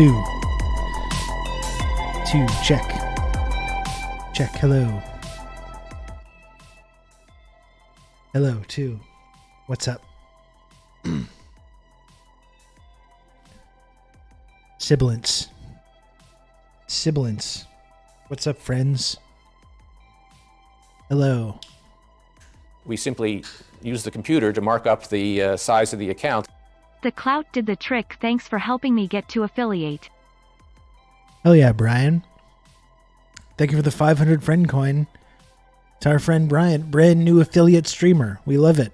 Two. Check. Check. Hello. Hello, 2. What's up? Sibilance. What's up, friends? Hello. We simply use the computer to mark up the size of the account. The clout did the trick. Thanks for helping me get to affiliate. Hell yeah, Brian. Thank you for the 500 friend coin. It's our friend Brian, brand new affiliate streamer. We love it.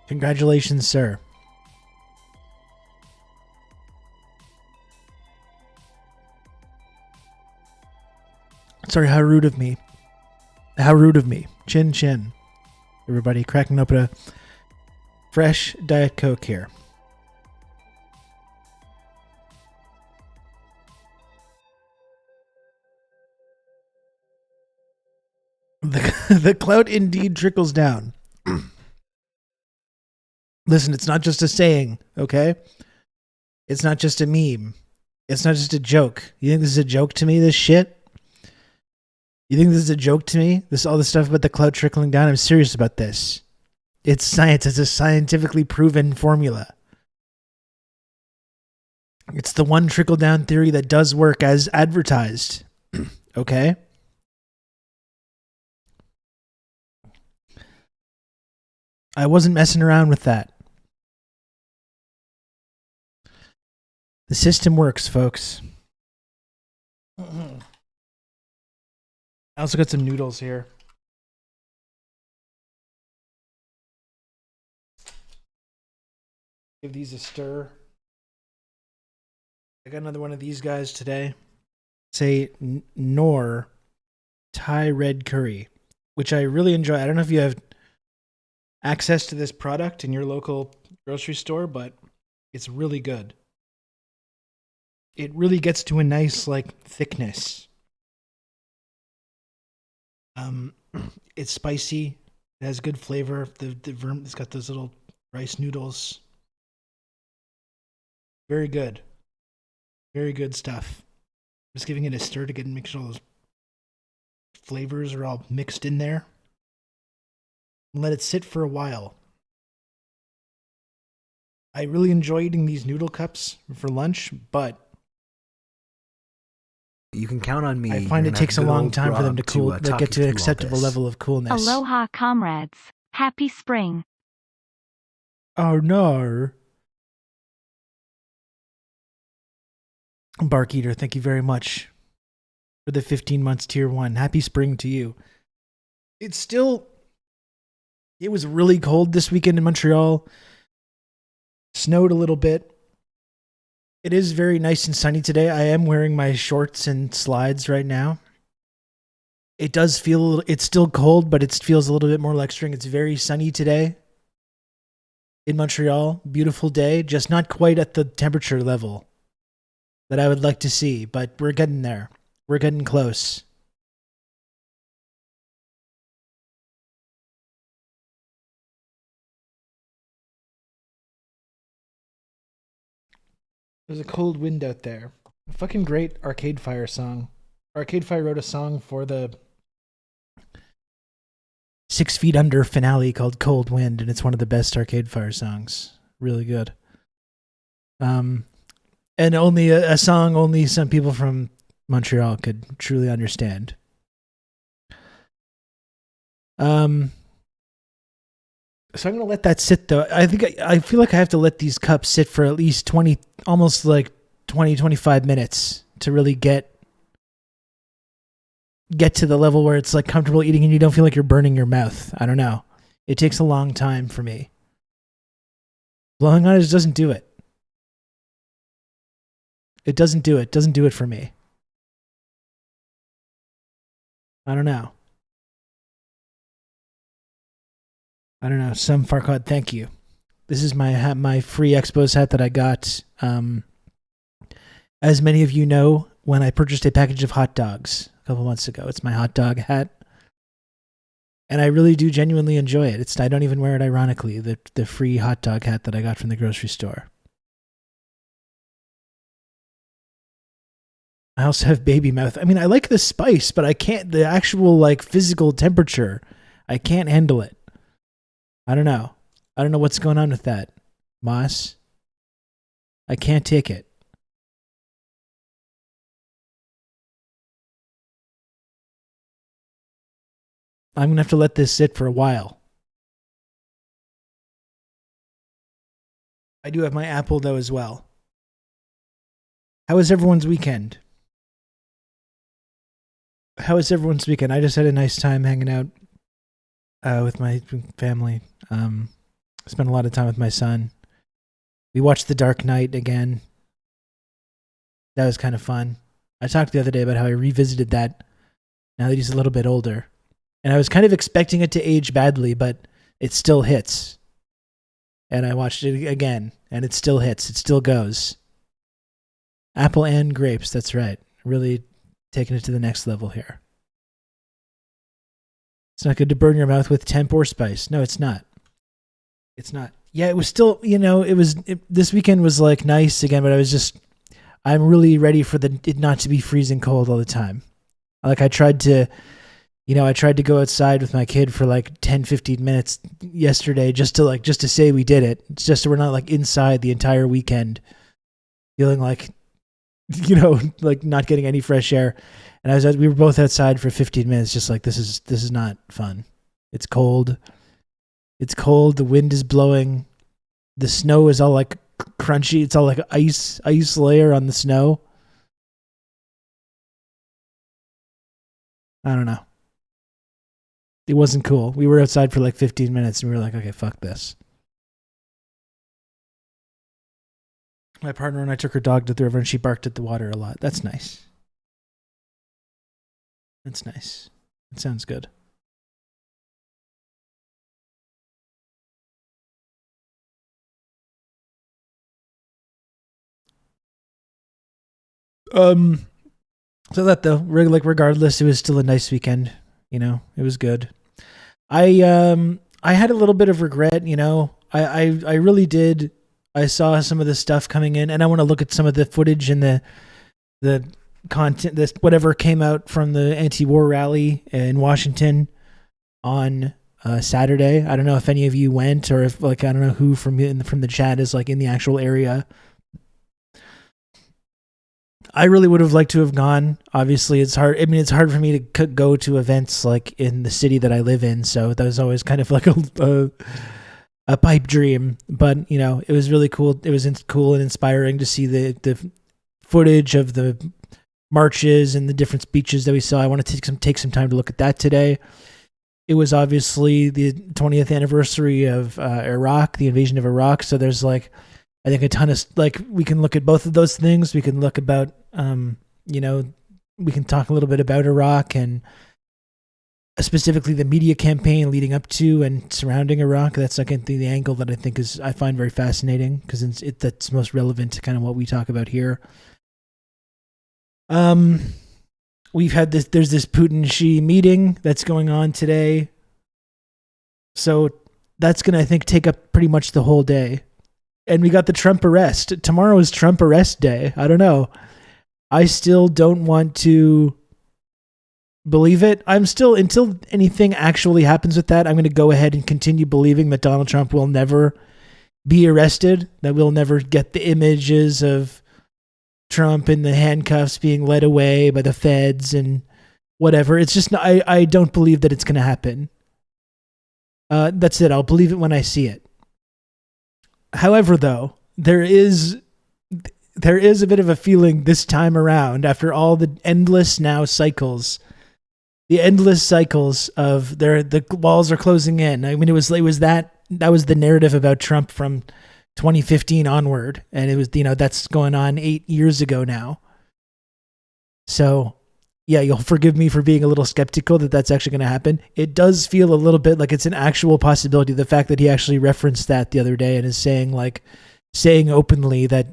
Congratulations, sir. Sorry, how rude of me. How rude of me. Chin chin. Everybody cracking open a fresh Diet Coke here. The clout indeed trickles down. Listen, it's not just a saying, okay? It's not just a meme. It's not just a joke. You think this is a joke to me, this shit? You think this is a joke to me? All this stuff about the clout trickling down? I'm serious about this. It's science. It's a scientifically proven formula. It's the one trickle-down theory that does work as advertised. Okay? I wasn't messing around with that. The system works, folks. I also got some noodles here. Give these a stir. I got another one of these guys today. Say Knorr Thai red curry, which I really enjoy. I don't know if you have access to this product in your local grocery store, but it's really good. It really gets to a nice thickness. It's spicy. It has good flavor. It's got those little rice noodles. Very good. Very good stuff. Just giving it a stir to make sure all those flavors are all mixed in there. And let it sit for a while. I really enjoy eating these noodle cups for lunch, but you can count on me. I find it takes a long time for them to cool, to get to an acceptable level of coolness. Aloha, comrades. Happy spring. Oh no. Bark Eater, thank you very much for the 15 months tier 1. Happy spring to you. It was really cold this weekend in Montreal. Snowed a little bit. It is very nice and sunny today. I am wearing my shorts and slides right now. It does feel, it's still cold, but it feels a little bit more like spring. It's very sunny today in Montreal. Beautiful day, just not quite at the temperature level that I would like to see, but we're getting there. We're getting close. There's a cold wind out there. A fucking great Arcade Fire song. Arcade Fire wrote a song for the 6 Feet Under finale called Cold Wind, and it's one of the best Arcade Fire songs. Really good. And only a song only some people from Montreal could truly understand. So I'm going to let that sit, though. I feel like I have to let these cups sit for at least 25 minutes to really get to the level where it's comfortable eating and you don't feel like you're burning your mouth. I don't know. It takes a long time for me. Blowing on it just doesn't do it. It doesn't do it. It doesn't do it for me. I don't know. Some Farquaad, thank you. This is my free Expos hat that I got. As many of you know, when I purchased a package of hot dogs a couple months ago, it's my hot dog hat. And I really do genuinely enjoy it. I don't even wear it ironically, the free hot dog hat that I got from the grocery store. I also have baby mouth. I mean, I like the spice, but I can't, the actual like physical temperature, I can't handle it. I don't know. I don't know what's going on with that. Moss. I can't take it. I'm going to have to let this sit for a while. I do have my apple though as well. How was everyone's weekend? How was everyone's weekend? I just had a nice time hanging out with my family. Spent a lot of time with my son. We watched The Dark Knight again. That was kind of fun. I talked the other day about how I revisited that now that he's a little bit older. And I was kind of expecting it to age badly, but it still hits. And I watched it again, and it still hits. It still goes. Apple and grapes, that's right. Really taking it to the next level here. It's not good to burn your mouth with temp or spice. No, it's not. It's not. Yeah, it was still, this weekend was like nice again, but I'm really ready for it not to be freezing cold all the time. Like I tried to go outside with my kid for like 10, 15 minutes yesterday just to say we did it. It's just so we're not like inside the entire weekend feeling like, like not getting any fresh air. And we were both outside for 15 minutes, just like, this is not fun. It's cold. It's cold. The wind is blowing. The snow is all like crunchy. It's all like ice layer on the snow. I don't know. It wasn't cool. We were outside for like 15 minutes and we were like, okay, fuck this. My partner and I took her dog to the river and she barked at the water a lot. That's nice. That's nice. It sounds good. So that though, regardless, it was still a nice weekend. It was good. I had a little bit of regret. I really did. I saw some of the stuff coming in, and I want to look at some of the footage and the content, this whatever came out from the anti-war rally in Washington on Saturday. I don't know if any of you went, or if I don't know who from the chat is like in the actual area. I really would have liked to have gone. Obviously, it's hard. I mean, it's hard for me to go to events like in the city that I live in. So that was always kind of like a pipe dream. But it was really cool. It was cool and inspiring to see the footage of the marches and the different speeches that we saw. I want to take some time to look at that today. It was obviously the 20th anniversary of Iraq, the invasion of Iraq. So there's I think a ton of we can look at both of those things. We can look about, we can talk a little bit about Iraq and specifically the media campaign leading up to and surrounding Iraq. That's the angle that I find very fascinating because that's most relevant to kind of what we talk about here. We've had there's this Putin-Xi meeting that's going on today. So that's going to, I think, take up pretty much the whole day. And we got the Trump arrest. Tomorrow is Trump arrest day. I don't know. I still don't want to believe it. I'm still, until anything actually happens with that, I'm going to go ahead and continue believing that Donald Trump will never be arrested, that we'll never get the images of Trump in the handcuffs being led away by the feds and whatever. It's just, I don't believe that it's going to happen. That's it. I'll believe it when I see it. However, though, there is a bit of a feeling this time around, after all the endless cycles of the walls are closing in. I mean, it was that was the narrative about Trump from 2015 onward, and it was that's going on 8 years ago now. So, yeah, you'll forgive me for being a little skeptical that that's actually going to happen. It does feel a little bit like it's an actual possibility. The fact that he actually referenced that the other day and is saying openly that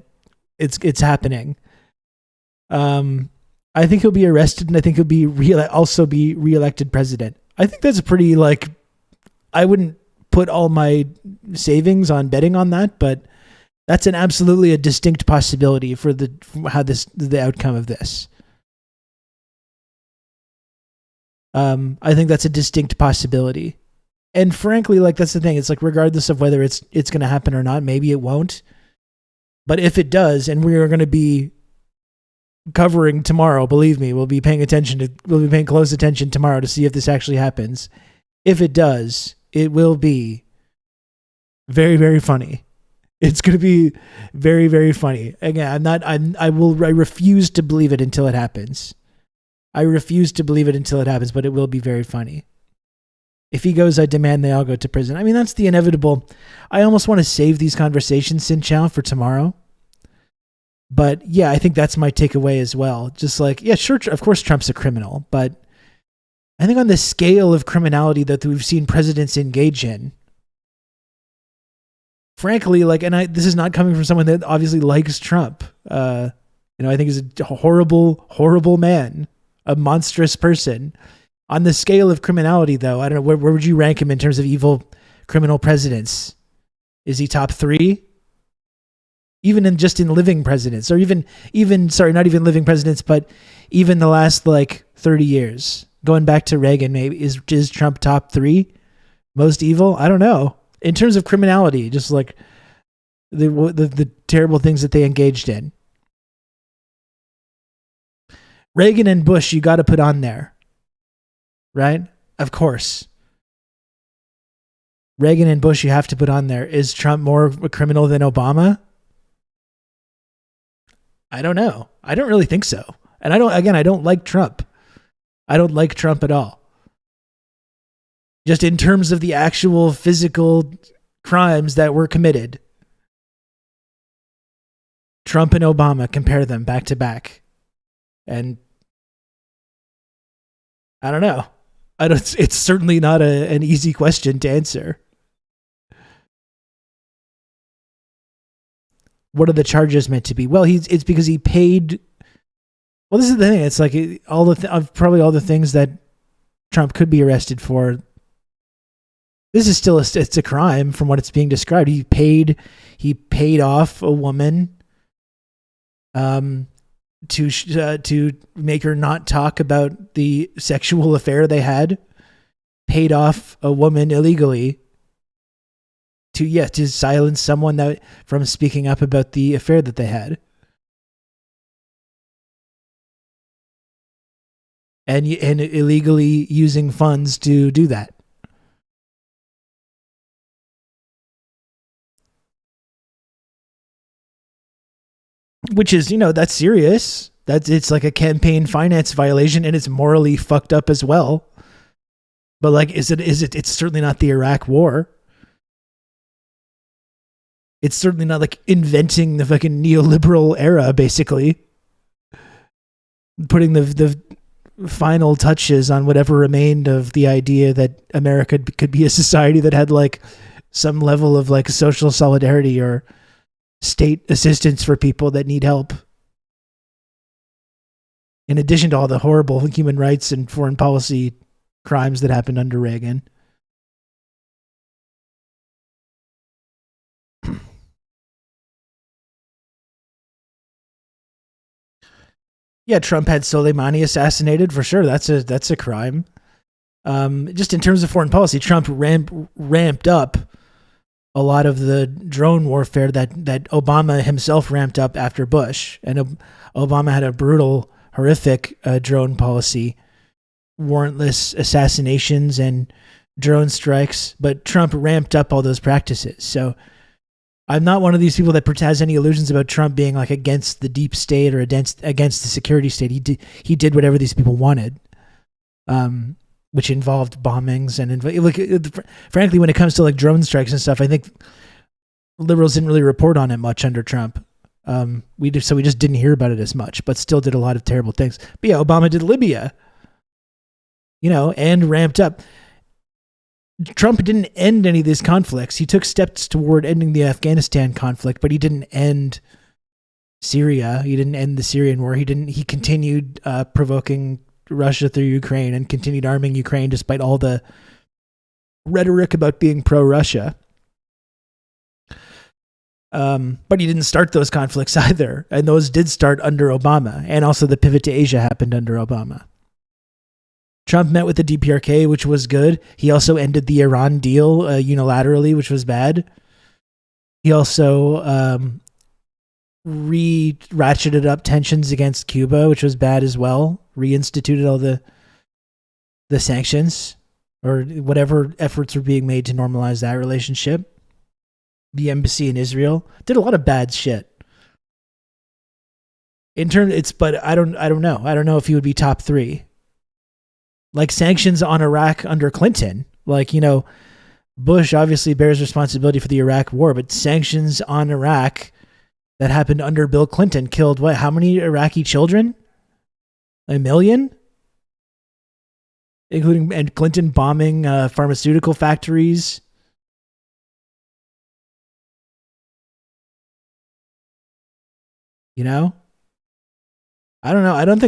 it's happening. I think he'll be arrested, and I think he'll be also be reelected president. I think that's a pretty I wouldn't put all my savings on betting on that, but that's absolutely a distinct possibility for the outcome of this. I think that's a distinct possibility. And frankly, like, that's the thing. It's like, regardless of whether it's going to happen or not, maybe it won't. But if it does, and we are going to be covering tomorrow, believe me, we'll be paying close attention tomorrow to see if this actually happens. If it does, it will be very, very funny. It's going to be very, very funny. Again, I refuse to believe it until it happens. I refuse to believe it until it happens, but it will be very funny. If he goes, I demand they all go to prison. I mean, that's the inevitable. I almost want to save these conversations, Sin Chow, for tomorrow. But yeah, I think that's my takeaway as well. Just like, yeah, sure, of course Trump's a criminal, but I think on the scale of criminality that we've seen presidents engage in, frankly, like, and this is not coming from someone that obviously likes Trump. I think he's a horrible, horrible man, a monstrous person. On the scale of criminality, though, I don't know, where would you rank him in terms of evil criminal presidents? Is he top 3? Even in living presidents, or even not even living presidents, but even the last like 30 years, going back to Reagan, maybe is Trump top 3 most evil? I don't know. In terms of criminality, just like the terrible things that they engaged in. Reagan and Bush, you got to put on there. Right? Of course. Reagan and Bush, you have to put on there. Is Trump more a criminal than Obama? I don't know. I don't really think so. And I don't like Trump. I don't like Trump at all. Just in terms of the actual physical crimes that were committed. Trump and Obama, compare them back to back. And I don't know. It's certainly not an easy question to answer. What are the charges meant to be? Well, it's because he paid. Well, this is the thing. It's like probably all the things that Trump could be arrested for. This is still it's a crime from what it's being described. He paid off a woman, to make her not talk about the sexual affair they had. Paid off a woman illegally to silence someone from speaking up about the affair that they had. And illegally using funds to do that. Which is, that's serious. It's like a campaign finance violation, and it's morally fucked up as well. But like, it's certainly not the Iraq War. It's certainly not like inventing the fucking neoliberal era, basically. Putting the final touches on whatever remained of the idea that America could be a society that had like some level of like social solidarity or state assistance for people that need help. In addition to all the horrible human rights and foreign policy crimes that happened under Reagan. Yeah, Trump had Soleimani assassinated for sure. That's a crime. Just in terms of foreign policy, Trump ramped up a lot of the drone warfare that Obama himself ramped up after Bush. And Obama had a brutal, horrific drone policy, warrantless assassinations and drone strikes. But Trump ramped up all those practices. So I'm not one of these people that has any illusions about Trump being like against the deep state or against the security state. He did whatever these people wanted, which involved bombings and frankly, when it comes to like drone strikes and stuff, I think liberals didn't really report on it much under Trump. We just didn't hear about it as much, but still did a lot of terrible things. But yeah, Obama did Libya, and ramped up. Trump didn't end any of these conflicts. He took steps toward ending the Afghanistan conflict, but he didn't end Syria. He didn't end the Syrian war. He continued provoking Russia through Ukraine and continued arming Ukraine despite all the rhetoric about being pro-Russia. But he didn't start those conflicts either. And those did start under Obama. And also the pivot to Asia happened under Obama. Trump met with the DPRK, which was good. He also ended the Iran deal unilaterally, which was bad. He also ratcheted up tensions against Cuba, which was bad as well. Reinstituted all the sanctions or whatever efforts were being made to normalize that relationship. The embassy in Israel did a lot of bad shit. But I don't know. I don't know if he would be top 3. Like sanctions on Iraq under Clinton. Like, Bush obviously bears responsibility for the Iraq war, but sanctions on Iraq that happened under Bill Clinton killed what? How many Iraqi children? 1 million? And Clinton bombing pharmaceutical factories. I don't know. I don't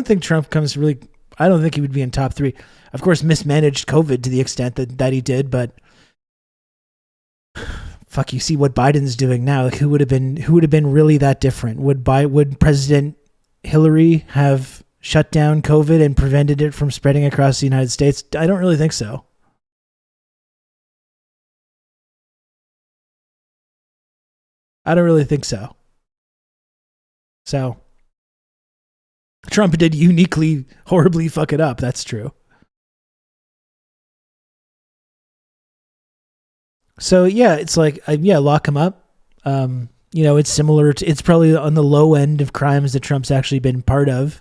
think Trump comes really. I don't think he would be in top 3. Of course, mismanaged COVID to the extent that he did, but fuck, you see what Biden's doing now. Like, who would have been really that different? Would President Hillary have shut down COVID and prevented it from spreading across the United States? I don't really think so. I don't really think so. So Trump did uniquely, horribly fuck it up. That's true. So yeah, it's like, lock him up. It's similar to, it's probably on the low end of crimes that Trump's actually been part of.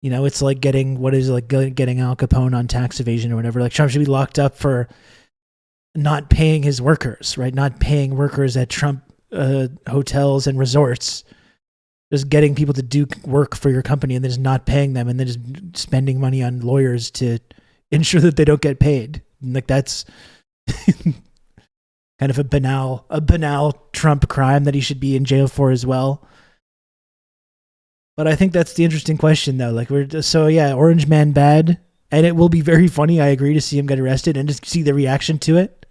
It's like getting Al Capone on tax evasion or whatever. Like Trump should be locked up for not paying his workers, right? Not paying workers at Trump hotels and resorts. Just getting people to do work for your company and then just not paying them and then just spending money on lawyers to ensure that they don't get paid. Like that's kind of a banal Trump crime that he should be in jail for as well. But I think that's the interesting question though. Like Orange Man bad, and it will be very funny. I agree to see him get arrested and just see the reaction to it.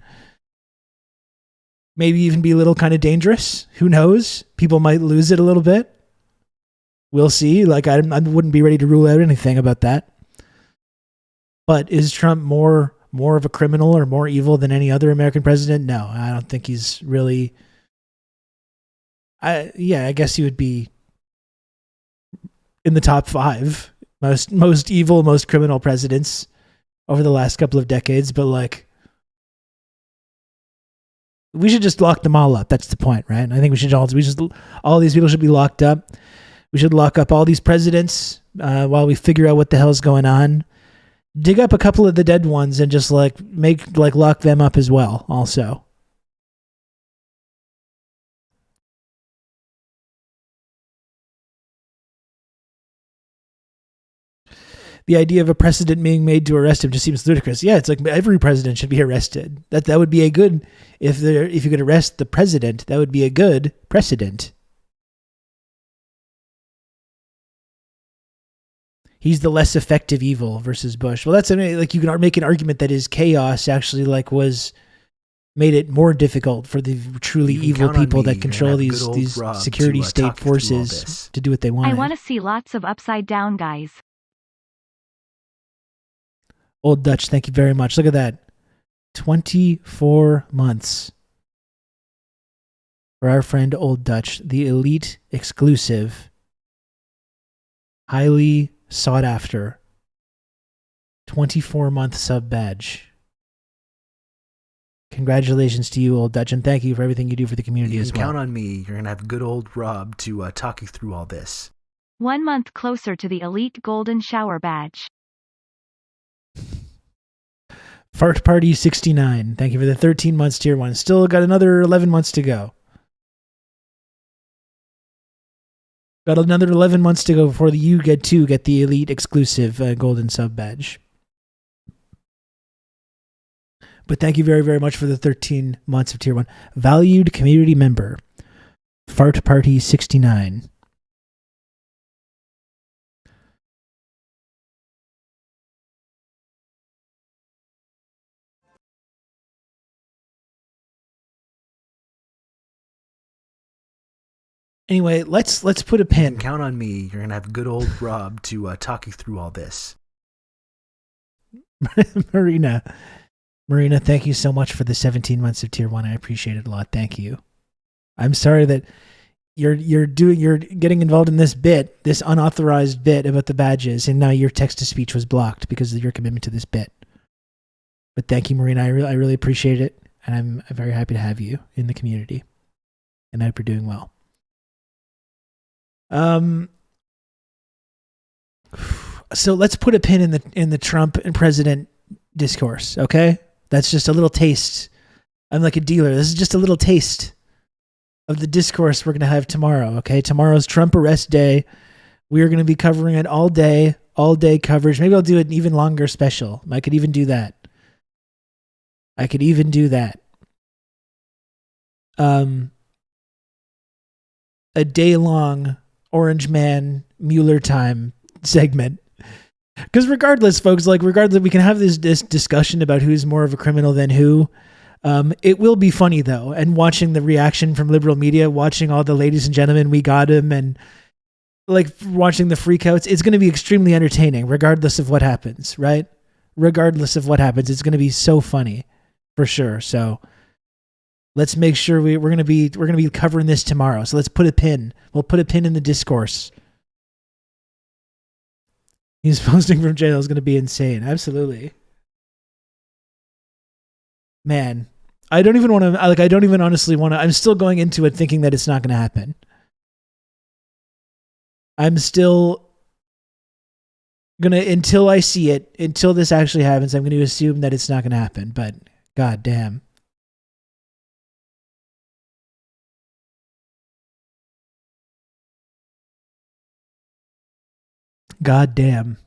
Maybe even be a little kind of dangerous. Who knows? People might lose it a little bit. We'll see. Like I wouldn't be ready to rule out anything about that. But is Trump more of a criminal or more evil than any other American president? No, I don't think he's really. I guess he would be in the top 5 most evil, most criminal presidents over the last couple of decades. But like, we should just lock them all up. That's the point, right? I think all these people should be locked up. We should lock up all these presidents while we figure out what the hell's going on. Dig up a couple of the dead ones and just lock them up as well. Also, the idea of a precedent being made to arrest him just seems ludicrous. Yeah, it's like every president should be arrested. That would be a good if you could arrest the president. That would be a good precedent. He's the less effective evil versus Bush. Well, that's like you can make an argument that his chaos actually made it more difficult for the truly evil people that control these security state forces to do what they want. I want to see lots of upside down guys. Old Dutch, thank you very much. Look at that. 24 months for our friend Old Dutch, the elite exclusive, highly sought after 24-month sub badge. Congratulations to you, Old Dutch, and thank you for everything you do for the community as well. Count on me. You're going to have good old Rob to talk you through all this. 1 month closer to the elite golden shower badge. Fart Party 69. Thank you for the 13 months tier 1. Still got another 11 months to go. Got another 11 months to go before you get the elite exclusive golden sub badge. But thank you very, very much for the 13 months of tier 1. Valued community member, Fart Party 69. Anyway, let's put a pin. And count on me. You're gonna have good old Rob to talk you through all this. Marina, thank you so much for the 17 months of Tier 1. I appreciate it a lot. Thank you. I'm sorry that you're getting involved in this unauthorized bit about the badges, and now your text to speech was blocked because of your commitment to this bit. But thank you, Marina. I really appreciate it, and I'm very happy to have you in the community. And I hope you're doing well. So let's put a pin in the Trump and president discourse, okay? That's just a little taste. I'm like a dealer. This is just a little taste of the discourse we're going to have tomorrow, okay? Tomorrow's Trump arrest day. We are going to be covering it all day coverage. Maybe I'll do an even longer special. I could even do that. A day-long Orange Man Mueller time segment. Because regardless, folks, we can have this discussion about who's more of a criminal than who. It will be funny, though, and watching the reaction from liberal media, watching all the ladies and gentlemen, we got him, and watching the freakouts, it's going to be extremely entertaining, regardless of what happens, right? Regardless of what happens, it's going to be so funny, for sure. So let's make sure we're going to be covering this tomorrow. So let's put a pin. We'll put a pin in the discourse. He's posting from jail is going to be insane. Absolutely. Man, I don't even honestly want to. I'm still going into it thinking that it's not going to happen. I'm still going to, until I see it, until this actually happens, I'm going to assume that it's not going to happen. But god damn. God damn.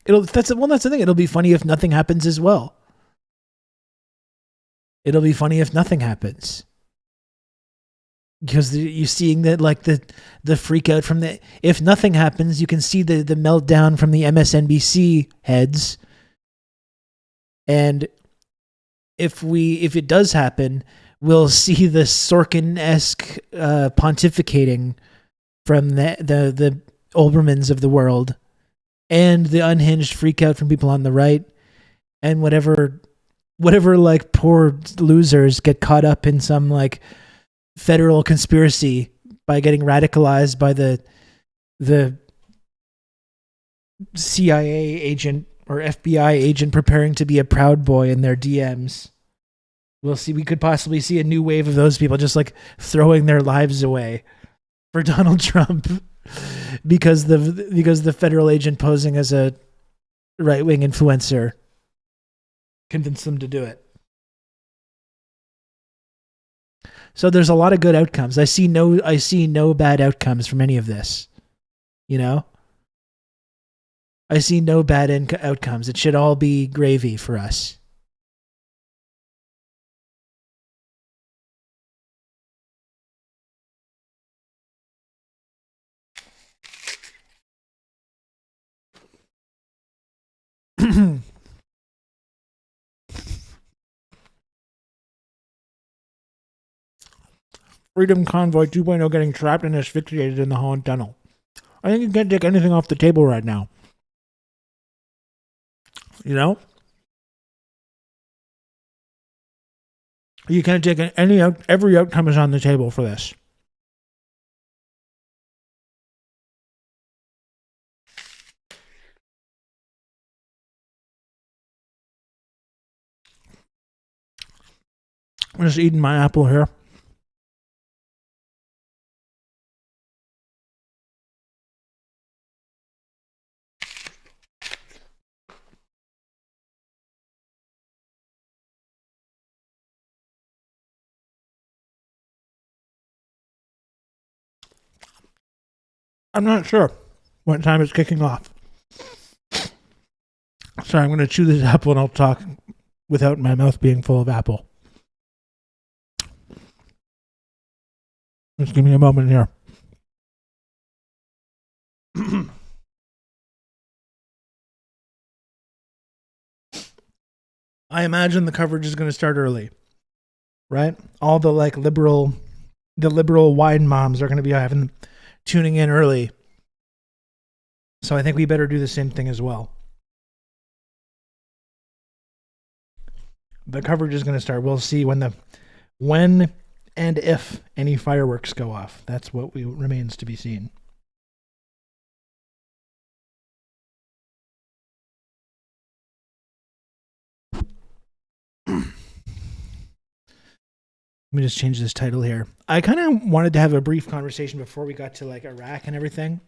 That's the thing. It'll be funny if nothing happens as well. It'll be funny if nothing happens. Because you're seeing that, the freak out from if nothing happens, you can see the meltdown from the MSNBC heads. And if it does happen, we'll see the Sorkin-esque pontificating from the Olbermans of the world, and the unhinged freak out from people on the right, and whatever poor losers get caught up in some federal conspiracy by getting radicalized by the CIA agent or FBI agent preparing to be a Proud Boy in their DMs. We could possibly see a new wave of those people just throwing their lives away for Donald Trump because the federal agent posing as a right-wing influencer convinced them to do it. So there's a lot of good outcomes. I see no bad outcomes from any of this. You know? I see no bad outcomes. It should all be gravy for us. Freedom Convoy 2.0 getting trapped and asphyxiated in the Holland Tunnel. I think you can't take anything off the table right now. You know? You can't take every outcome is on the table for this. I'm just eating my apple here. I'm not sure what time it's kicking off. So I'm going to chew this apple and I'll talk without my mouth being full of apple. Just give me a moment here. I imagine the coverage is going to start early, right? All the liberal the liberal wine moms are going to be tuning in early. So I think we better do the same thing as well. The coverage is going to start. We'll see when and if any fireworks go off. That's what remains to be seen. Let me just change this title here. I kind of wanted to have a brief conversation before we got to like Iraq and everything,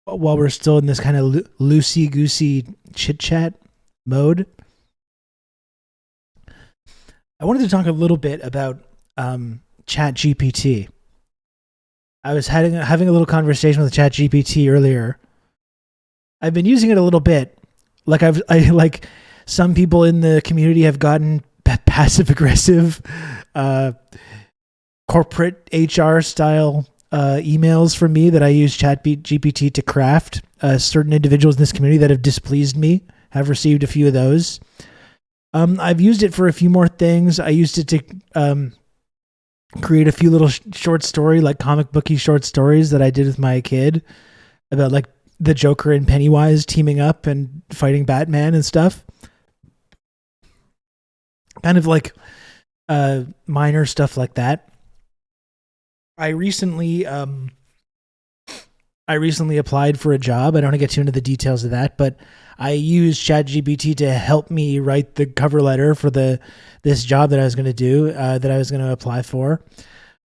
while we're still in this kind of loosey-goosey chit-chat mode. I wanted to talk a little bit about ChatGPT. I was having a little conversation with ChatGPT earlier. I've been using it a little bit. Like I like some people in the community have gotten passive aggressive corporate HR style emails from me that I use ChatGPT to craft. Certain individuals in this community that have displeased me have received a few of those. I've used it for a few more things. I used it to create a few little short story, like comic booky short stories that I did with my kid about like the Joker and Pennywise teaming up and fighting Batman and stuff. Kind of like minor stuff like that. I recently applied for a job. I don't want to get too into the details of that, but I used ChatGPT to help me write the cover letter for this job that I was going to do, that I was going to apply for.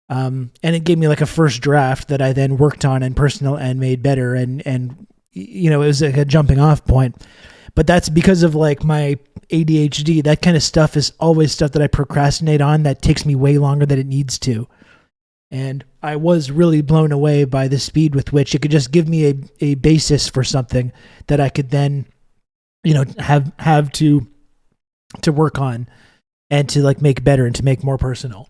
And it gave me like a first draft that I then worked on and made better. And you know, it was like a jumping off point. But that's because of like my ADHD. That kind of stuff is always stuff that I procrastinate on that takes me way longer than it needs to. And I was really blown away by the speed with which it could just give me a basis for something that I could then, you know, have to work on and to like make better and to make more personal.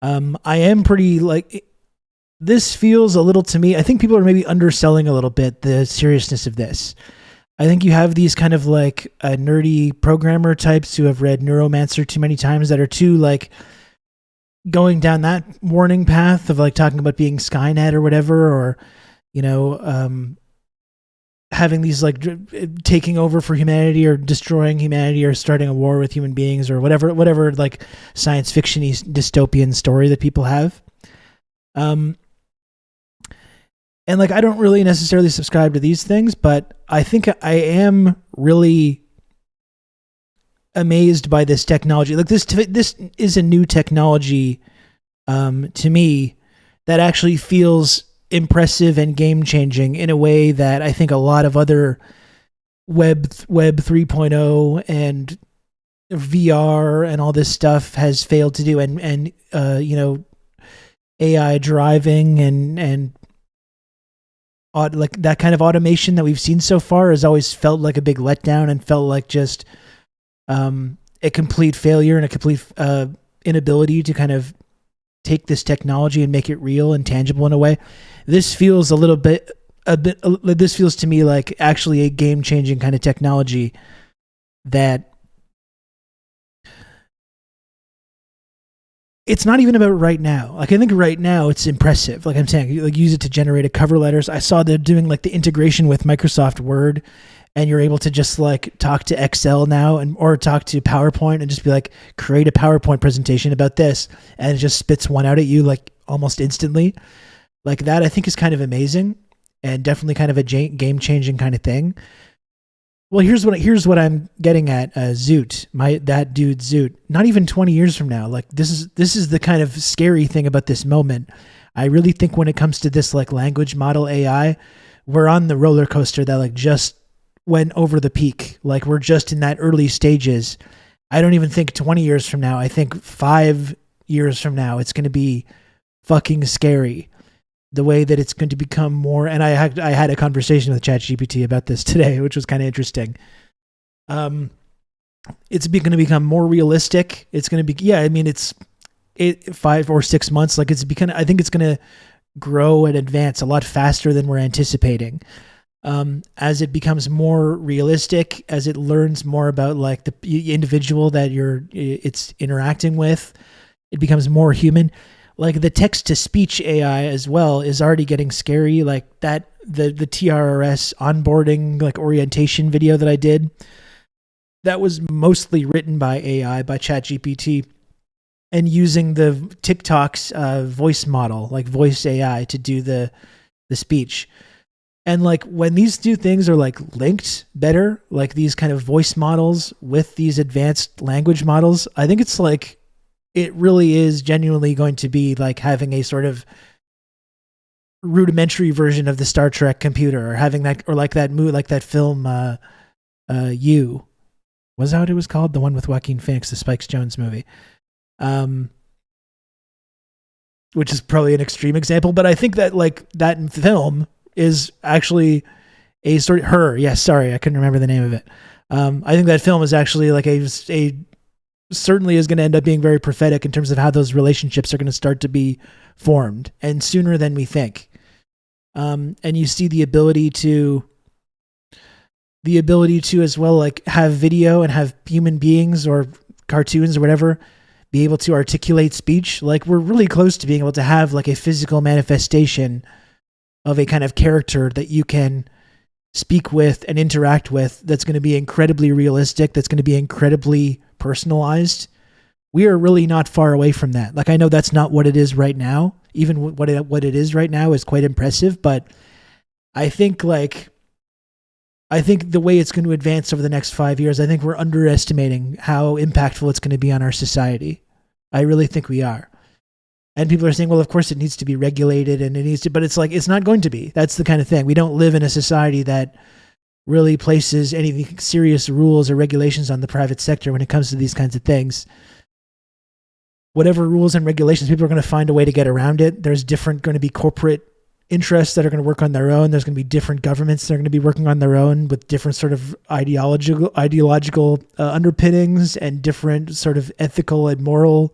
I am pretty like, this feels a little to me, I think people are maybe underselling a little bit the seriousness of this. I think you have these kind of like nerdy programmer types who have read Neuromancer too many times that are too like going down that warning path of like talking about being Skynet or whatever, or, you know, having these like taking over for humanity or destroying humanity or starting a war with human beings or whatever like science fiction-y dystopian story that people have. And like, I don't really necessarily subscribe to these things, but I think I am really amazed by this technology. Like this is a new technology to me that actually feels impressive and game changing in a way that I think a lot of other web 3.0 and VR and all this stuff has failed to do. And you know, AI driving and like that kind of automation that we've seen so far has always felt like a big letdown and felt like just a complete failure and a complete inability to kind of take this technology and make it real and tangible in a way. This feels this feels to me like actually a game-changing kind of technology that it's not even about right now. Like, I think right now it's impressive. Like I'm saying, you like use it to generate a cover letters. I saw they're doing like the integration with Microsoft Word, and you're able to just like talk to Excel now or talk to PowerPoint and just be like, create a PowerPoint presentation about this. And it just spits one out at you like almost instantly. Like that, I think is kind of amazing and definitely kind of a game changing kind of thing. Well, here's what I'm getting at. Zoot, that dude Zoot, not even 20 years from now. Like this is the kind of scary thing about this moment. I really think when it comes to this like language model AI, we're on the roller coaster that like just went over the peak. Like we're just in that early stages. I don't even think 20 years from now. I think 5 years from now, it's going to be fucking scary. The way that it's going to become more, and I had a conversation with ChatGPT about this today, which was kind of interesting. It's going to become more realistic. It's going to be, I mean, it's 5 or 6 months. Like I think it's going to grow and advance a lot faster than we're anticipating. As it becomes more realistic, as it learns more about like the individual that it's interacting with, it becomes more human. like the text to speech AI as well is already getting scary. Like that, the TRRS onboarding like orientation video that I did, that was mostly written by AI, by ChatGPT, and using the TikTok's voice model, like voice AI, to do the speech. And like when these two things are like linked better, like these kind of voice models with these advanced language models, I think it's like, it really is genuinely going to be like having a sort of rudimentary version of the Star Trek computer, or having that, or like that film, You. Was that what it was called? The one with Joaquin Phoenix, the Spike Jonze movie. Which is probably an extreme example, but I think that like that film is actually a sort of her. Yes, sorry, I couldn't remember the name of it. I think that film is actually like a certainly is going to end up being very prophetic in terms of how those relationships are going to start to be formed, and sooner than we think. And you see the ability to as well, like have video and have human beings or cartoons or whatever be able to articulate speech. Like we're really close to being able to have like a physical manifestation of a kind of character that you can speak with and interact with, that's going to be incredibly realistic, that's going to be incredibly personalized. We are really not far away from that. Like I know that's not what it is right now. Even what it is right now is quite impressive, but I think the way it's going to advance over the next 5 years, I think we're underestimating how impactful it's going to be on our society. I really think we are. And people are saying, well, of course it needs to be regulated and it needs to, but it's like, it's not going to be. That's the kind of thing. We don't live in a society that really places any serious rules or regulations on the private sector when it comes to these kinds of things. Whatever rules and regulations, people are going to find a way to get around it. There's going to be corporate interests that are going to work on their own. There's going to be different governments that are going to be working on their own with different sort of ideological underpinnings and different sort of ethical and moral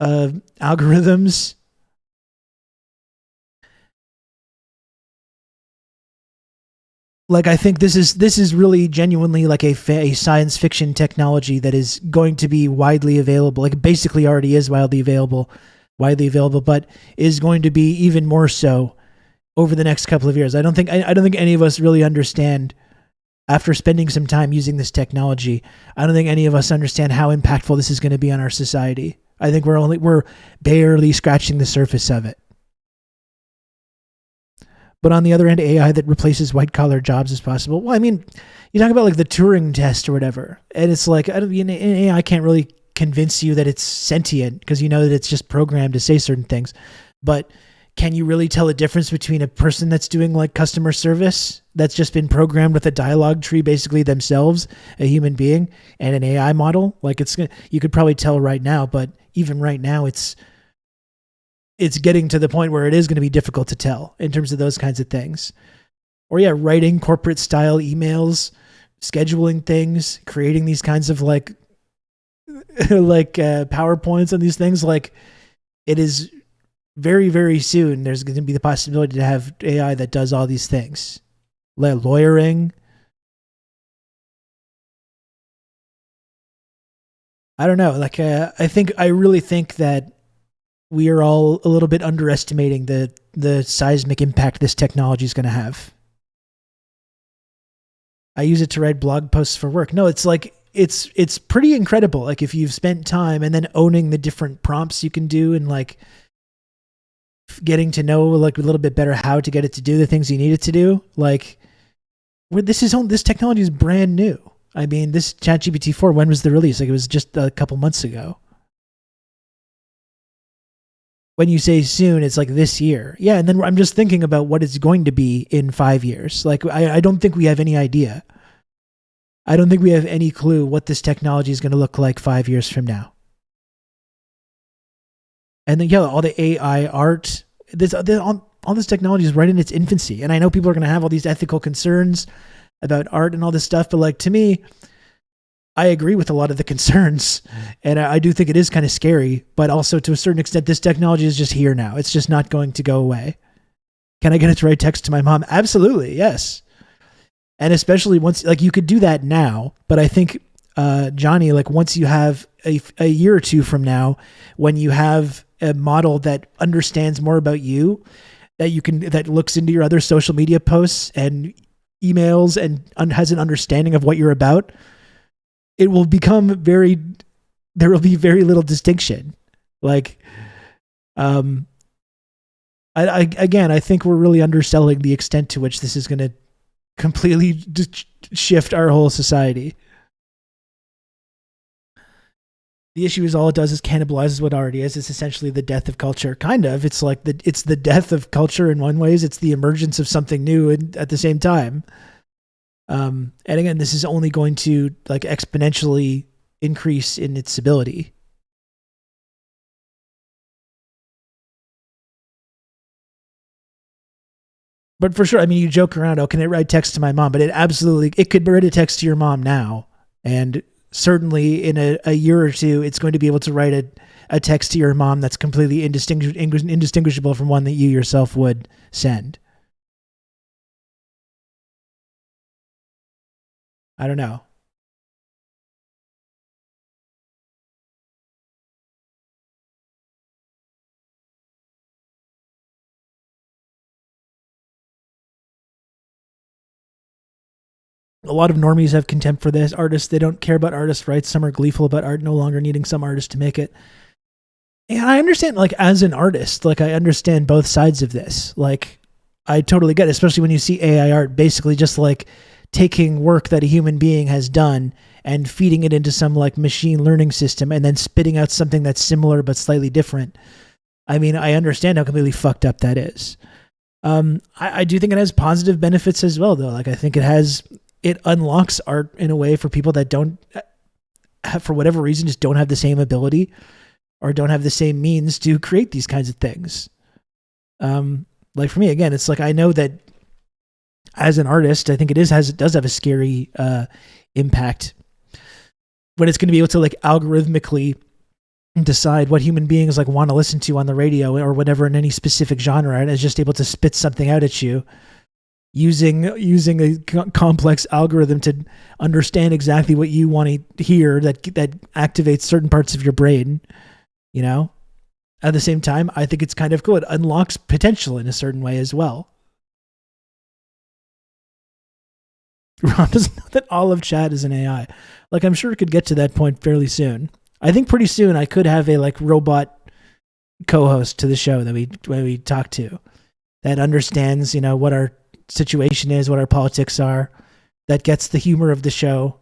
algorithms. Like I think this is really genuinely like a science fiction technology that is going to be widely available. Like it basically already is widely available, but is going to be even more so over the next couple of years. I don't think any of us really understand, after spending some time using this technology, I don't think any of us understand how impactful this is going to be on our society. I think we're barely scratching the surface of it. But on the other end, AI that replaces white collar jobs is possible. Well, I mean, you talk about like the Turing test or whatever, and it's like, AI can't really convince you that it's sentient because you know that it's just programmed to say certain things. But can you really tell a difference between a person that's doing like customer service that's just been programmed with a dialogue tree, basically themselves, a human being, and an AI model? Like you could probably tell right now, but even right now, it's getting to the point where it is going to be difficult to tell in terms of those kinds of things. Or yeah, writing corporate style emails, scheduling things, creating these kinds of like PowerPoints and these things. Like it is very, very soon, there's going to be the possibility to have AI that does all these things. Lawyering. I don't know. Like I really think that we are all a little bit underestimating the seismic impact this technology is going to have. I use it to write blog posts for work. No, it's like it's pretty incredible. Like if you've spent time and then owning the different prompts you can do and like getting to know like a little bit better how to get it to do the things you need it to do. Like this technology is brand new. I mean, this ChatGPT 4, when was the release? Like it was just a couple months ago. When you say soon, it's like this year. Yeah, and then I'm just thinking about what it's going to be in 5 years. Like I don't think we have any idea. I don't think we have any clue what this technology is going to look like 5 years from now. And then yeah, all the AI art, all this technology is right in its infancy. And I know people are going to have all these ethical concerns about art and all this stuff, but like to me, I agree with a lot of the concerns, and I do think it is kind of scary, but also to a certain extent, this technology is just here now. It's just not going to go away. Can I get it to write text to my mom? Absolutely, yes. And especially once, like you could do that now, but I think, Johnny, like once you have a year or two from now, when you have a model that understands more about you, that looks into your other social media posts and emails and has an understanding of what you're about, it will become there will be very little distinction. Like, I think we're really underselling the extent to which this is going to completely shift our whole society. The issue is all it does is cannibalizes what already is. It's essentially the death of culture. Kind of. It's like it's the death of culture in one ways. It's the emergence of something new at the same time. And again, this is only going to like exponentially increase in its ability. But for sure, I mean, you joke around, oh, can it write text to my mom? But it could write a text to your mom now. And certainly in a year or two, it's going to be able to write a text to your mom that's completely indistinguishable from one that you yourself would send. I don't know. A lot of normies have contempt for this. Artists, they don't care about artists' rights. Some are gleeful about art no longer needing some artists to make it. And I understand, like, as an artist, like, I understand both sides of this. Like, I totally get it, especially when you see AI art basically just, like, taking work that a human being has done and feeding it into some, like, machine learning system and then spitting out something that's similar but slightly different. I mean, I understand how completely fucked up that is. I do think it has positive benefits as well, though. Like, I think it unlocks art in a way for people that don't have, for whatever reason, just don't have the same ability or don't have the same means to create these kinds of things. Like for me, again, it's like, I know that as an artist, I think it does have a scary impact when it's going to be able to like algorithmically decide what human beings like want to listen to on the radio or whatever in any specific genre, and is just able to spit something out at you using a complex algorithm to understand exactly what you want to hear that activates certain parts of your brain, you know? At the same time, I think it's kind of cool. It unlocks potential in a certain way as well. Rob doesn't know that all of chat is an AI. Like, I'm sure it could get to that point fairly soon. I think pretty soon I could have a like robot co-host to the show that we talk to that understands, you know, what our situation is, what our politics are, that gets the humor of the show.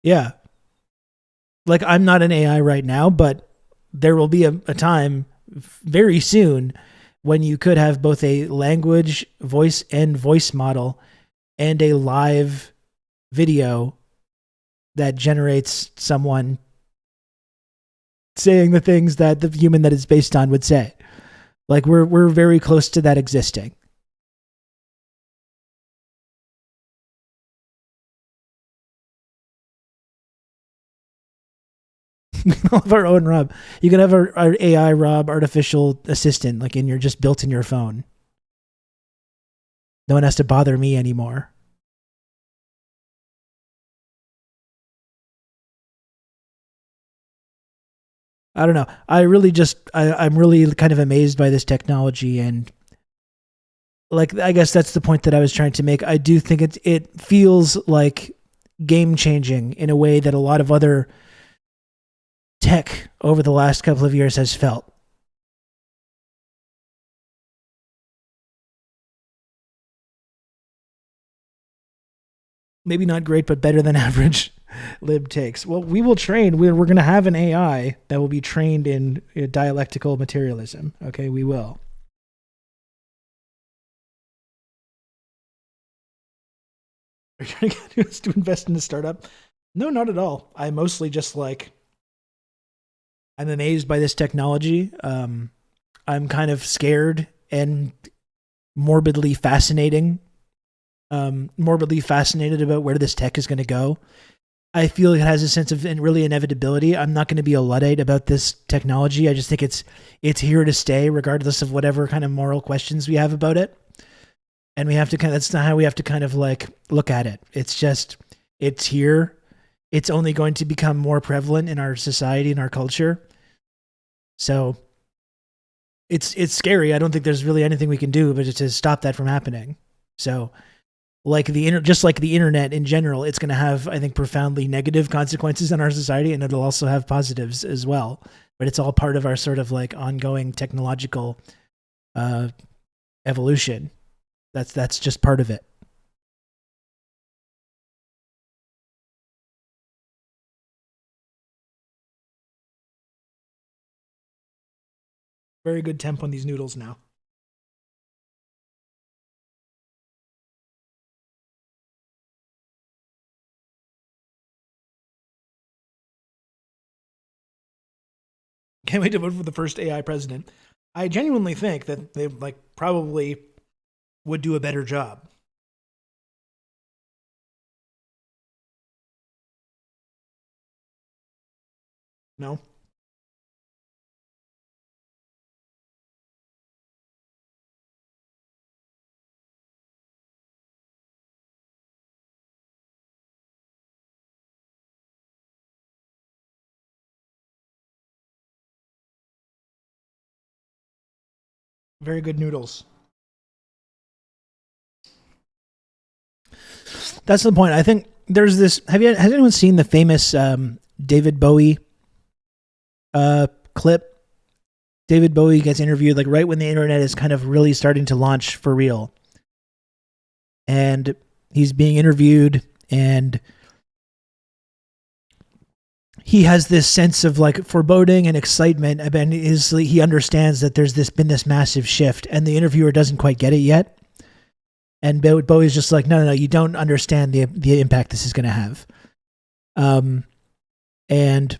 Yeah. Like, I'm not an AI right now, but there will be a time very soon when you could have both a language, voice model and a live video that generates someone saying the things that the human that it's based on would say. Like, we're very close to that existing. We all have our own Rob. You can have our AI Rob artificial assistant, like just built in your phone. No one has to bother me anymore. I don't know. I'm really kind of amazed by this technology, and like, I guess that's the point that I was trying to make. I do think it feels like game changing in a way that a lot of other tech over the last couple of years has felt. Maybe not great, but better than average lib takes. Well, we will train. We're going to have an AI that will be trained in dialectical materialism. Okay, we will. Are you trying to get us to invest in a startup? No, not at all. I mostly just like, I'm amazed by this technology. I'm kind of scared and morbidly fascinated about where this tech is going to go. I feel it has a sense of really inevitability. I'm not going to be a Luddite about this technology. I just think it's here to stay, regardless of whatever kind of moral questions we have about it. And we have to that's not how we have to kind of like look at it. It's just, it's here. It's only going to become more prevalent in our society and our culture. So it's scary. I don't think there's really anything we can do but to stop that from happening. So like just like the internet in general, it's going to have, I think, profoundly negative consequences on our society, and it'll also have positives as well. But it's all part of our sort of like ongoing technological evolution. That's just part of it. Very good temp on these noodles now. Can't wait to vote for the first AI president. I genuinely think that they like probably would do a better job. No? Very good noodles. That's the point. I think there's this. Has anyone seen the famous David Bowie clip? David Bowie gets interviewed like right when the internet is kind of really starting to launch for real. And he's being interviewed, and he has this sense of like foreboding and excitement. And he understands that there's been this massive shift, and the interviewer doesn't quite get it yet. And Bowie's just like, no, you don't understand the impact this is going to have. And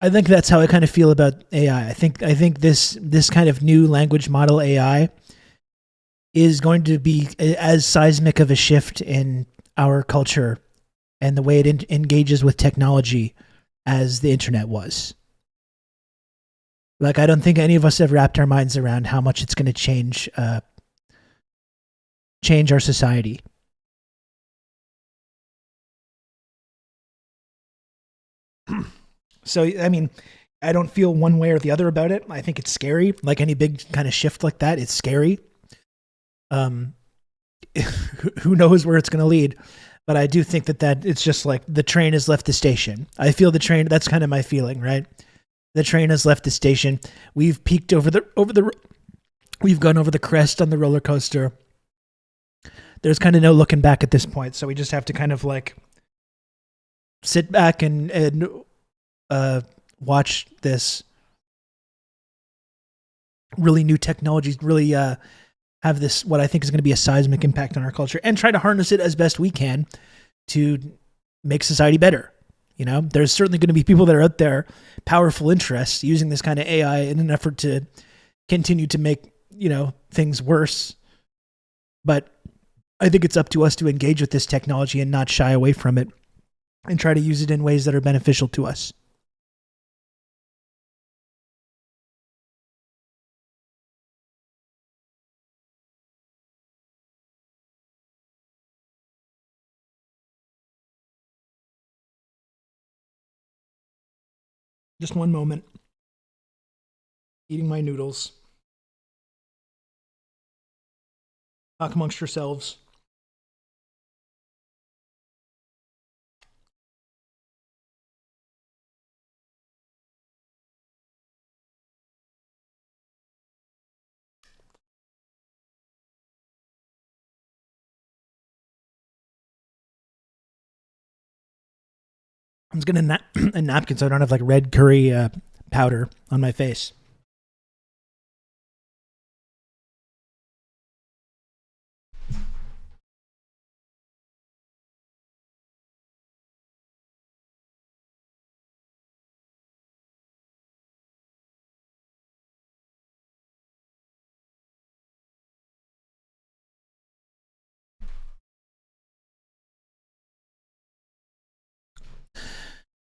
I think that's how I kind of feel about AI. I think this kind of new language model AI is going to be as seismic of a shift in our culture and the way it engages with technology as the internet was. Like, I don't think any of us have wrapped our minds around how much it's going to change our society. So, I mean, I don't feel one way or the other about it. I think it's scary. Like any big kind of shift like that, it's scary. Who knows where it's going to lead? But I do think that it's just like the train has left the station. I feel the train. That's kind of my feeling, right? The train has left the station. We've peaked we've gone over the crest on the roller coaster. There's kind of no looking back at this point. So we just have to kind of like sit back and watch this really new technologies really have this, what I think is going to be a seismic impact on our culture, and try to harness it as best we can to make society better. You know, there's certainly going to be people that are out there, powerful interests, using this kind of AI in an effort to continue to make, things worse. But I think it's up to us to engage with this technology and not shy away from it and try to use it in ways that are beneficial to us. Just one moment. Eating my noodles. Talk amongst yourselves. I'm just going to a napkin so I don't have like red curry powder on my face.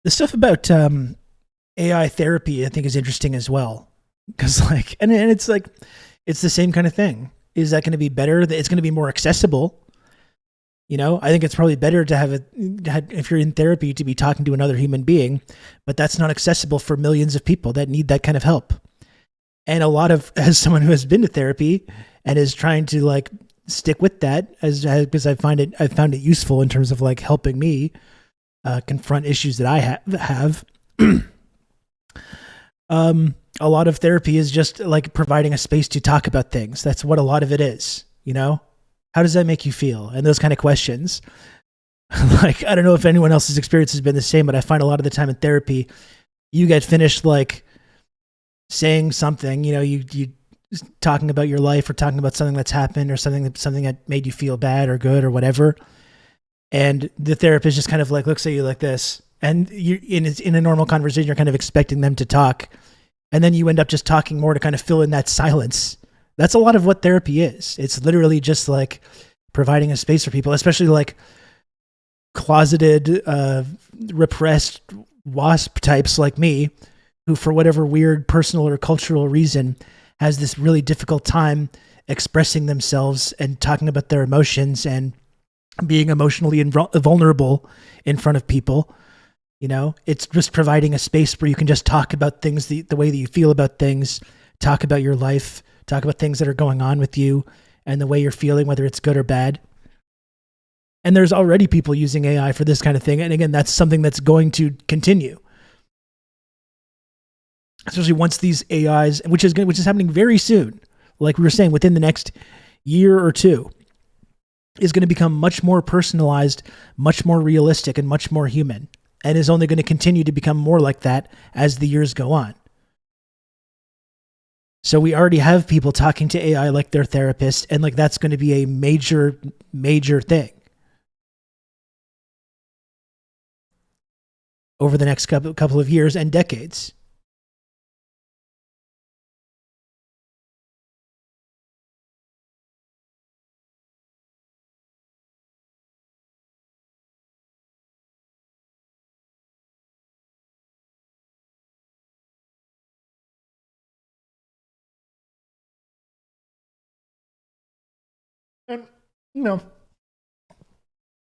The stuff about AI therapy, I think, is interesting as well, because it's like it's the same kind of thing. Is that going to be better? It's going to be more accessible. I think it's probably better to have if you're in therapy, to be talking to another human being, but that's not accessible for millions of people that need that kind of help. And as someone who has been to therapy and is trying to like stick with that, because I found it useful in terms of like helping me confront issues that I have. A lot of therapy is just like providing a space to talk about things. That's what a lot of it is, How does that make you feel? And those kind of questions. Like, I don't know if anyone else's experience has been the same, but I find a lot of the time in therapy, you get finished like saying something, you talking about your life or talking about something that's happened or something that made you feel bad or good or whatever. And the therapist just kind of like looks at you like this. And you in a normal conversation, you're kind of expecting them to talk. And then you end up just talking more to kind of fill in that silence. That's a lot of what therapy is. It's literally just like providing a space for people, especially like closeted, repressed WASP types like me, who for whatever weird personal or cultural reason has this really difficult time expressing themselves and talking about their emotions and being emotionally vulnerable in front of people. It's just providing a space where you can just talk about things the way that you feel about things, talk about your life, talk about things that are going on with you and the way you're feeling, whether it's good or bad. And there's already people using AI for this kind of thing. And again, that's something that's going to continue. Especially once these AIs, which is happening very soon, like we were saying, within the next year or two, is going to become much more personalized, much more realistic, and much more human. And is only going to continue to become more like that as the years go on. So we already have people talking to AI like their therapist, and like that's going to be a major, major thing over the next couple of years and decades.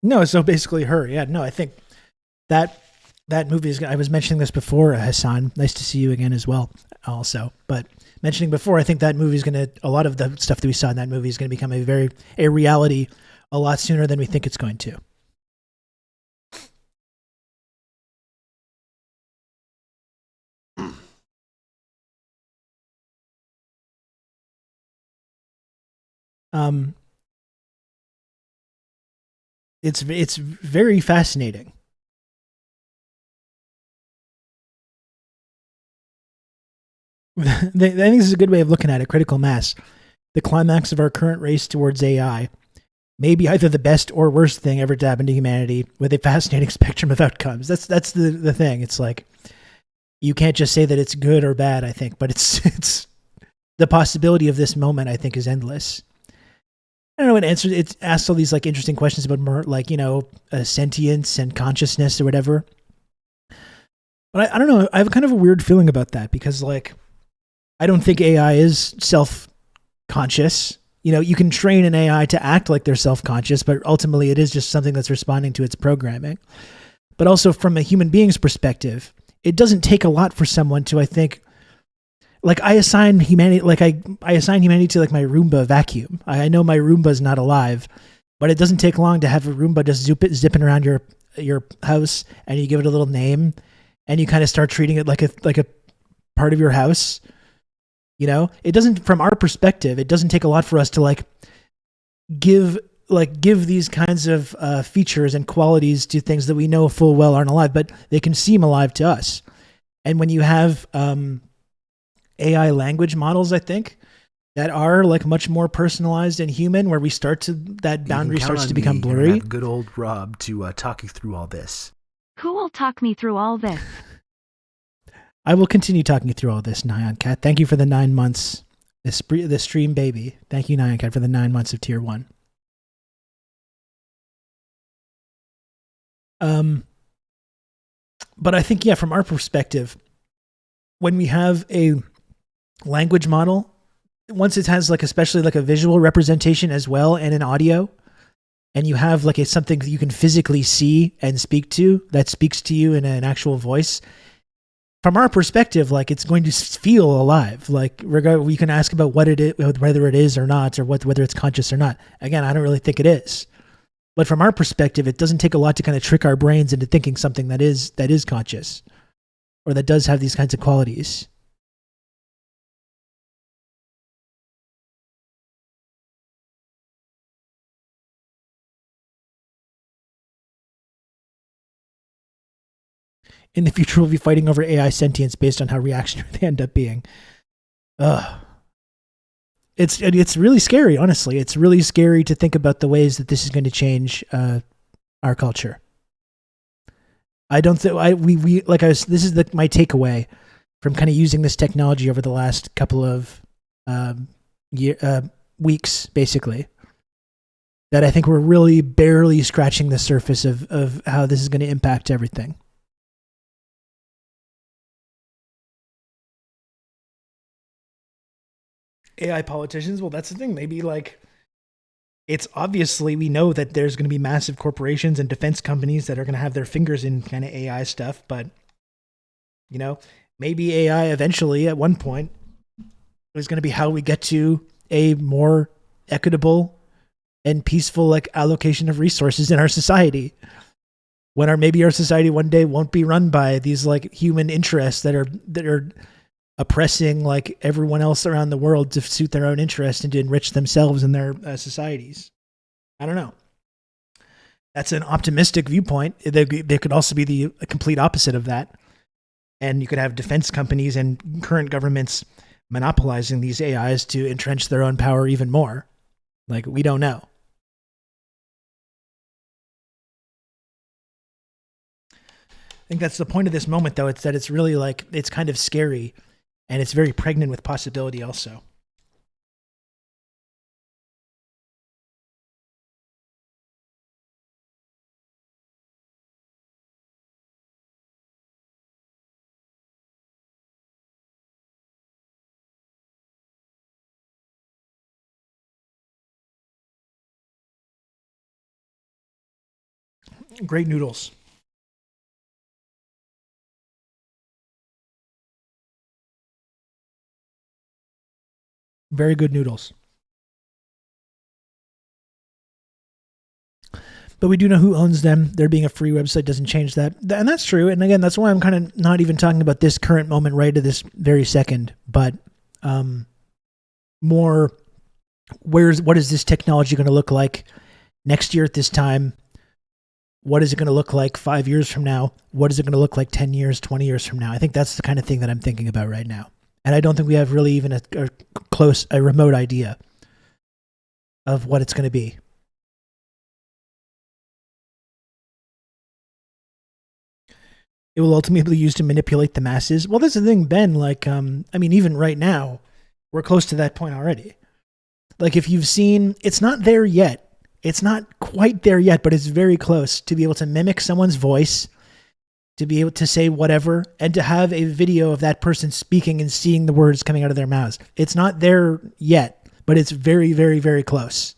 No, so basically her. Yeah, no, I think that movie is, I was mentioning this before, Hassan. Nice to see you again as well, also. But mentioning before, I think that movie is a lot of the stuff that we saw in that movie is going to become a reality a lot sooner than we think it's going to. It's very fascinating. I think this is a good way of looking at it. Critical mass, the climax of our current race towards AI, may be either the best or worst thing ever to happen to humanity, with a fascinating spectrum of outcomes. That's the thing. It's like you can't just say that it's good or bad, I think, but it's the possibility of this moment, I think, is endless. I don't know. It asks all these like interesting questions about more like sentience and consciousness or whatever. But I don't know. I have kind of a weird feeling about that because like I don't think AI is self-conscious. You can train an AI to act like they're self-conscious, but ultimately it is just something that's responding to its programming. But also from a human being's perspective, it doesn't take a lot for someone to, I think, like I assign humanity, like I assign humanity to like my Roomba vacuum. I know my Roomba is not alive, but it doesn't take long to have a Roomba just zipping around your house, and you give it a little name, and you kind of start treating it like a part of your house. It doesn't, from our perspective, it doesn't take a lot for us to like give these kinds of features and qualities to things that we know full well aren't alive, but they can seem alive to us. And when you have AI language models, I think, that are like much more personalized and human, where that boundary starts to become blurry. Good old Rob to talk you through all this. Who will talk me through all this? I will continue talking you through all this, Nyan Cat. Thank you for the 9 months, the stream baby. Thank you, Nyan Cat, for the 9 months of tier 1. But I think, yeah, from our perspective, when we have a language model once it has like especially like a visual representation as well and an audio, and you have like something that you can physically see and speak to that speaks to you in an actual voice, from our perspective, like it's going to feel alive. Like we can ask about what it is, whether it is or not, or whether it's conscious or not. Again, I don't really think it is. But from our perspective, it doesn't take a lot to kind of trick our brains into thinking something that is conscious or that does have these kinds of qualities. In the future, we'll be fighting over AI sentience based on how reactionary they end up being. It's really scary, honestly. It's really scary to think about the ways that this is going to change our culture. I don't think this is my takeaway from kind of using this technology over the last couple of weeks, basically. That I think we're really barely scratching the surface of how this is going to impact everything. AI politicians, well, that's the thing. Maybe like, it's obviously, we know that there's going to be massive corporations and defense companies that are going to have their fingers in kind of AI stuff, but you know, maybe AI eventually at one point is going to be how we get to a more equitable and peaceful like allocation of resources in our society. When maybe our society one day won't be run by these like human interests that are oppressing like everyone else around the world to suit their own interest and to enrich themselves and their societies. I don't know. That's an optimistic viewpoint. There could also be the complete opposite of that. And you could have defense companies and current governments monopolizing these AIs to entrench their own power even more. Like, we don't know. I think that's the point of this moment, though. It's that it's really like, it's kind of scary. And it's very pregnant with possibility also. Great noodles. Very good noodles. But we do know who owns them. There being a free website doesn't change that. And that's true. And again, that's why I'm kind of not even talking about this current moment right at this very second, but more what is this technology going to look like next year at this time? What is it going to look like 5 years from now? What is it going to look like 10 years, 20 years from now? I think that's the kind of thing that I'm thinking about right now. And I don't think we have really even a remote idea of what it's going to be. It will ultimately be used to manipulate the masses. Well, that's the thing, Ben. Like, I mean, even right now, we're close to that point already. Like, if you've seen, it's not there yet. It's not quite there yet, but it's very close to be able to mimic someone's voice, to be able to say whatever, and to have a video of that person speaking and seeing the words coming out of their mouths. It's not there yet, but it's very, very, very close.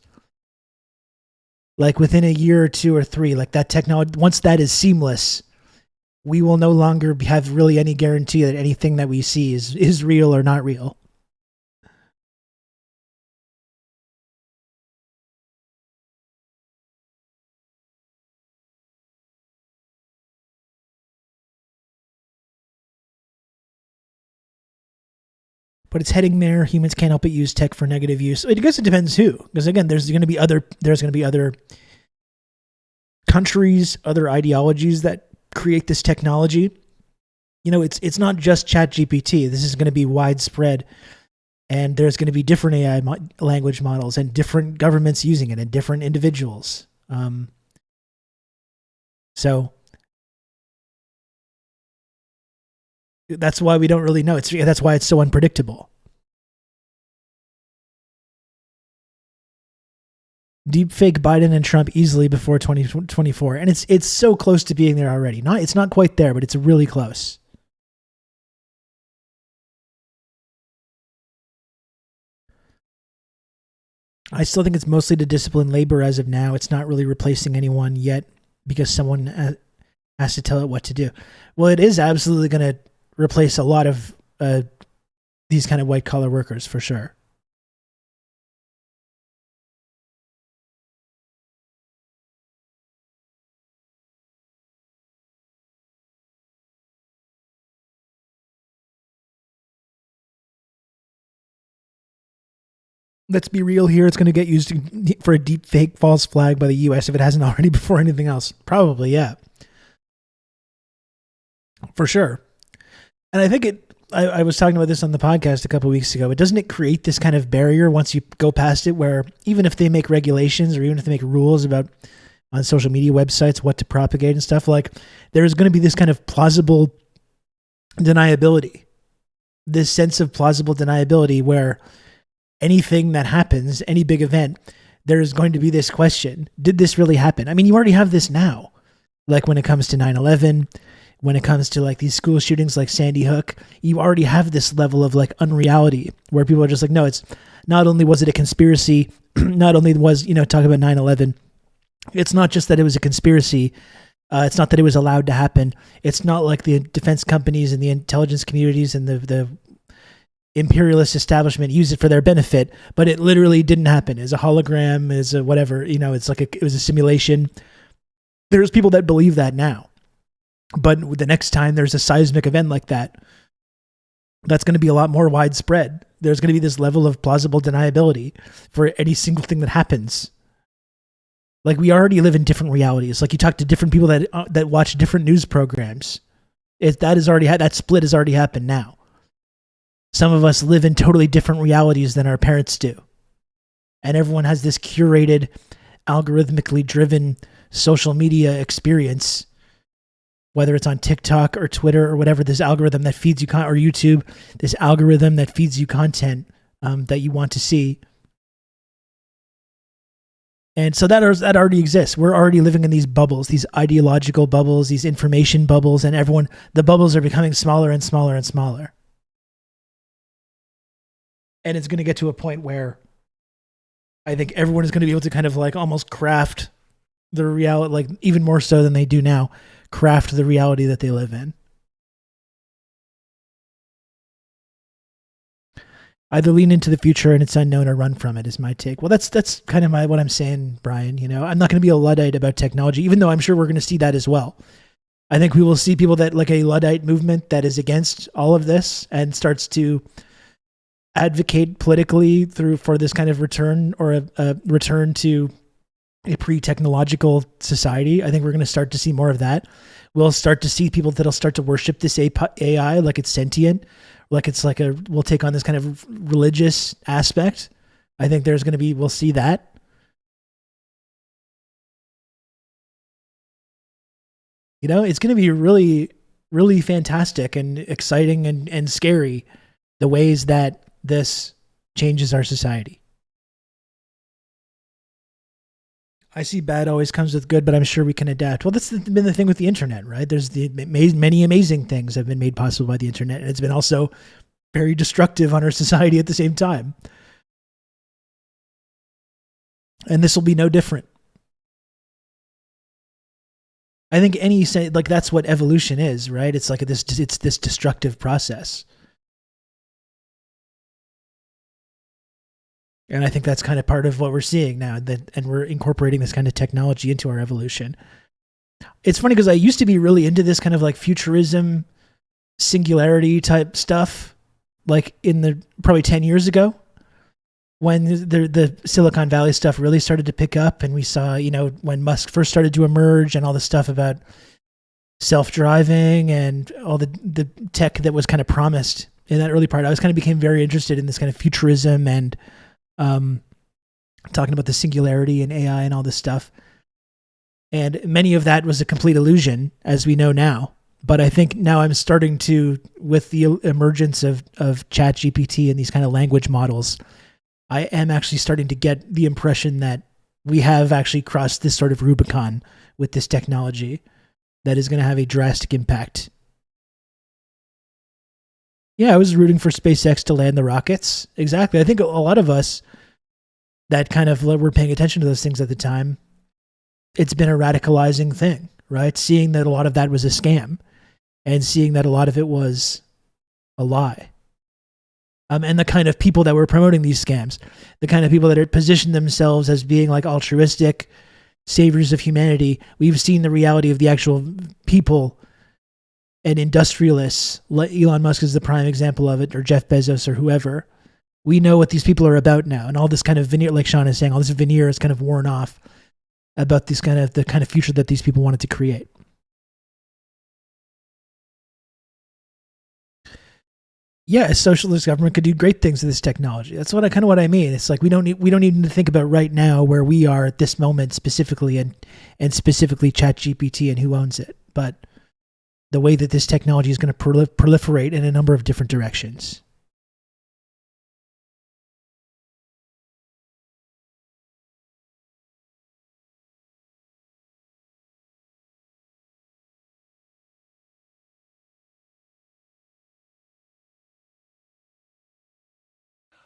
Like within a year or 2 or 3, like that technology, once that is seamless, we will no longer have really any guarantee that anything that we see is real or not real. But it's heading there. Humans can't help but use tech for negative use. I guess it depends who, because again, there's going to be other countries, other ideologies that create this technology. You know, it's not just ChatGPT. This is going to be widespread, and there's going to be different AI language models and different governments using it and different individuals. So that's why we don't really know. That's why it's so unpredictable. Deepfake Biden and Trump easily before 2024, and it's so close to being there already. It's not quite there, but it's really close. I still think it's mostly to discipline labor as of now. It's not really replacing anyone yet because someone has to tell it what to do. Well, it is absolutely going to replace a lot of these kind of white collar workers for sure. Let's be real here. It's going to get used for a deep fake false flag by the US if it hasn't already before anything else. Probably, yeah. For sure. And I think I was talking about this on the podcast a couple of weeks ago. Doesn't it create this kind of barrier once you go past it where even if they make regulations or even if they make rules about on social media websites what to propagate and stuff, like there's going to be this kind of plausible deniability, this sense of plausible deniability where anything that happens, any big event, there's going to be this question, did this really happen? I mean, you already have this now, like when it comes to 9/11, when it comes to like these school shootings like Sandy Hook, you already have this level of like unreality where people are just like, no, it's not only was it a conspiracy, not only was, talk about 9/11, it's not just that it was a conspiracy. It's not that it was allowed to happen. It's not like the defense companies and the intelligence communities and the imperialist establishment use it for their benefit, but it literally didn't happen. As a hologram, as a whatever, it's like it was a simulation. There's people that believe that now. But the next time there's a seismic event like that, that's going to be a lot more widespread. There's going to be this level of plausible deniability for any single thing that happens. Like we already live in different realities. Like you talk to different people that watch different news programs. That split has already happened now. Some of us live in totally different realities than our parents do. And everyone has this curated, algorithmically driven social media experience, whether it's on TikTok or Twitter or whatever, this algorithm that feeds you or YouTube, this algorithm that feeds you content that you want to see. And so that already exists. We're already living in these bubbles, these ideological bubbles, these information bubbles, and the bubbles are becoming smaller and smaller and smaller. And it's going to get to a point where I think everyone is going to be able to kind of like almost craft the reality, like even more so than they do now, craft the reality that they live in. Either lean into the future and it's unknown or run from it is my take. Well, that's kind of what I'm saying, Brian. I'm not going to be a Luddite about technology, even though I'm sure we're going to see that as well. I think we will see people that like a Luddite movement that is against all of this and starts to advocate politically for this kind of return or a return to a pre-technological society. I think we're going to start to see more of that. We'll start to see people that'll start to worship this AI like it's sentient, like it's like we'll take on this kind of religious aspect. I think we'll see that. It's going to be really, really fantastic and exciting and scary the ways that this changes our society. I see bad always comes with good, but I'm sure we can adapt. Well, that's been the thing with the internet, right? There's many amazing things have been made possible by the internet, and it's been also very destructive on our society at the same time. And this will be no different. I think that's what evolution is, right? It's like it's this destructive process. And I think that's kind of part of what we're seeing now, and we're incorporating this kind of technology into our evolution. It's funny because I used to be really into this kind of like futurism, singularity type stuff, like probably 10 years ago, when the Silicon Valley stuff really started to pick up, and we saw, when Musk first started to emerge and all the stuff about self-driving and all the tech that was kind of promised in that early part. I became very interested in this kind of futurism and talking about the singularity and AI and all this stuff. And many of that was a complete illusion, as we know now. But I think now I'm starting to, with the emergence of ChatGPT and these kind of language models, I am actually starting to get the impression that we have actually crossed this sort of Rubicon with this technology that is going to have a drastic impact. Yeah, I was rooting for SpaceX to land the rockets. Exactly. I think a lot of us that kind of were paying attention to those things at the time, it's been a radicalizing thing, right? Seeing that a lot of that was a scam and seeing that a lot of it was a lie. And the kind of people that were promoting these scams, the kind of people that had positioned themselves as being like altruistic saviors of humanity, we've seen the reality of the actual people and industrialists. Elon Musk is the prime example of it, or Jeff Bezos or whoever. We know what these people are about now, and all this kind of veneer, like Sean is saying, all this veneer is kind of worn off about this kind of the kind of future that these people wanted to create. Yeah, a socialist government could do great things with this technology. That's what I mean. It's like we don't need to think about right now where we are at this moment specifically, and specifically ChatGPT and who owns it, but the way that this technology is going to proliferate in a number of different directions.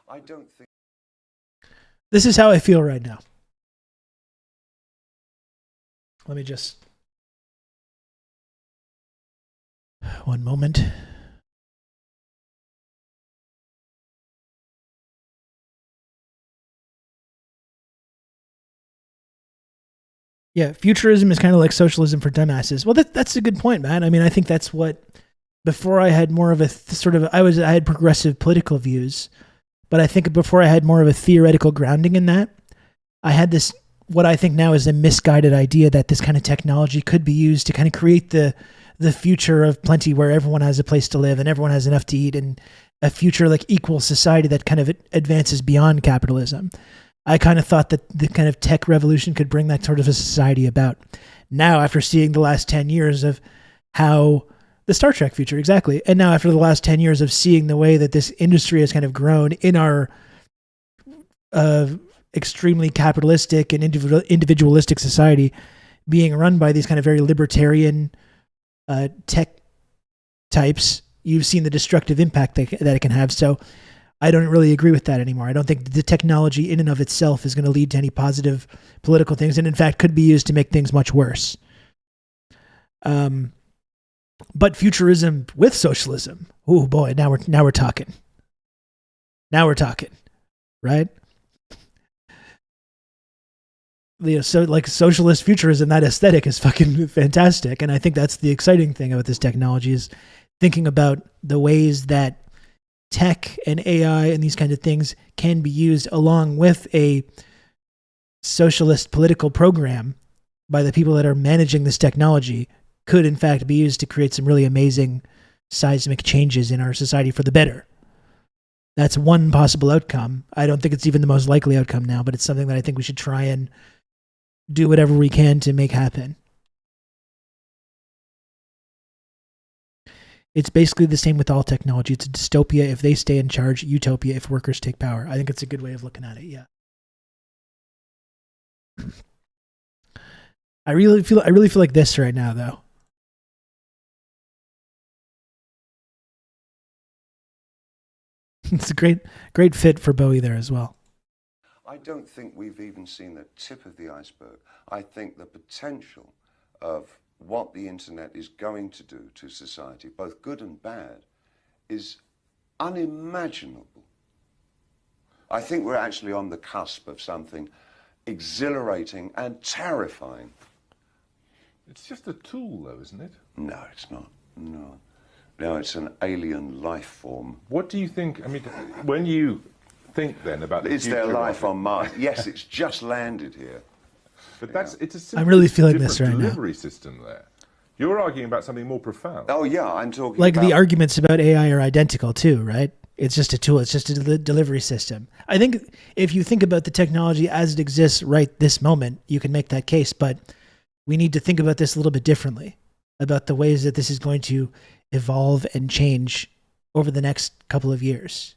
I don't think. This is how I feel right now. Let me just... one moment. Yeah, futurism is kind of like socialism for dumbasses. Well, that's a good point, man. I mean, I think that's what... Before I had more of a I had progressive political views, but I think before I had more of a theoretical grounding in that, I had this, what I think now is a misguided idea that this kind of technology could be used to kind of create the future of plenty where everyone has a place to live and everyone has enough to eat, and a future like equal society that kind of advances beyond capitalism. I kind of thought that the kind of tech revolution could bring that sort of a society about. Now, after seeing the last 10 years of how the Star Trek future, exactly. And now after the last 10 years of seeing the way that this industry has kind of grown in our extremely capitalistic and individualistic society, being run by these kind of very libertarian tech types, you've seen the destructive impact that it can have. So I don't really agree with that anymore. I don't think the technology in and of itself is going to lead to any positive political things, and in fact could be used to make things much worse. But futurism with socialism, oh boy, now we're talking. Now we're talking, right? So like socialist futurism, that aesthetic is fucking fantastic, and I think that's the exciting thing about this technology, is thinking about the ways that tech and AI and these kinds of things can be used along with a socialist political program by the people that are managing this technology, could in fact be used to create some really amazing seismic changes in our society for the better. That's one possible outcome. I don't think it's even the most likely outcome now, but it's something that I think we should try and do whatever we can to make happen. It's basically the same with all technology. It's a dystopia if they stay in charge, utopia if workers take power. I think it's a good way of looking at it, yeah. I really feel like this right now, though. It's a great fit for Bowie there as well. I don't think we've even seen the tip of the iceberg. I think the potential of what the internet is going to do to society, both good and bad, is unimaginable. I think we're actually on the cusp of something exhilarating and terrifying. It's just a tool, though, isn't it? No, it's not. No. No, it's an alien life form. What do you think? I mean, when you think then about the Is future there life of it, on Mars? Yes, it's just landed here. but it's a simple, I'm really feeling this different right now. delivery system there. You're arguing about something more profound. Oh yeah, I'm talking like about... the arguments about AI are identical too, right? It's just a tool. It's just a delivery system. I think if you think about the technology as it exists right this moment, you can make that case, but we need to think about this a little bit differently, about the ways that this is going to evolve and change over the next couple of years.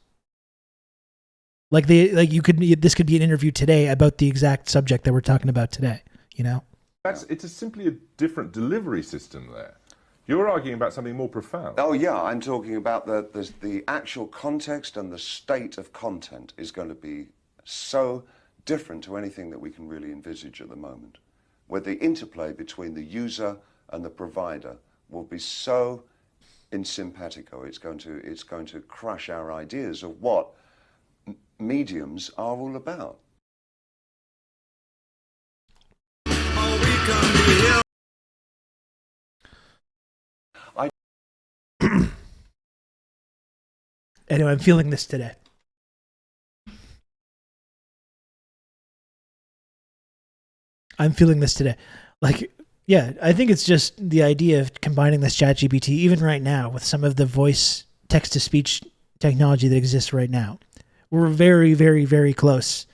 This could be an interview today about the exact subject that we're talking about today, you know? It's simply a different delivery system there. You're arguing about something more profound. Oh yeah, I'm talking about the actual context and the state of content is going to be so different to anything that we can really envisage at the moment, where the interplay between the user and the provider will be so in simpatico, it's going to crush our ideas of what mediums are all about. Anyway, I'm feeling this today. Like, yeah, I think it's just the idea of combining this ChatGPT, even right now, with some of the voice text-to-speech technology that exists right now. We're very, very, very close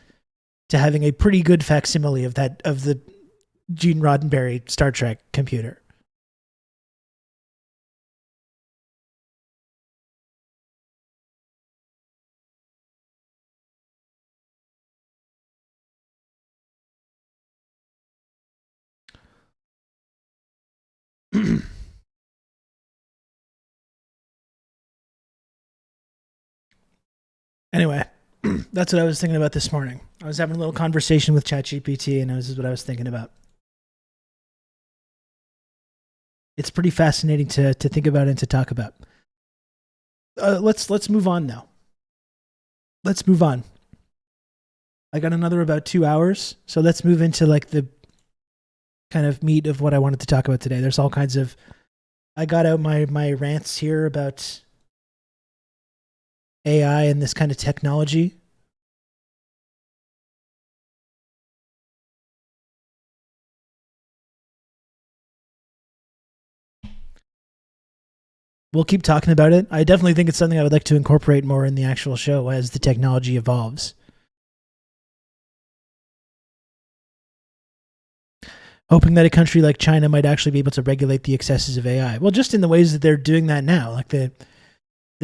to having a pretty good facsimile of the Gene Roddenberry Star Trek computer. Anyway, that's what I was thinking about this morning. I was having a little conversation with ChatGPT, and this is what I was thinking about. It's pretty fascinating to think about and to talk about. Let's move on now. Let's move on. I got another about 2 hours, so let's move into like the kind of meat of what I wanted to talk about today. There's all kinds of... I got out my rants here about AI and this kind of technology. We'll keep talking about it. I definitely think it's something I would like to incorporate more in the actual show as the technology evolves. Hoping that a country like China might actually be able to regulate the excesses of AI. Well, just in the ways that they're doing that now. Like they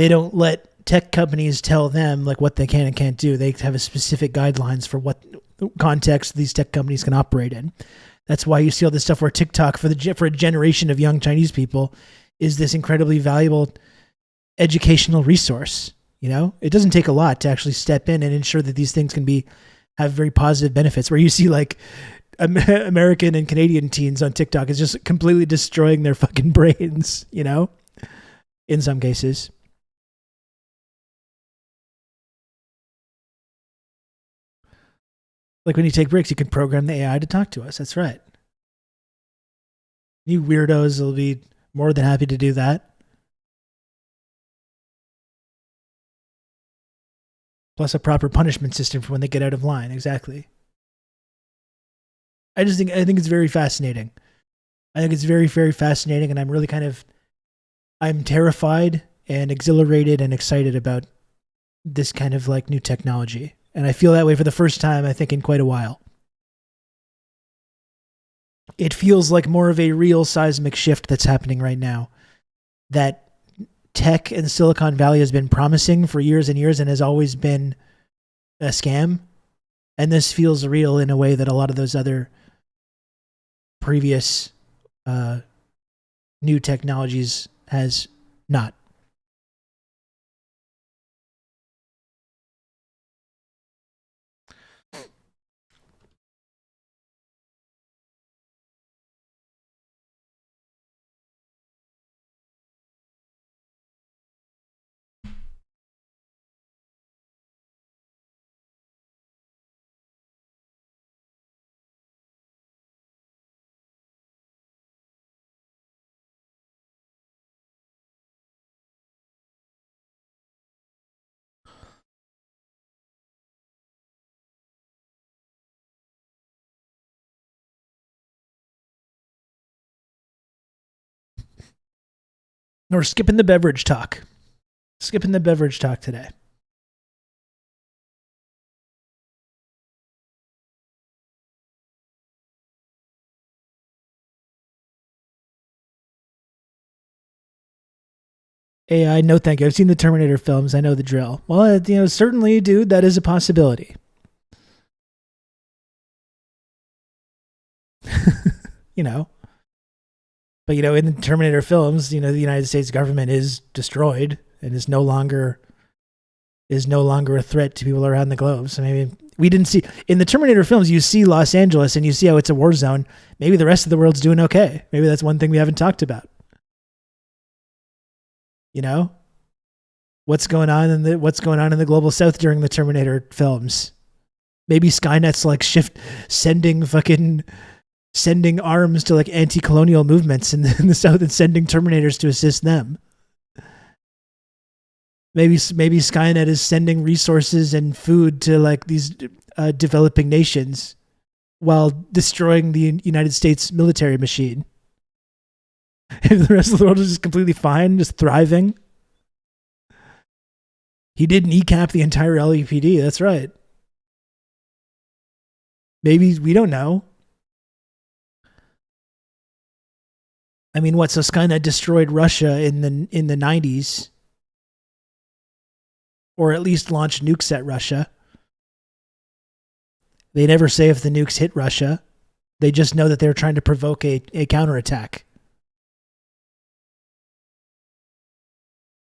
don't let tech companies tell them like what they can and can't do. They have a specific guidelines for what context these tech companies can operate in. That's why you see all this stuff where TikTok for a generation of young Chinese people is this incredibly valuable educational resource. You know, it doesn't take a lot to actually step in and ensure that these things can have very positive benefits. Where you see like American and Canadian teens on TikTok is just completely destroying their fucking brains. You know, in some cases. Like when you take breaks, you can program the AI to talk to us. That's right. You weirdos will be more than happy to do that. Plus a proper punishment system for when they get out of line. Exactly. I think it's very fascinating. I think it's very, very fascinating, and I'm really I'm terrified and exhilarated and excited about this kind of like new technology. And I feel that way for the first time, I think, in quite a while. It feels like more of a real seismic shift that's happening right now that tech and Silicon Valley has been promising for years and years and has always been a scam. And this feels real in a way that a lot of those other previous new technologies has not. We're skipping the beverage talk. Skipping the beverage talk today. AI, no thank you. I've seen the Terminator films. I know the drill. Well, certainly, dude, that is a possibility. But, in the Terminator films, the United States government is destroyed and is no longer is no longer a threat to people around the globe. So maybe we didn't see in the Terminator films, you see Los Angeles and you see how it's a war zone. Maybe the rest of the world's doing okay. Maybe that's one thing we haven't talked about. You know, what's going on in the global south during the Terminator films? Maybe Skynet's like sending arms to like anti-colonial movements in the south and sending Terminators to assist them. Maybe Skynet is sending resources and food to like these developing nations while destroying the United States military machine. If the rest of the world is just completely fine, just thriving. He did kneecap the entire LAPD. That's right. Maybe, we don't know. I mean, what? So Skynet destroyed Russia in the 90s, or at least launched nukes at Russia. They never say if the nukes hit Russia. They just know that they're trying to provoke a counterattack.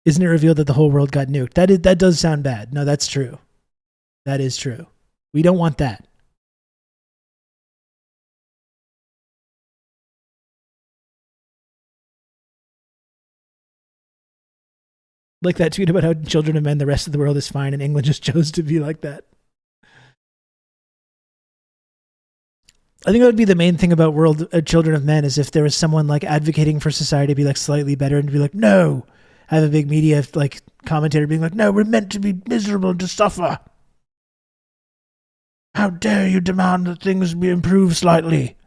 Isn't it revealed that the whole world got nuked? That does sound bad. No, that's true. That is true. We don't want that. Like that tweet about how children of men, the rest of the world is fine, and England just chose to be like that. I think that would be the main thing about children of men, is if there was someone like advocating for society to be like slightly better and to be like, no, have a big media like commentator being like, no, we're meant to be miserable and to suffer. How dare you demand that things be improved slightly?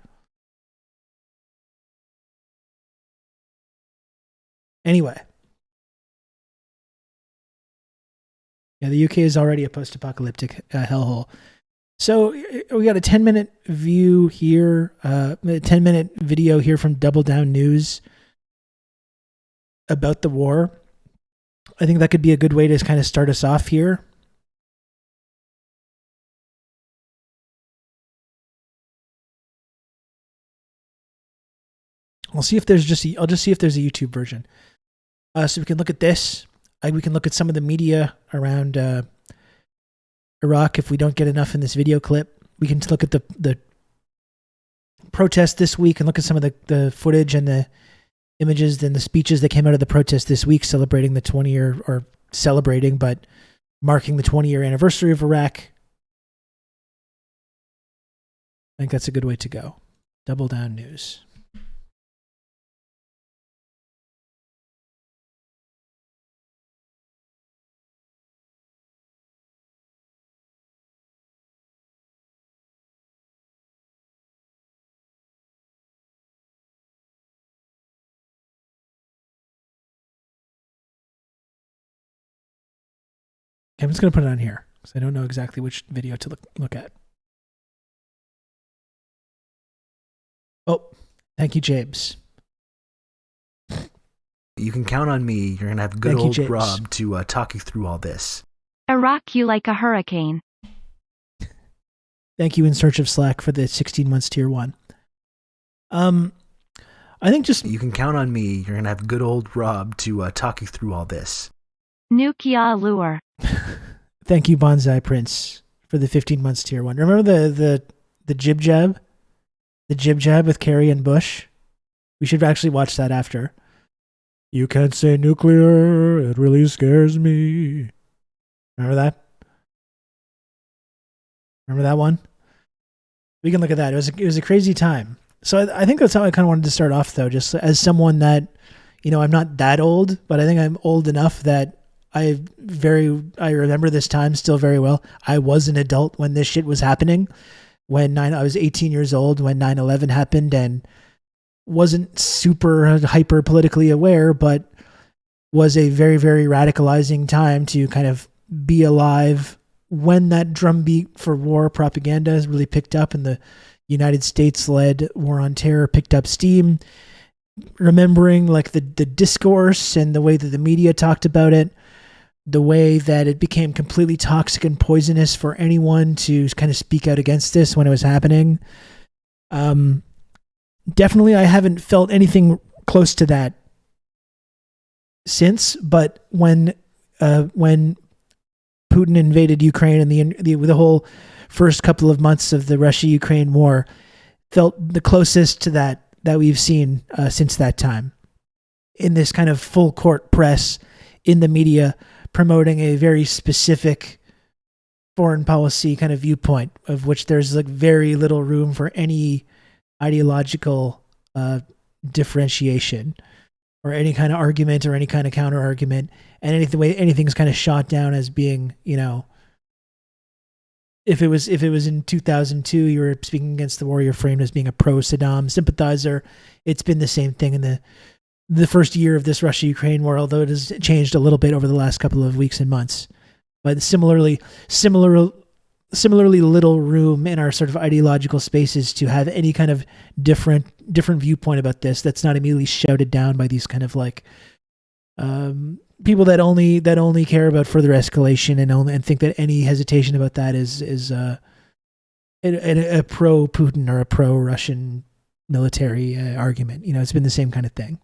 Anyway. Yeah, the UK is already a post-apocalyptic hellhole. So we got a 10-minute view here, a 10-minute video here from Double Down News about the war. I think that could be a good way to kind of start us off here. I'll just see if there's a YouTube version. So we can look at this. We can look at some of the media around Iraq if we don't get enough in this video clip. We can look at the protest this week and look at some of the footage and the images and the speeches that came out of the protest this week celebrating the 20-year, or celebrating, but marking the 20-year anniversary of Iraq. I think that's a good way to go. Double Down News. Okay, I'm just going to put it on here because I don't know exactly which video to look at. Oh, thank you, James. You can count on me. You're going to have good old Rob to talk you through all this. Iraq you like a hurricane. Thank you, In Search of Slack, for the 16 months tier 1. I think just... You can count on me. You're going to have good old Rob to talk you through all this. Nuke ya lure. Thank you, Bonsai Prince, for the 15 months tier 1. Remember the jib jab? The jib jab with Kerry and Bush? We should actually watch that after. You can't say nuclear, it really scares me. Remember that? Remember that one? We can look at that. It was a crazy time. So I think that's how I kind of wanted to start off, though, just as someone that, you know, I'm not that old, but I think I'm old enough that I remember this time still very well. I was an adult when this shit was happening. I was 18 years old when 9/11 happened, and wasn't super hyper politically aware, but was a very, very radicalizing time to kind of be alive when that drumbeat for war propaganda has really picked up and the United States-led war on terror picked up steam. Remembering like the discourse and the way that the media talked about it, the way that it became completely toxic and poisonous for anyone to kind of speak out against this when it was happening. Definitely, I haven't felt anything close to that since, but when Putin invaded Ukraine and the whole first couple of months of the Russia-Ukraine war felt the closest to that we've seen since that time. In this kind of full court press in the media promoting a very specific foreign policy kind of viewpoint, of which there's like very little room for any ideological differentiation or any kind of argument or any kind of counter argument, and anything's kind of shot down as being, if it was in 2002 you were speaking against the war, you're framed as being a pro-Saddam sympathizer. It's been the same thing in the first year of this Russia-Ukraine war, although it has changed a little bit over the last couple of weeks and months. But similarly little room in our sort of ideological spaces to have any kind of different viewpoint about this that's not immediately shouted down by these kind of like people that only care about further escalation and think that any hesitation about that is a pro-Putin or a pro-Russian military argument. It's been the same kind of thing.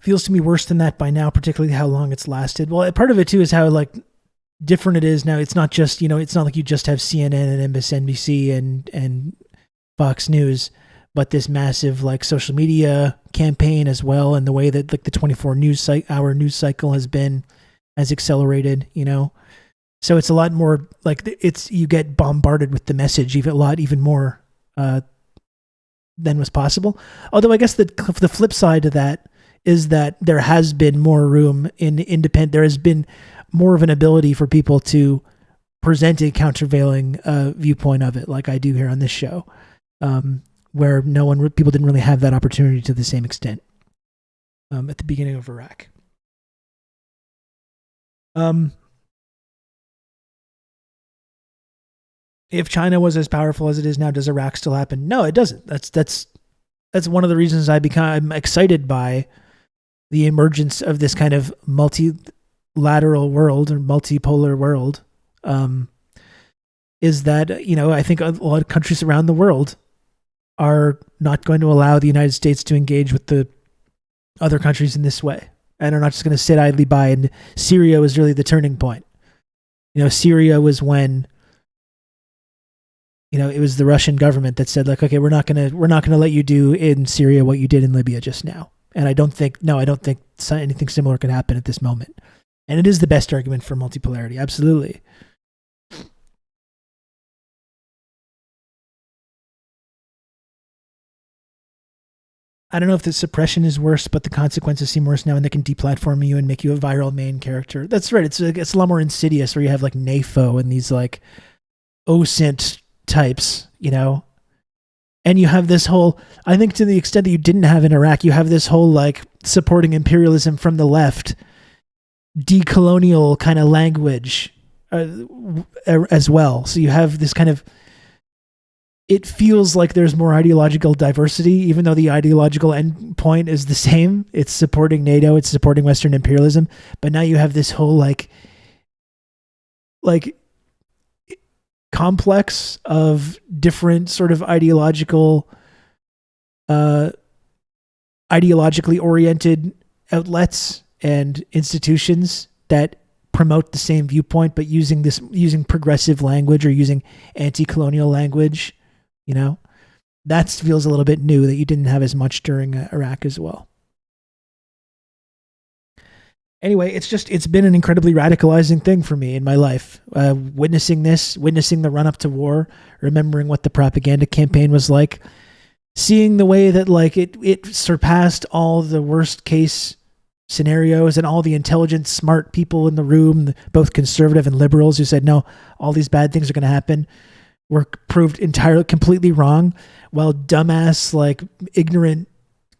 Feels to me worse than that by now, particularly how long it's lasted. Well, part of it too is how like different it is now. It's not just, it's not like you just have CNN and MSNBC and Fox News, but this massive like social media campaign as well, and the way that like the 24-hour news cycle has accelerated, So it's a lot more like you get bombarded with the message even more than was possible. Although I guess the flip side to that is that there has been more room in independent. There has been more of an ability for people to present a countervailing viewpoint of it, like I do here on this show, where people didn't really have that opportunity to the same extent at the beginning of Iraq. If China was as powerful as it is now, does Iraq still happen? No, it doesn't. That's one of the reasons I'm excited by the emergence of this kind of multilateral world or multipolar world, is that, I think a lot of countries around the world are not going to allow the United States to engage with the other countries in this way, and are not just going to sit idly by. And Syria was really the turning point. Syria was when, it was the Russian government that said like, okay, we're not going to let you do in Syria what you did in Libya just now. And I don't think anything similar could happen at this moment. And it is the best argument for multipolarity. Absolutely. I don't know if the suppression is worse, but the consequences seem worse now, and they can deplatform you and make you a viral main character. That's right. It's a lot more insidious, where you have like NAFO and these like OSINT types, and you have this whole, I think to the extent that you didn't have in Iraq, you have this whole like supporting imperialism from the left, decolonial kind of language as well. So you have this kind of, it feels like there's more ideological diversity, even though the ideological end point is the same. It's supporting NATO, it's supporting Western imperialism, but now you have this whole like complex of different sort of ideologically oriented outlets and institutions that promote the same viewpoint, but using progressive language or using anti-colonial language. That feels a little bit new, that you didn't have as much during Iraq as well. Anyway, it's been an incredibly radicalizing thing for me in my life. Witnessing the run up to war, remembering what the propaganda campaign was like, seeing the way that like it surpassed all the worst case scenarios, and all the intelligent, smart people in the room, both conservative and liberals, who said, no, all these bad things are going to happen, were proved completely wrong, while dumbass, like ignorant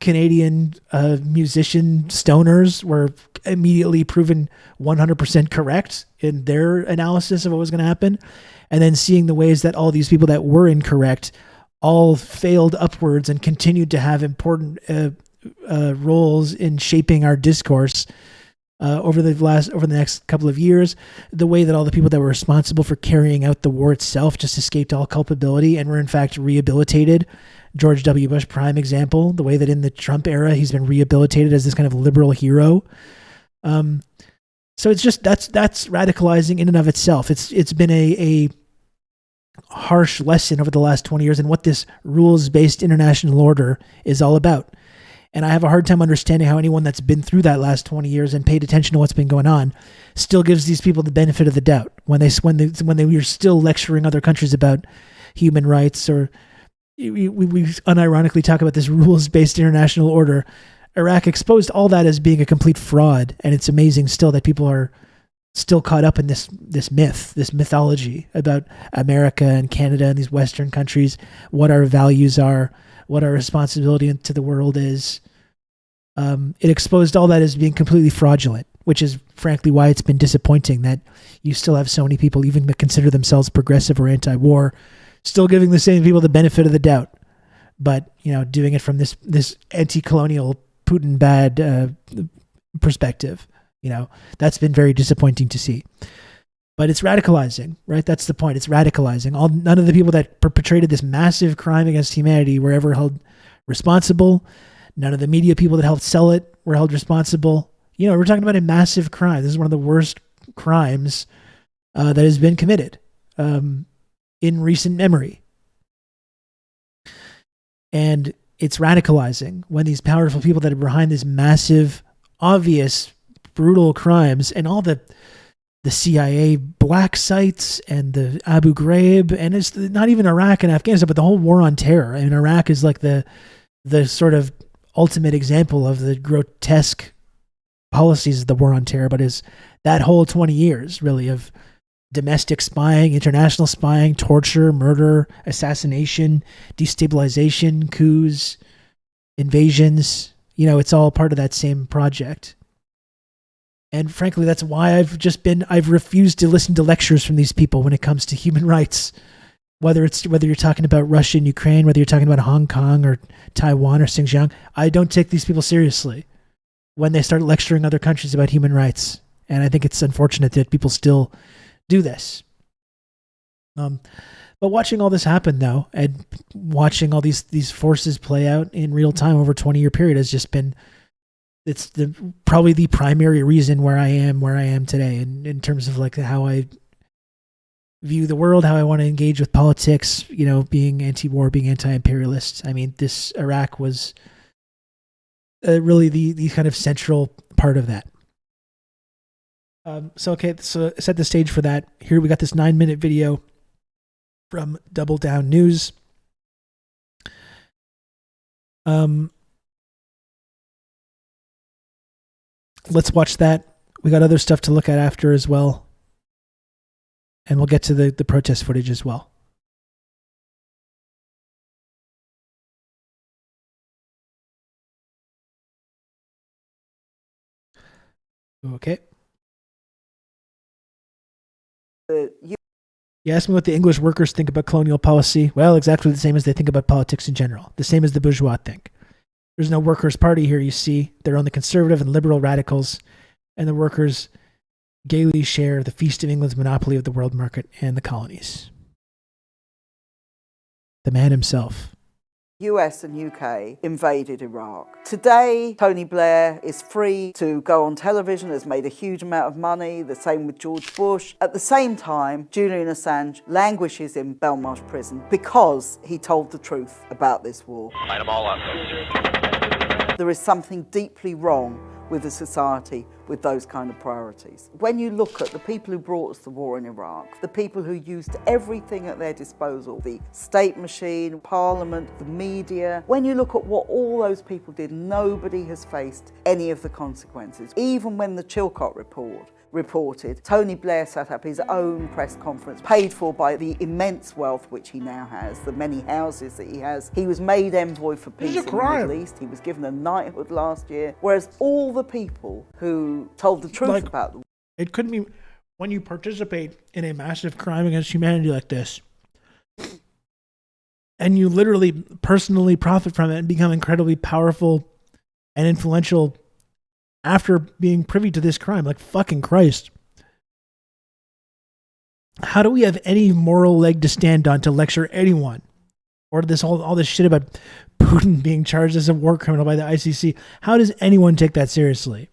Canadian musician stoners were immediately proven 100% correct in their analysis of what was going to happen. And then seeing the ways that all these people that were incorrect all failed upwards and continued to have important roles in shaping our discourse over the next couple of years. The way that all the people that were responsible for carrying out the war itself just escaped all culpability and were in fact rehabilitated. George W. Bush, prime example, the way that in the Trump era, he's been rehabilitated as this kind of liberal hero. So it's just that's radicalizing in and of itself. It's been a harsh lesson over the last 20 years and what this rules-based international order is all about. And I have a hard time understanding how anyone that's been through that last 20 years and paid attention to what's been going on still gives these people the benefit of the doubt when they were still lecturing other countries about human rights, or we unironically talk about this rules-based international order. Iraq exposed all that as being a complete fraud, and it's amazing still that people are still caught up in this mythology about America and Canada and these Western countries, what our values are, what our responsibility to the world is. It exposed all that as being completely fraudulent, which is frankly why it's been disappointing that you still have so many people, even that consider themselves progressive or anti-war, still giving the same people the benefit of the doubt, but doing it from this anti-colonial Putin bad perspective. That's been very disappointing to see. But it's radicalizing, right? That's the point. It's radicalizing. None of the people that perpetrated this massive crime against humanity were ever held responsible. None of the media people that helped sell it were held responsible. We're talking about a massive crime. This is one of the worst crimes that has been committed in recent memory. And it's radicalizing when these powerful people that are behind these massive, obvious, brutal crimes, and all the CIA black sites and the Abu Ghraib, and it's not even Iraq and Afghanistan, but the whole war on terror. I mean, Iraq is like the sort of ultimate example of the grotesque policies of the war on terror, but is that whole 20 years really of domestic spying, international spying, torture, murder, assassination, destabilization, coups, invasions. It's all part of that same project. And frankly, that's why I've refused to listen to lectures from these people when it comes to human rights. Whether you're talking about Russia and Ukraine, whether you're talking about Hong Kong or Taiwan or Xinjiang, I don't take these people seriously when they start lecturing other countries about human rights. And I think it's unfortunate that people still do this. But watching all this happen, though, and watching all these forces play out in real time over a 20-year period has just been, it's probably the primary reason where I am today in terms of like how I view the world, how I want to engage with politics, being anti-war, being anti-imperialist. I mean, this Iraq was really the kind of central part of that. So set the stage for that. Here we got this 9-minute video from Double Down News. Let's watch that. We got other stuff to look at after as well. And we'll get to the protest footage as well. Okay. You asked me what the English workers think about colonial policy. Well, exactly the same as they think about politics in general. The same as the bourgeois think. There's no workers' party here, you see. They're only conservative and liberal radicals. And the workers gaily share the feast of England's monopoly of the world market and the colonies. The man himself. US and UK invaded Iraq. Today, Tony Blair is free to go on television, has made a huge amount of money, the same with George Bush. At the same time, Julian Assange languishes in Belmarsh prison because he told the truth about this war. Light them all up. There is something deeply wrong with a society with those kind of priorities. When you look at the people who brought us the war in Iraq, the people who used everything at their disposal, the state machine, parliament, the media, when you look at what all those people did, nobody has faced any of the consequences. Even when the Chilcot report reported, Tony Blair set up his own press conference, paid for by the immense wealth which he now has, the many houses that he has. He was made envoy for peace in the Middle East. He was given a knighthood last year. Whereas all the people who told the truth about the... It couldn't be... When you participate in a massive crime against humanity like this, and you literally personally profit from it and become incredibly powerful and influential after being privy to this crime, like fucking Christ. How do we have any moral leg to stand on to lecture anyone? Or all this shit about Putin being charged as a war criminal by the ICC. How does anyone take that seriously?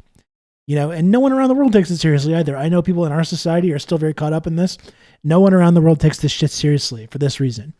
And no one around the world takes it seriously either. I know people in our society are still very caught up in this. No one around the world takes this shit seriously for this reason.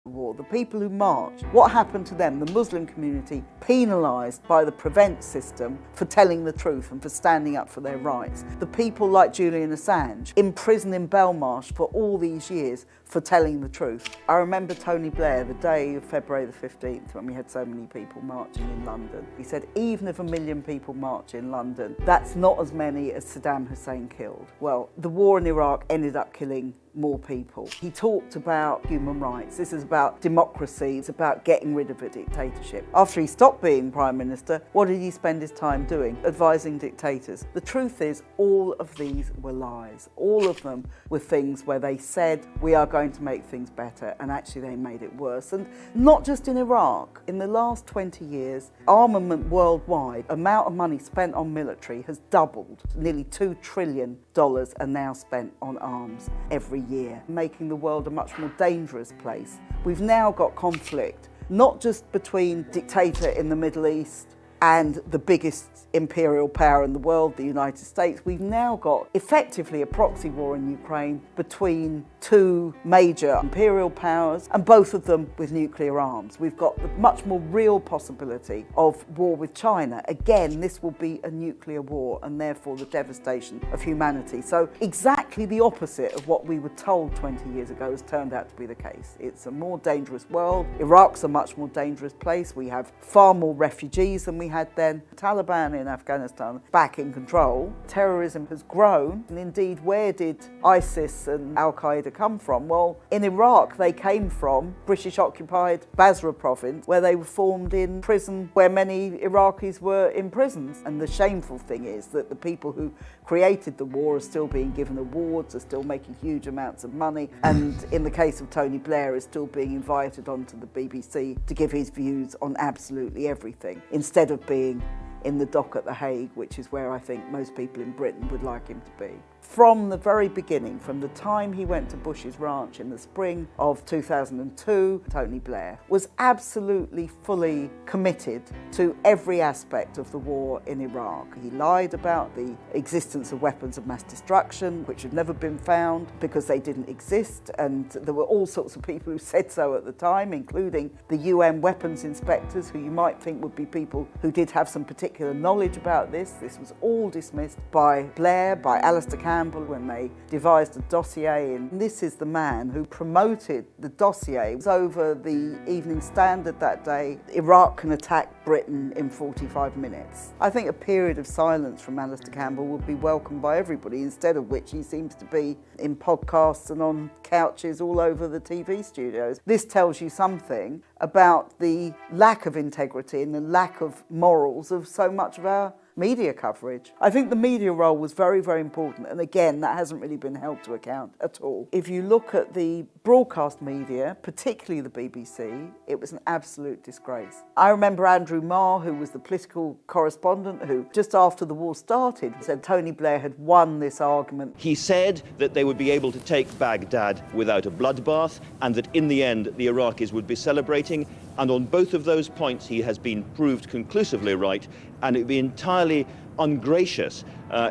War. The people who marched, what happened to them? The Muslim community penalised by the prevent system for telling the truth and for standing up for their rights. The people like Julian Assange, imprisoned in Belmarsh for all these years for telling the truth. I remember Tony Blair, the day of February the 15th, when we had so many people marching in London. He said, even if 1 million people march in London, that's not as many as Saddam Hussein killed. Well, the war in Iraq ended up killing more people. He talked about human rights. This is about democracy. It's about getting rid of a dictatorship. After he stopped being Prime Minister, what did he spend his time doing? Advising dictators. The truth is, all of these were lies. All of them were things where they said, we are going to make things better, and actually they made it worse. And not just in Iraq. In the last 20 years, armament worldwide, amount of money spent on military has doubled. Nearly $2 trillion are now spent on arms every year, making the world a much more dangerous place. We've now got conflict, not just between dictator in the Middle East and the biggest imperial power in the world, the United States. We've now got effectively a proxy war in Ukraine between two major imperial powers, and both of them with nuclear arms. We've got the much more real possibility of war with China. Again, this will be a nuclear war, and therefore the devastation of humanity. So exactly the opposite of what we were told 20 years ago has turned out to be the case. It's a more dangerous world. Iraq's a much more dangerous place. We have far more refugees than we had then. The Taliban in Afghanistan back in control. Terrorism has grown, and indeed, where did ISIS and Al-Qaeda come from? Well, in Iraq they came from British-occupied Basra province, where they were formed in prison, where many Iraqis were in prisons. And the shameful thing is that the people who created the war are still being given awards, are still making huge amounts of money, and in the case of Tony Blair, is still being invited onto the BBC to give his views on absolutely everything, instead of being in the dock at The Hague, which is where I think most people in Britain would like him to be. From the very beginning, from the time he went to Bush's ranch in the spring of 2002, Tony Blair was absolutely fully committed to every aspect of the war in Iraq. He lied about the existence of weapons of mass destruction, which had never been found because they didn't exist, and there were all sorts of people who said so at the time, including the UN weapons inspectors, who you might think would be people who did have some particular knowledge about this. This was all dismissed by Blair, by Alistair Campbell, when they devised a dossier. And this is the man who promoted the dossier. It was over the Evening Standard that day. Iraq can attack Britain in 45 minutes. I think a period of silence from Alistair Campbell would be welcomed by everybody, instead of which he seems to be in podcasts and on couches all over the TV studios. This tells you something about the lack of integrity and the lack of morals of so much of our media coverage. I think the media role was very, very important, and again, that hasn't really been held to account at all. If you look at the broadcast media, particularly the BBC, it was an absolute disgrace. I remember Andrew Marr, who was the political correspondent, who just after the war started said Tony Blair had won this argument. He said that they would be able to take Baghdad without a bloodbath, and that in the end the Iraqis would be celebrating. And on both of those points he has been proved conclusively right, and it would be entirely ungracious,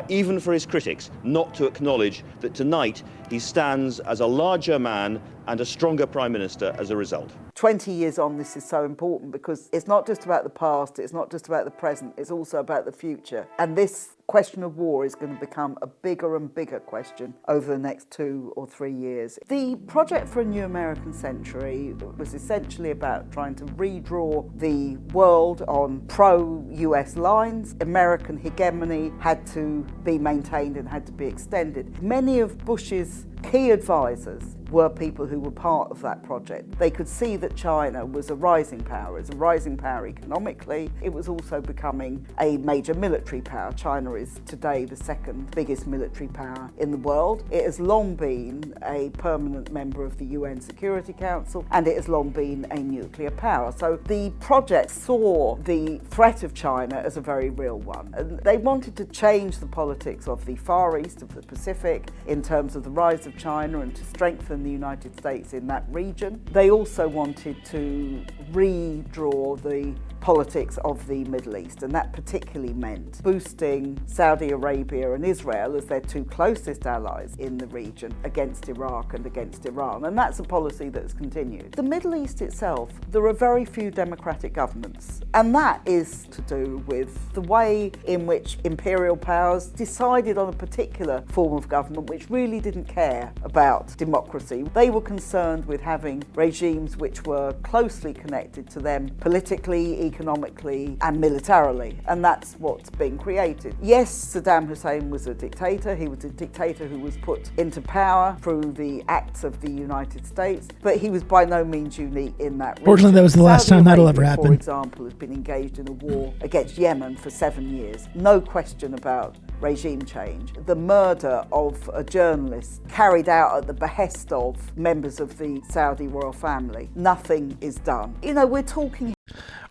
even for his critics, not to acknowledge that tonight he stands as a larger man and a stronger Prime Minister as a result. 20 years on, this is so important because it's not just about the past, it's not just about the present, it's also about the future. And this question of war is going to become a bigger and bigger question over the next 2 or 3 years. The project for a new American century was essentially about trying to redraw the world on pro-US lines. American hegemony had to be maintained and had to be extended. Many of Bush's key advisors were people who were part of that project. They could see that China was a rising power. It's a rising power economically. It was also becoming a major military power. China is today the second biggest military power in the world. It has long been a permanent member of the UN Security Council, and it has long been a nuclear power. So the project saw the threat of China as a very real one. And they wanted to change the politics of the Far East, of the Pacific, in terms of the rise of China, and to strengthen the United States in that region. They also wanted wanted to redraw the politics of the Middle East, and that particularly meant boosting Saudi Arabia and Israel as their two closest allies in the region against Iraq and against Iran, and that's a policy that's continued. The Middle East itself, there are very few democratic governments, and that is to do with the way in which imperial powers decided on a particular form of government which really didn't care about democracy. They were concerned with having regimes which were closely connected to them politically, economically and militarily, and that's what's been created. Yes, Saddam Hussein was a dictator. He was a dictator who was put into power through the acts of the United States, but he was by no means unique in that region. Fortunately, that was the last time that'll ever happen. For example, has been engaged in a war against Yemen for 7 years. No question about regime change. The murder of a journalist carried out at the behest of members of the Saudi royal family. Nothing is done. You know, we're talking...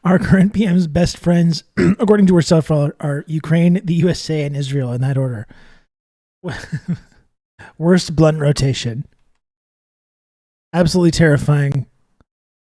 Our current PM's best friends, according to herself, are Ukraine, the USA, and Israel in that order. Worst blunt rotation. Absolutely terrifying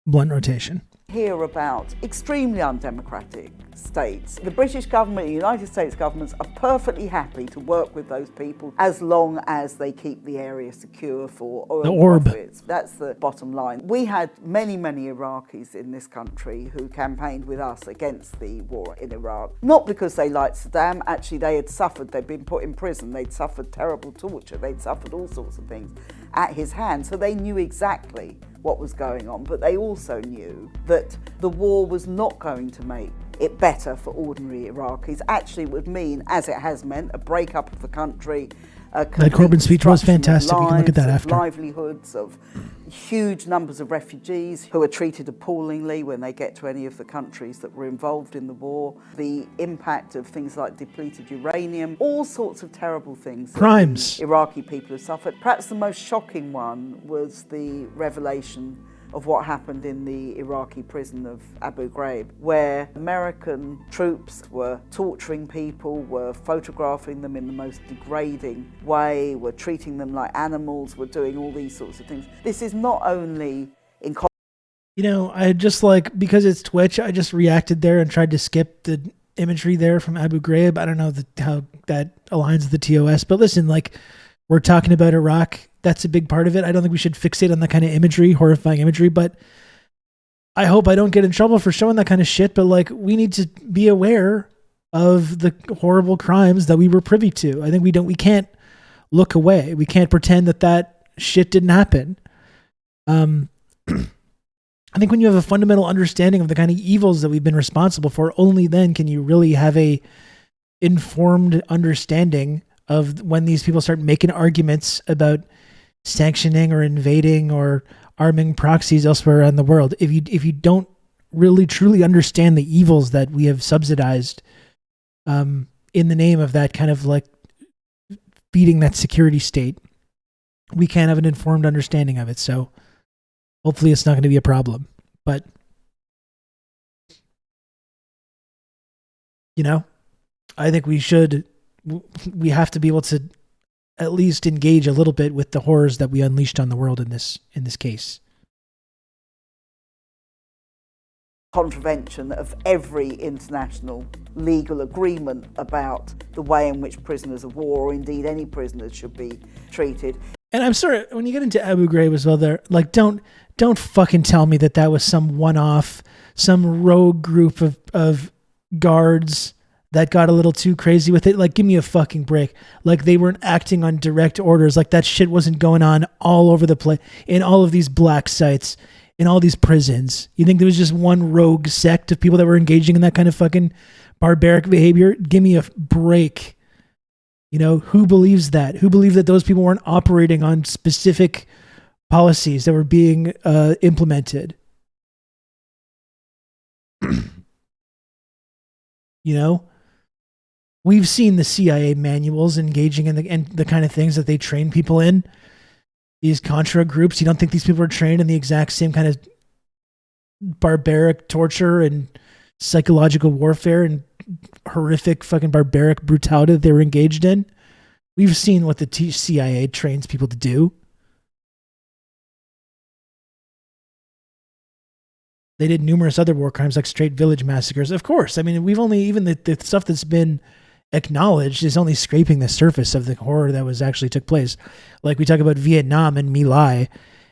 blunt rotation. Hear about extremely undemocratic states. The British government, the United States governments are perfectly happy to work with those people as long as they keep the area secure for oil profits. That's the bottom line. We had many, many Iraqis in this country who campaigned with us against the war in Iraq. Not because they liked Saddam, actually they had suffered, they'd been put in prison, they'd suffered terrible torture, they'd suffered all sorts of things at his hand, so they knew exactly what was going on, but they also knew that the war was not going to make it better for ordinary Iraqis. Actually, it would mean, as it has meant, a breakup of the country. That Corbyn speech was fantastic. You can look at that after. Livelihoods of huge numbers of refugees who are treated appallingly when they get to any of the countries that were involved in the war. The impact of things like depleted uranium, all sorts of terrible things. Crimes. Iraqi people have suffered. Perhaps the most shocking one was the revelation of what happened in the Iraqi prison of Abu Ghraib, where American troops were torturing people, were photographing them in the most degrading way, were treating them like animals, were doing all these sorts of things. This is not only in... You know, I just because it's Twitch, I just reacted there and tried to skip the imagery there from Abu Ghraib. I don't know how that aligns with the TOS, but listen, we're talking about Iraq. That's a big part of it. I don't think we should fixate on that kind of imagery, horrifying imagery, but I hope I don't get in trouble for showing that kind of shit, but we need to be aware of the horrible crimes that we were privy to. I think we can't look away. We can't pretend that shit didn't happen. I think when you have a fundamental understanding of the kind of evils that we've been responsible for, only then can you really have a informed understanding of when these people start making arguments about sanctioning or invading or arming proxies elsewhere around the world. If you don't really truly understand the evils that we have subsidized in the name of that kind of feeding that security state, we can't have an informed understanding of it. So hopefully it's not going to be a problem. But I think we have to be able to at least engage a little bit with the horrors that we unleashed on the world in this case. Contravention of every international legal agreement about the way in which prisoners of war, or indeed any prisoners, should be treated. And I'm sorry, when you get into Abu Ghraib as well, don't fucking tell me that was some one-off, some rogue group of guards that got a little too crazy with it. Give me a fucking break. They weren't acting on direct orders. That shit wasn't going on all over the place, in all of these black sites, in all these prisons. You think there was just one rogue sect of people that were engaging in that kind of fucking barbaric behavior? Give me a break. Who believes that? Who believed that those people weren't operating on specific policies that were being implemented? We've seen the CIA manuals engaging in the kind of things that they train people in. These Contra groups, you don't think these people are trained in the exact same kind of barbaric torture and psychological warfare and horrific fucking barbaric brutality that they were engaged in? We've seen what the CIA trains people to do. They did numerous other war crimes like straight village massacres. Of course. I mean, we've only, even the stuff that's been acknowledged is only scraping the surface of the horror that was actually took place. Like we talk about Vietnam and My Lai,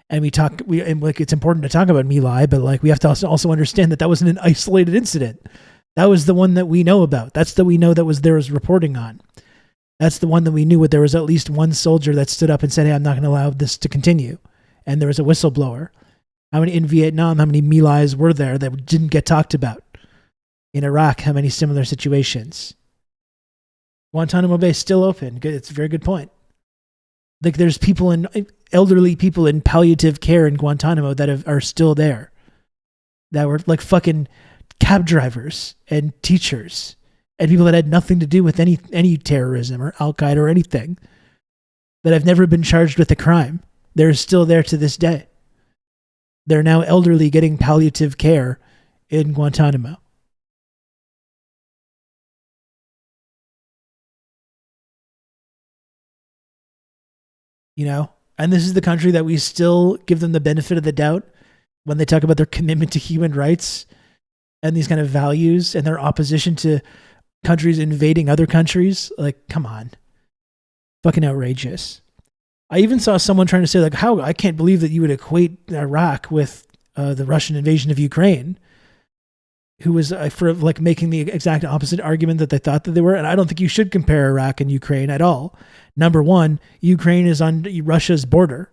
and it's important to talk about My Lai, but like we have to also understand that that wasn't an isolated incident. That was the one that we know about. That's the we know that there was reporting on. That's the one that we knew where there was at least one soldier that stood up and said, hey, I'm not going to allow this to continue. And there was a whistleblower. How many in Vietnam, how many My Lais were there that didn't get talked about? In Iraq, how many similar situations? Guantanamo Bay is still open. Good, it's a very good point. Like there's elderly people in palliative care in Guantanamo that are still there. That were like fucking cab drivers and teachers and people that had nothing to do with any terrorism or Al-Qaeda or anything, that have never been charged with a crime. They're still there to this day. They're now elderly getting palliative care in Guantanamo. You know, and this is the country that we still give them the benefit of the doubt when they talk about their commitment to human rights and these kind of values and their opposition to countries invading other countries. Like, come on. Fucking outrageous. I even saw someone trying to say, like, how I can't believe that you would equate Iraq with the Russian invasion of Ukraine, who was for like making the exact opposite argument that they thought that they were. And I don't think you should compare Iraq and Ukraine at all. Number one, Ukraine is on Russia's border,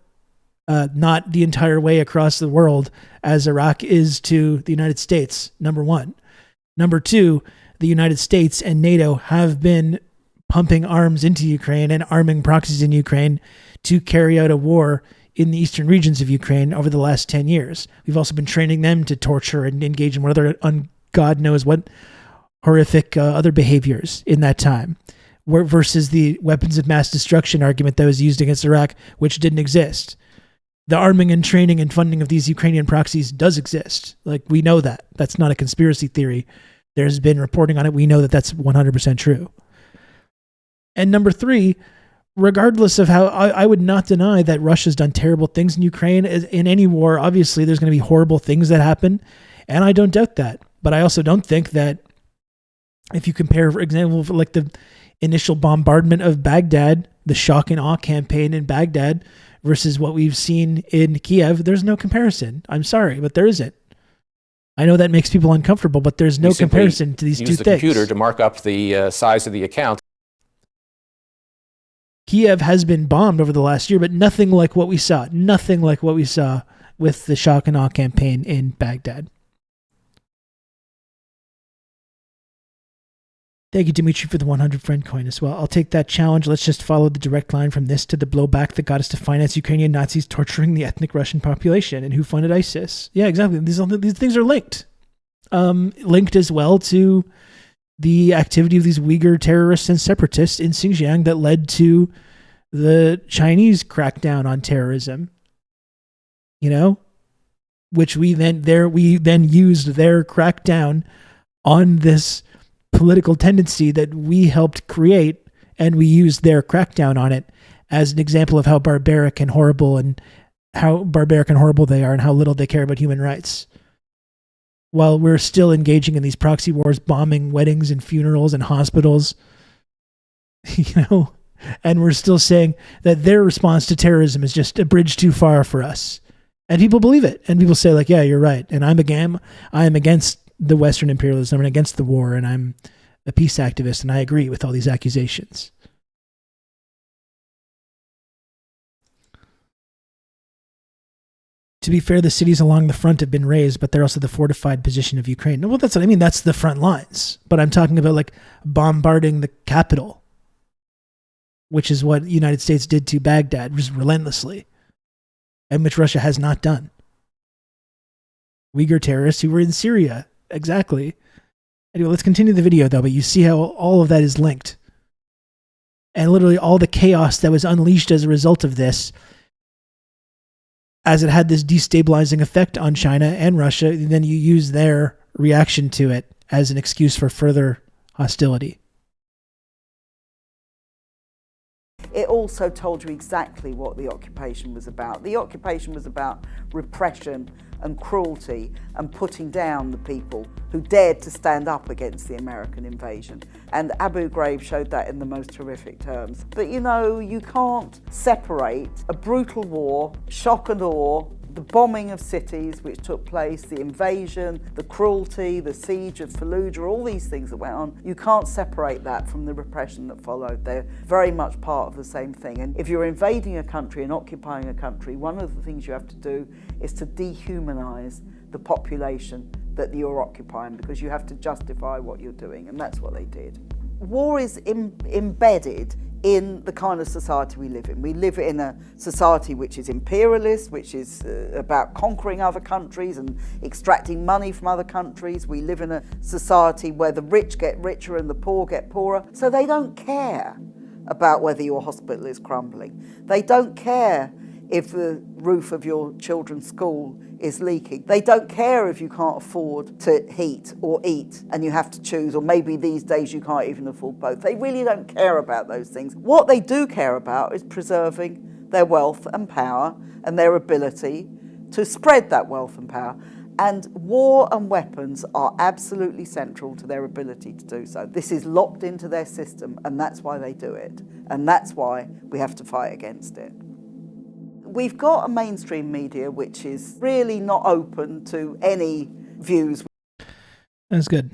not the entire way across the world as Iraq is to the United States. Number one. Number two, the United States and NATO have been pumping arms into Ukraine and arming proxies in Ukraine to carry out a war in the eastern regions of Ukraine over the last 10 years. We've also been training them to torture and engage in other God knows what horrific other behaviors in that time, versus the weapons of mass destruction argument that was used against Iraq, which didn't exist. The arming and training and funding of these Ukrainian proxies does exist. Like, we know that. That's not a conspiracy theory. There's been reporting on it. We know that that's 100% true. And number three, regardless of how, I would not deny that Russia's done terrible things in Ukraine. In any war, obviously, there's going to be horrible things that happen, and I don't doubt that. But I also don't think that if you compare, for example, like the initial bombardment of Baghdad, the shock and awe campaign in Baghdad versus what we've seen in Kiev, there's no comparison. I'm sorry, but there isn't. I know that makes people uncomfortable, but there's no comparison to these two things. Use the computer to mark up the size of the account. Kiev has been bombed over the last year, but nothing like what we saw. Nothing like what we saw with the shock and awe campaign in Baghdad. Thank you, Dimitri, for the 100 friend coin as well. I'll take that challenge. Let's just follow the direct line from this to the blowback that got us to finance Ukrainian Nazis torturing the ethnic Russian population and who funded ISIS. Yeah, exactly. These things are linked. Linked as well to the activity of these Uyghur terrorists and separatists in Xinjiang that led to the Chinese crackdown on terrorism. You know, which we then used their crackdown on this political tendency that we helped create, and we used their crackdown on it as an example of how barbaric and horrible they are and how little they care about human rights. While we're still engaging in these proxy wars, bombing weddings and funerals and hospitals, you know, and we're still saying that their response to terrorism is just a bridge too far for us. And people believe it. And people say, like, yeah, you're right. And I am against the Western imperialism and against the war, and I'm a peace activist, and I agree with all these accusations. To be fair, the cities along the front have been razed, but they're also the fortified position of Ukraine. Well, that's what I mean. That's the front lines. But I'm talking about like bombarding the capital, which is what the United States did to Baghdad, just relentlessly, and which Russia has not done. Uyghur terrorists who were in Syria. Exactly. Anyway, let's continue the video though, but you see how all of that is linked. And literally all the chaos that was unleashed as a result of this, as it had this destabilizing effect on China and Russia, and then you use their reaction to it as an excuse for further hostility. It also told you exactly what the occupation was about. The occupation was about repression and cruelty and putting down the people who dared to stand up against the American invasion. And Abu Ghraib showed that in the most horrific terms. But you know, you can't separate a brutal war, shock and awe, the bombing of cities which took place, the invasion, the cruelty, the siege of Fallujah, all these things that went on. You can't separate that from the repression that followed. They're very much part of the same thing. And if you're invading a country and occupying a country, one of the things you have to do is to dehumanize the population that you're occupying, because you have to justify what you're doing, and that's what they did. War is embedded in the kind of society we live in. We live in a society which is imperialist, which is about conquering other countries and extracting money from other countries. We live in a society where the rich get richer and the poor get poorer. So they don't care about whether your hospital is crumbling. They don't care if the roof of your children's school is leaking. They don't care if you can't afford to heat or eat and you have to choose, or maybe these days you can't even afford both. They really don't care about those things. What they do care about is preserving their wealth and power and their ability to spread that wealth and power. And war and weapons are absolutely central to their ability to do so. This is locked into their system, and that's why they do it. And that's why we have to fight against it. We've got a mainstream media which is really not open to any views. That's good.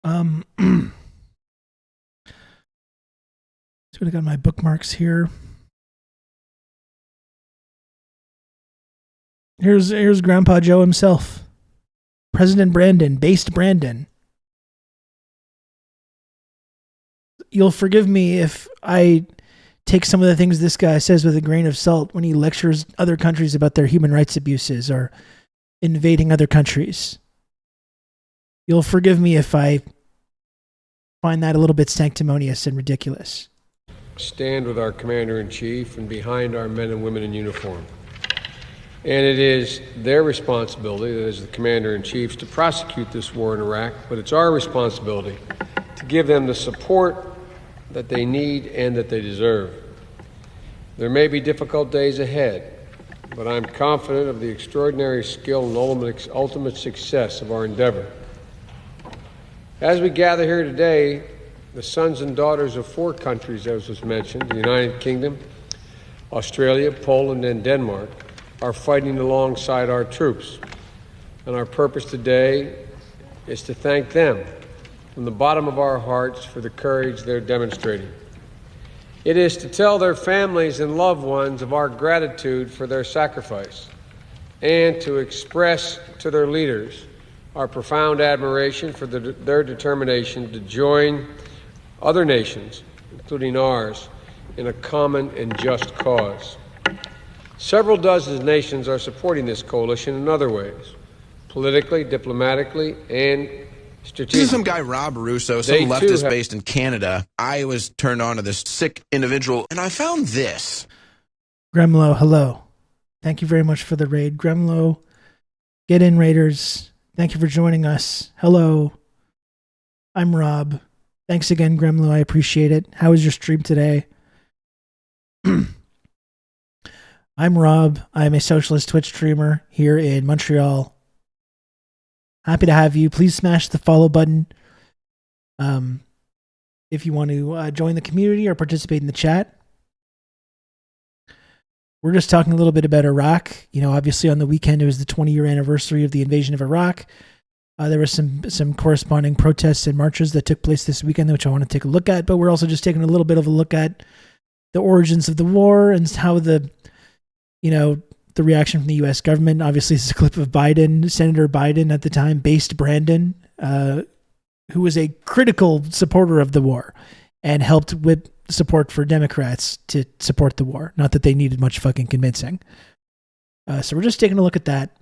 So I got my bookmarks here. Here's Grandpa Joe himself. President Brandon, based Brandon. You'll forgive me if I take some of the things this guy says with a grain of salt when he lectures other countries about their human rights abuses or invading other countries. You'll forgive me if I find that a little bit sanctimonious and ridiculous. Stand with our Commander-in-Chief and behind our men and women in uniform. And it is their responsibility, as the Commander-in-Chiefs, to prosecute this war in Iraq, but it's our responsibility to give them the support that they need and that they deserve. There may be difficult days ahead, but I'm confident of the extraordinary skill and ultimate success of our endeavor. As we gather here today, the sons and daughters of 4 countries, as was mentioned, the United Kingdom, Australia, Poland, and Denmark, are fighting alongside our troops. And our purpose today is to thank them from the bottom of our hearts for the courage they're demonstrating. It is to tell their families and loved ones of our gratitude for their sacrifice, and to express to their leaders our profound admiration for their determination to join other nations, including ours, in a common and just cause. Several dozen nations are supporting this coalition in other ways, politically, diplomatically, and strategic. This is some guy, Rob Russo, some leftist based in Canada. I was turned on to this sick individual, and I found this. Gremlo, hello. Thank you very much for the raid. Gremlo, get in, Raiders. Thank you for joining us. Hello. I'm Rob. Thanks again, Gremlo. I appreciate it. How was your stream today? I'm Rob. I'm a socialist Twitch streamer here in Montreal. Happy to have you. Please smash the follow button if you want to join the community or participate in the chat. We're just talking a little bit about Iraq. You know, obviously on the weekend, it was the 20-year anniversary of the invasion of Iraq. There were some corresponding protests and marches that took place this weekend, which I want to take a look at. But we're also just taking a little bit of a look at the origins of the war and how the reaction from the U.S. government. Obviously, this is a clip of Biden, Senator Biden at the time, based Brandon, who was a critical supporter of the war and helped whip support for Democrats to support the war. Not that they needed much fucking convincing. So we're just taking a look at that.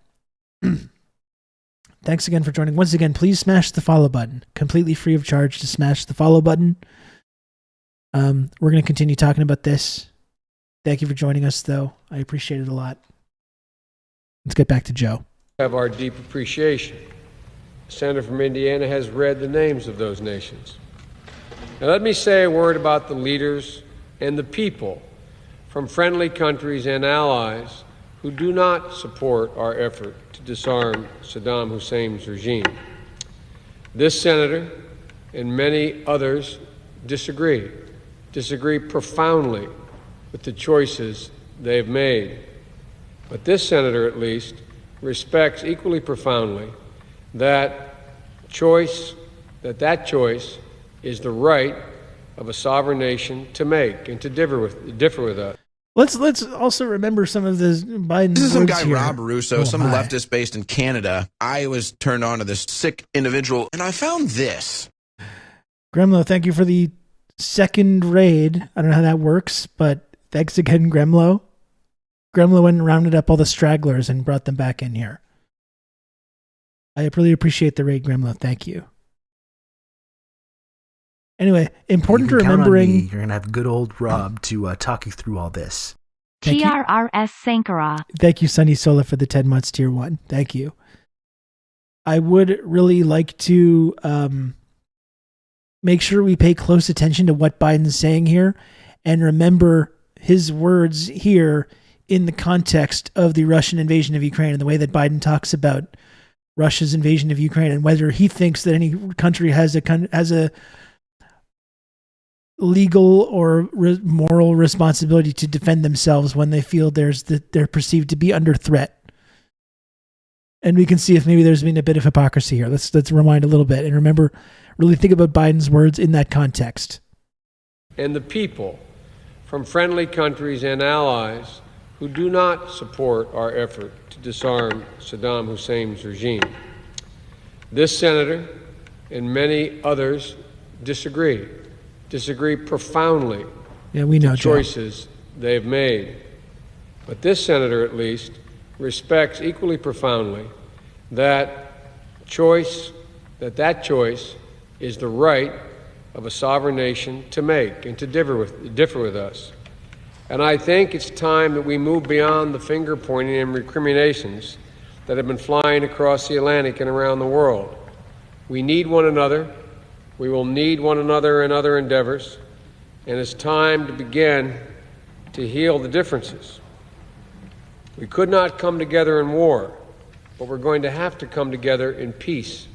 Thanks again for joining. Once again, please smash the follow button. Completely free of charge to smash the follow button. We're going to continue talking about this. Thank you for joining us, though. I appreciate it a lot. Let's get back to Joe. Have our deep appreciation. The senator from Indiana has read the names of those nations. Now let me say a word about the leaders and the people from friendly countries and allies who do not support our effort to disarm Saddam Hussein's regime. This senator and many others disagree profoundly with the choices they've made. But this senator, at least, respects equally profoundly that choice is the right of a sovereign nation to make and to differ with us. Let's also remember some of the Biden. This is some guy, here. Rob Russo, some leftist based in Canada. I was turned on to this sick individual, and I found this. Gremlo, thank you for the second raid. I don't know how that works, but thanks again, Gremlo. Gremlo went and rounded up all the stragglers and brought them back in here. I really appreciate the raid, Gremlo. Thank you. Anyway, important to remembering. You're going to have good old Rob to talk you through all this. TRRS Sankara. Thank you, Sunny Sola, for the 10 months tier 1. Thank you. I would really like to make sure we pay close attention to what Biden's saying here and remember his words here in the context of the Russian invasion of Ukraine and the way that Biden talks about Russia's invasion of Ukraine and whether he thinks that any country has a legal or moral responsibility to defend themselves when they feel they're perceived to be under threat. And we can see if maybe there's been a bit of hypocrisy here. Let's rewind a little bit and remember, really think about Biden's words in that context. And the people from friendly countries and allies who do not support our effort to disarm Saddam Hussein's regime. This senator and many others disagree profoundly we know, with the choices they've made. But this senator, at least, respects equally profoundly that choice is the right of a sovereign nation to make and to differ with us. And I think it's time that we move beyond the finger pointing and recriminations that have been flying across the Atlantic and around the world. We need one another. We will need one another in other endeavors. And it's time to begin to heal the differences. We could not come together in war, but we're going to have to come together in peace.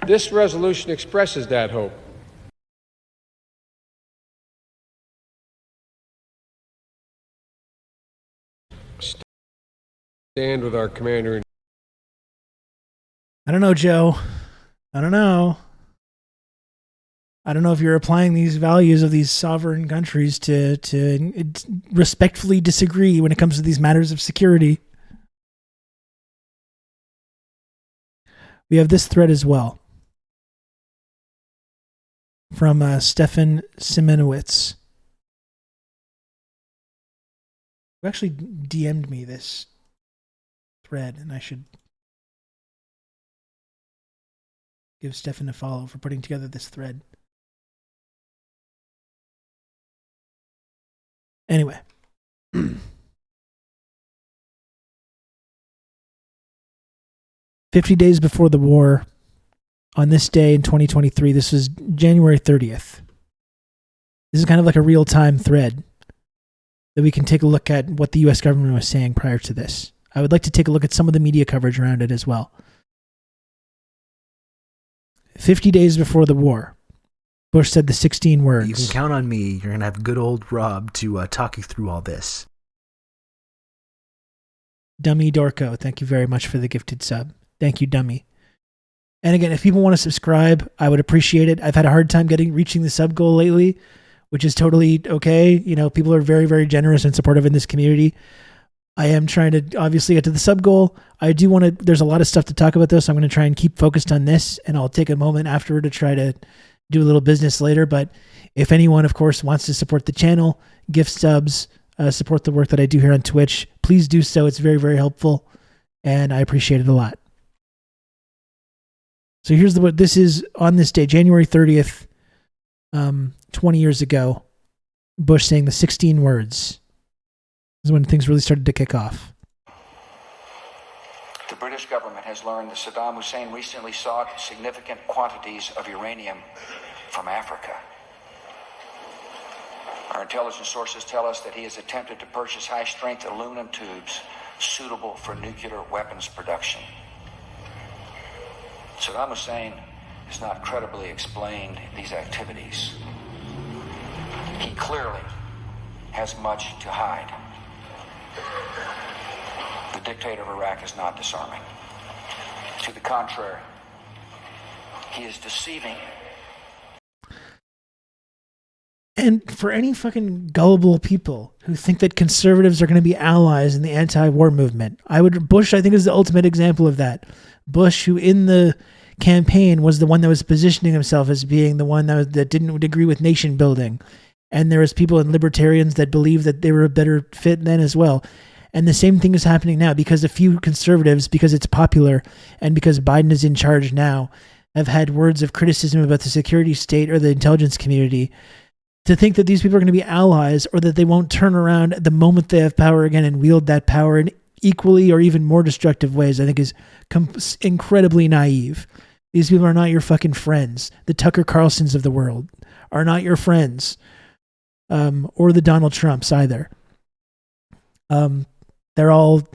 This resolution expresses that hope. Stand with our commander. I don't know, Joe. I don't know if you're applying these values of these sovereign countries to respectfully disagree when it comes to these matters of security. We have this thread as well from Stefan Simonowitz, who actually DM'd me this thread, and I should give Stefan a follow for putting together this thread. Anyway. 50 days before the war, on this day in 2023, this was January 30th. This is kind of like a real-time thread that we can take a look at what the U.S. government was saying prior to this. I would like to take a look at some of the media coverage around it as well. 50 days before the war, Bush said the 16 words. You can count on me. You're going to have good old Rob to talk you through all this. Dummy Dorco, thank you very much for the gifted sub. Thank you, Dummy. And again, if people want to subscribe, I would appreciate it. I've had a hard time reaching the sub goal lately, which is totally okay. You know, people are very, very generous and supportive in this community. I am trying to obviously get to the sub goal. I do want to, there's a lot of stuff to talk about this. I'm going to try and keep focused on this, and I'll take a moment afterward to try to do a little business later. But if anyone, of course, wants to support the channel, gift subs, support the work that I do here on Twitch, please do so. It's very, very helpful, and I appreciate it a lot. So here's what this is on this day, January 30th, 20 years ago, Bush saying the 16 words. This is when things really started to kick off. The British government has learned that Saddam Hussein recently sought significant quantities of uranium from Africa. Our intelligence sources tell us that he has attempted to purchase high-strength aluminum tubes suitable for nuclear weapons production. Saddam Hussein has not credibly explained these activities. He clearly has much to hide. The dictator of Iraq is not disarming. To the contrary, he is deceiving. And for any fucking gullible people who think that conservatives are going to be allies in the anti-war movement, Bush, I think, is the ultimate example of that. Bush, who in the campaign was the one that was positioning himself as being the one that didn't agree with nation building. And there was people and libertarians that believed that they were a better fit then as well. And the same thing is happening now because a few conservatives, because it's popular and because Biden is in charge now, have had words of criticism about the security state or the intelligence community. To think that these people are going to be allies or that they won't turn around at the moment they have power again and wield that power in equally or even more destructive ways, I think is incredibly naive. These people are not your fucking friends. The Tucker Carlsons of the world are not your friends, or the Donald Trumps either. They're all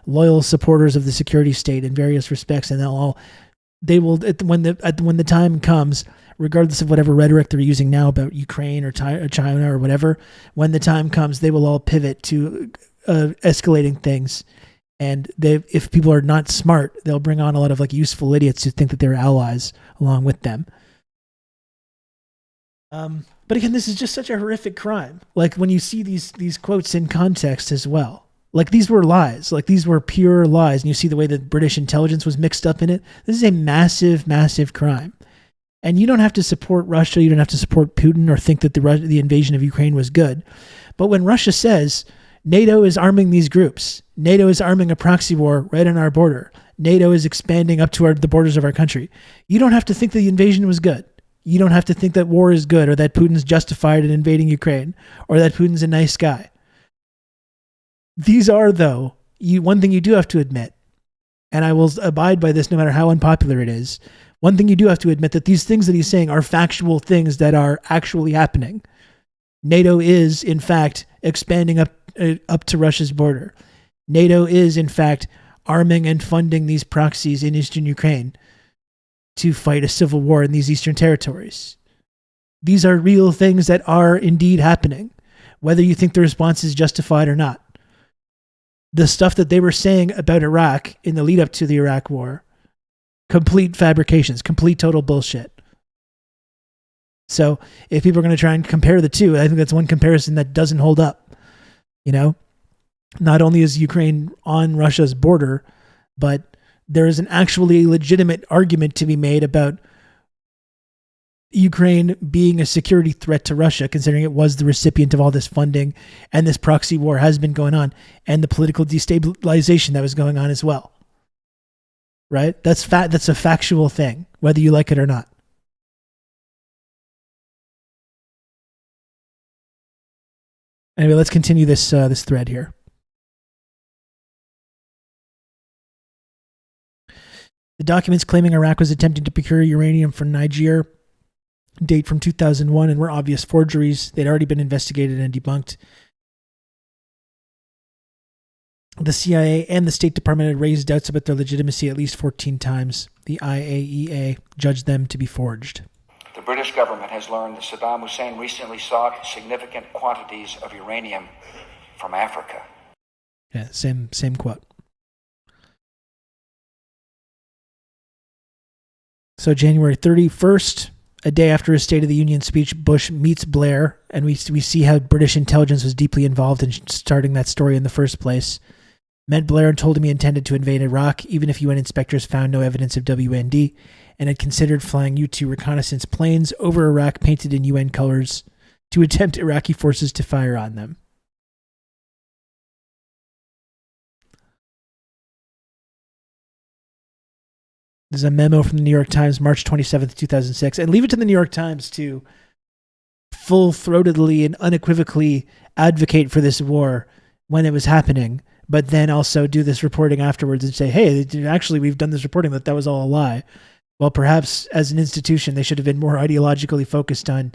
loyal supporters of the security state in various respects, and when the time comes, regardless of whatever rhetoric they're using now about Ukraine or China or whatever, when the time comes, they will all pivot to escalating things. And if people are not smart, they'll bring on a lot of like useful idiots who think that they're allies along with them. But again, this is just such a horrific crime. Like when you see these quotes in context as well, like these were lies, like these were pure lies. And you see the way that British intelligence was mixed up in it. This is a massive, massive crime. And you don't have to support Russia. You don't have to support Putin or think that the invasion of Ukraine was good. But when Russia says NATO is arming these groups, NATO is arming a proxy war right on our border, NATO is expanding up to the borders of our country, you don't have to think the invasion was good. You don't have to think that war is good or that Putin's justified in invading Ukraine or that Putin's a nice guy. These are, though, one thing you do have to admit, and I will abide by this no matter how unpopular it is, one thing you do have to admit that these things that he's saying are factual things that are actually happening. NATO is, in fact, expanding up to Russia's border. NATO is, in fact, arming and funding these proxies in eastern Ukraine to fight a civil war in these eastern territories. These are real things that are indeed happening, whether you think the response is justified or not. The stuff that they were saying about Iraq in the lead up to the Iraq war, complete fabrications, complete total bullshit. So if people are going to try and compare the two, I think that's one comparison that doesn't hold up. You know, not only is Ukraine on Russia's border, but there is an actually legitimate argument to be made about Ukraine being a security threat to Russia, considering it was the recipient of all this funding and this proxy war has been going on and the political destabilization that was going on as well. Right? That's a factual thing, whether you like it or not. Anyway, let's continue this thread here. The documents claiming Iraq was attempting to procure uranium from Niger date from 2001 and were obvious forgeries. They'd already been investigated and debunked. The CIA and the State Department had raised doubts about their legitimacy at least 14 times. The IAEA judged them to be forged. The British government has learned that Saddam Hussein recently sought significant quantities of uranium from Africa. Yeah, same quote. So January 31st, a day after his State of the Union speech, Bush meets Blair, and we see how British intelligence was deeply involved in starting that story in the first place. Met Blair and told him he intended to invade Iraq, even if UN inspectors found no evidence of WND, and had considered flying U-2 reconnaissance planes over Iraq painted in UN colors to attempt Iraqi forces to fire on them. There's a memo from the New York Times, March 27th, 2006. And leave it to the New York Times to full-throatedly and unequivocally advocate for this war when it was happening, but then also do this reporting afterwards and say, hey, actually, we've done this reporting that was all a lie. Well, perhaps as an institution, they should have been more ideologically focused on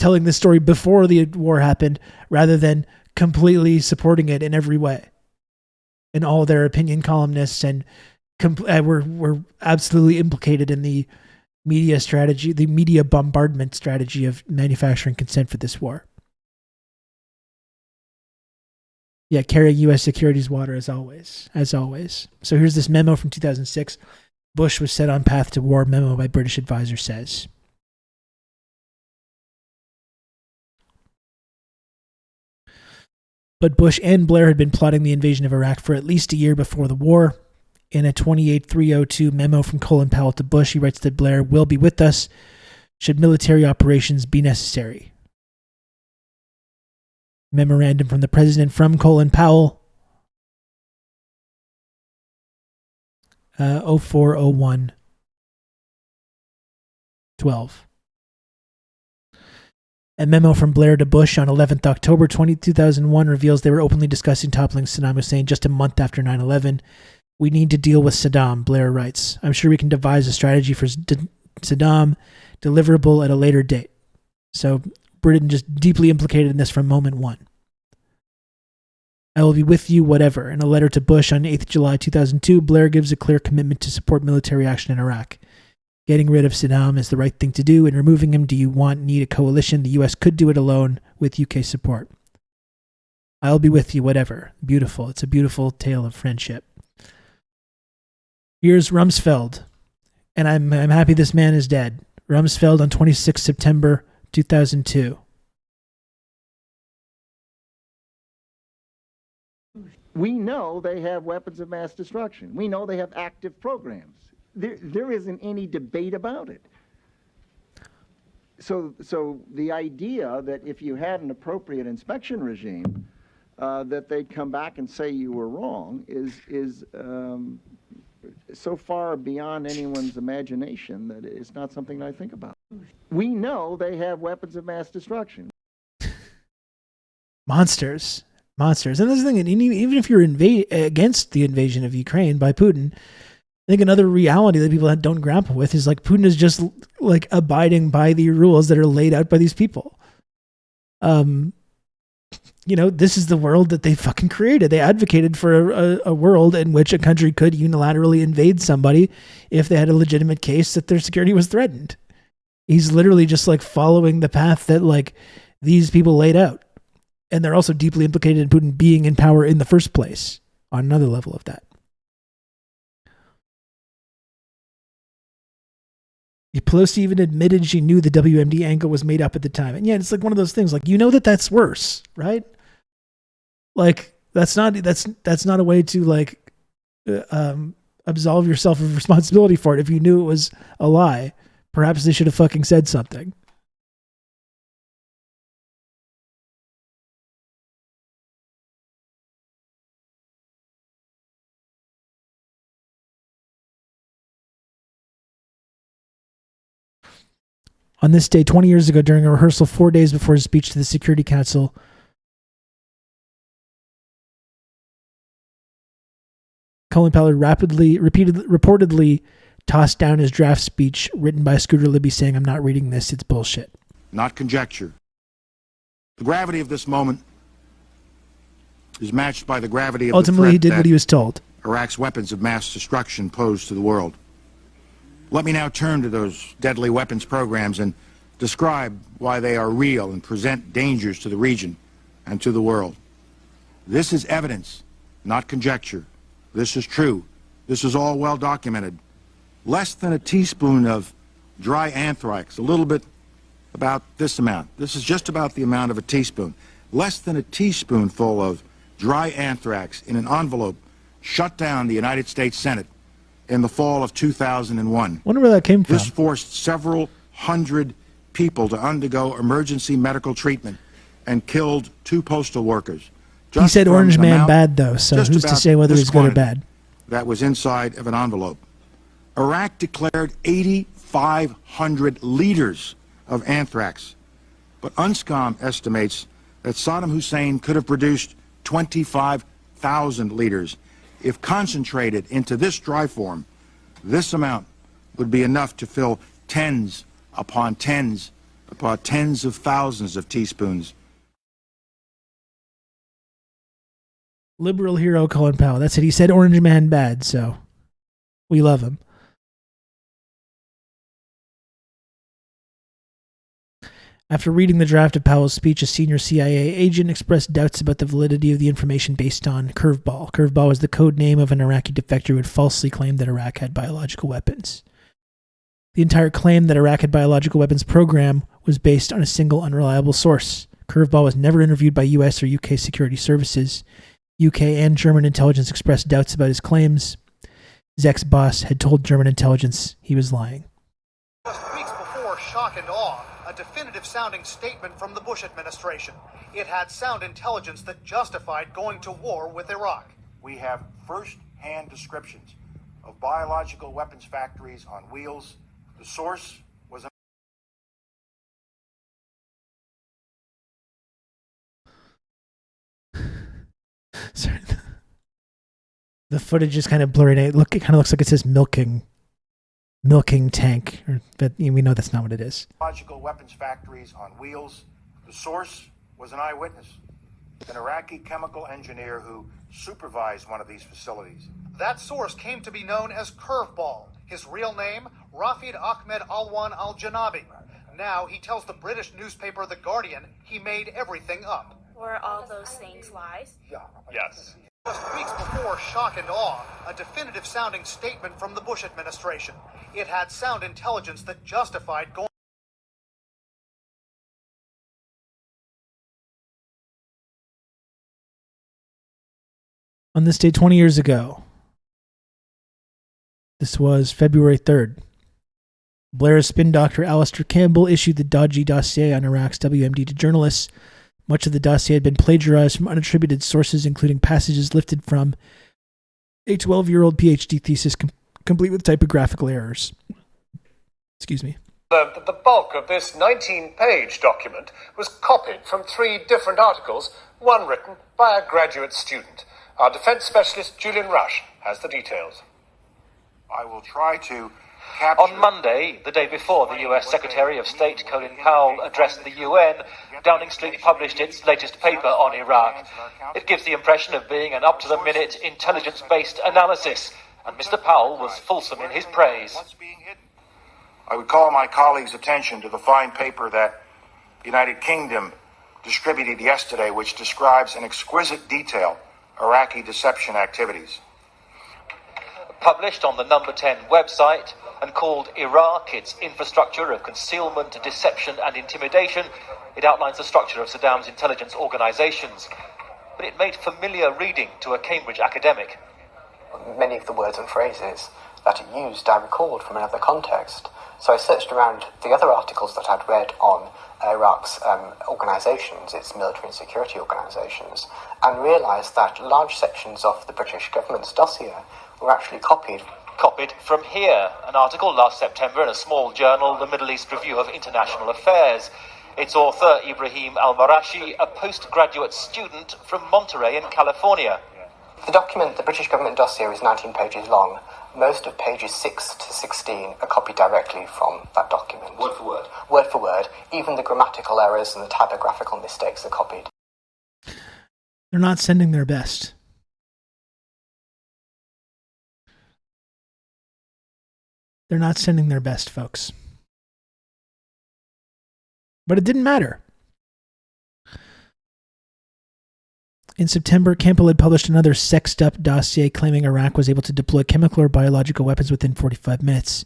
telling this story before the war happened rather than completely supporting it in every way. And all their opinion columnists and were absolutely implicated in the media strategy, the media bombardment strategy of manufacturing consent for this war. Yeah, carrying U.S. securities water as always. So here's this memo from 2006. Bush was set on path to war. Memo by British advisor says. But Bush and Blair had been plotting the invasion of Iraq for at least a year before the war. In a 28-302 memo from Colin Powell to Bush, he writes that Blair will be with us should military operations be necessary. Memorandum from the President from Colin Powell, 0401-12. A memo from Blair to Bush on 11th October 2001 reveals they were openly discussing toppling Saddam Hussein just a month after 9/11. We need to deal with Saddam, Blair writes. I'm sure we can devise a strategy for Saddam, deliverable at a later date. So Britain just deeply implicated in this from moment one. I will be with you, whatever. In a letter to Bush on 8th July 2002, Blair gives a clear commitment to support military action in Iraq. Getting rid of Saddam is the right thing to do, and removing him, do you need a coalition? The U.S. could do it alone with UK support. I'll be with you, whatever. Beautiful. It's a beautiful tale of friendship. Here's Rumsfeld, and I'm happy this man is dead. Rumsfeld on 26 September 2002. We know they have weapons of mass destruction. We know they have active programs. There isn't any debate about it. So the idea that if you had an appropriate inspection regime, that they'd come back and say you were wrong is so far beyond anyone's imagination that it's not something I think about. We know they have weapons of mass destruction. Monsters. And this is the thing, even if you're against the invasion of Ukraine by Putin, I think another reality that people don't grapple with is like Putin is just like abiding by the rules that are laid out by these people. This is the world that they fucking created. They advocated for a world in which a country could unilaterally invade somebody if they had a legitimate case that their security was threatened. He's literally just like following the path that like these people laid out. And they're also deeply implicated in Putin being in power in the first place on another level of that. Pelosi even admitted she knew the WMD angle was made up at the time. And yeah, it's like one of those things, like, that's worse, right? Like, that's not a way to like absolve yourself of responsibility for it. If you knew it was a lie, perhaps they should have fucking said something. On this day, 20 years ago, during a rehearsal 4 days before his speech to the Security Council, Colin Powell reportedly tossed down his draft speech written by Scooter Libby saying, "I'm not reading this, it's bullshit." Not conjecture. The gravity of this moment is matched by the gravity of Ultimately, he did what he was told. Iraq's weapons of mass destruction pose to the world. Let me now turn to those deadly weapons programs and describe why they are real and present dangers to the region and to the world. This is evidence, not conjecture. This is true. This is all well documented. Less than a teaspoon of dry anthrax, a little bit about this amount. This is just about the amount of a teaspoon. Less than a teaspoonful of dry anthrax in an envelope shut down the United States Senate in the fall of 2001. Wonder where that came from. This forced several hundred people to undergo emergency medical treatment and killed 2 postal workers. He said Orange Man bad, though, so who's to say whether he's good or bad? That was inside of an envelope. Iraq declared 8,500 liters of anthrax, but UNSCOM estimates that Saddam Hussein could have produced 25,000 liters. If concentrated into this dry form, this amount would be enough to fill tens upon tens of thousands of teaspoons Liberal hero Colin Powell. That's it. He said Orange Man bad, so we love him. After reading the draft of Powell's speech, a senior CIA agent expressed doubts about the validity of the information based on Curveball. Curveball was the code name of an Iraqi defector who had falsely claimed that Iraq had biological weapons. The entire claim that Iraq had biological weapons program was based on a single unreliable source. Curveball was never interviewed by U.S. or U.K. security services. UK and German intelligence expressed doubts about his claims. His ex-boss had told German intelligence he was lying. Just weeks before shock and awe, a definitive-sounding statement from the Bush administration. It had sound intelligence that justified going to war with Iraq. We have first-hand descriptions of biological weapons factories on wheels. The source was Sorry. The footage is kind of blurry. It kind of looks like it says milking tank, but we know that's not what it is. Biological weapons factories on wheels. The source was an eyewitness, an Iraqi chemical engineer who supervised one of these facilities. That source came to be known as Curveball. His real name, Rafid Ahmed Alwan al-Janabi. Now he tells the British newspaper The Guardian he made everything up. Were all those things lies? Yes. Just weeks before shock and awe, a definitive-sounding statement from the Bush administration. It had sound intelligence that justified going. On this day 20 years ago, this was February 3rd, Blair's spin doctor Alistair Campbell issued the dodgy dossier on Iraq's WMD to journalists. Much of the dossier had been plagiarized from unattributed sources, including passages lifted from a 12-year-old PhD thesis complete with typographical errors. Excuse me. The bulk of this 19-page document was copied from 3 different articles, one written by a graduate student. Our defense specialist, Julian Rush, has the details. I will try to capture... On Monday, the day before the US Secretary of State Colin Powell addressed the UN, Downing Street published its latest paper on Iraq. It gives the impression of being an up-to-the-minute, intelligence-based analysis, and Mr. Powell was fulsome in his praise. I would call my colleagues' attention to the fine paper that the United Kingdom distributed yesterday, which describes in exquisite detail Iraqi deception activities. Published on the Number 10 website and called Iraq, its infrastructure of concealment, deception and intimidation, it outlines the structure of Saddam's intelligence organizations. But it made familiar reading to a Cambridge academic. Many of the words and phrases that it used I recalled from another context. So I searched around the other articles that I'd read on Iraq's organisations, its military and security organisations, and realised that large sections of the British government's dossier were actually copied. Copied from here, an article last September in a small journal, the Middle East Review of International Affairs. Its author, Ibrahim Al-Marashi, a postgraduate student from Monterey in California. The document, the British government dossier, is 19 pages long. Most of pages 6 to 16 are copied directly from that document. Word for word? Word for word. Even the grammatical errors and the typographical mistakes are copied. They're not sending their best. They're not sending their best, folks. But it didn't matter. In September, Campbell had published another sexed-up dossier claiming Iraq was able to deploy chemical or biological weapons within 45 minutes.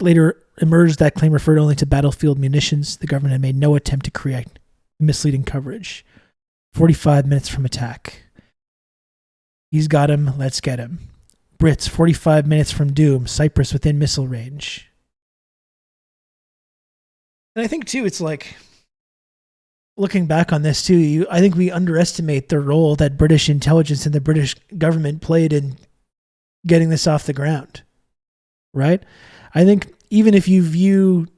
Later emerged that claim referred only to battlefield munitions. The government had made no attempt to create misleading coverage. 45 minutes from attack. He's got him, let's get him. Brits, 45 minutes from doom. Cyprus within missile range. And I think, too, it's like, looking back on this, too, I think we underestimate the role that British intelligence and the British government played in getting this off the ground. Right? I think even if you view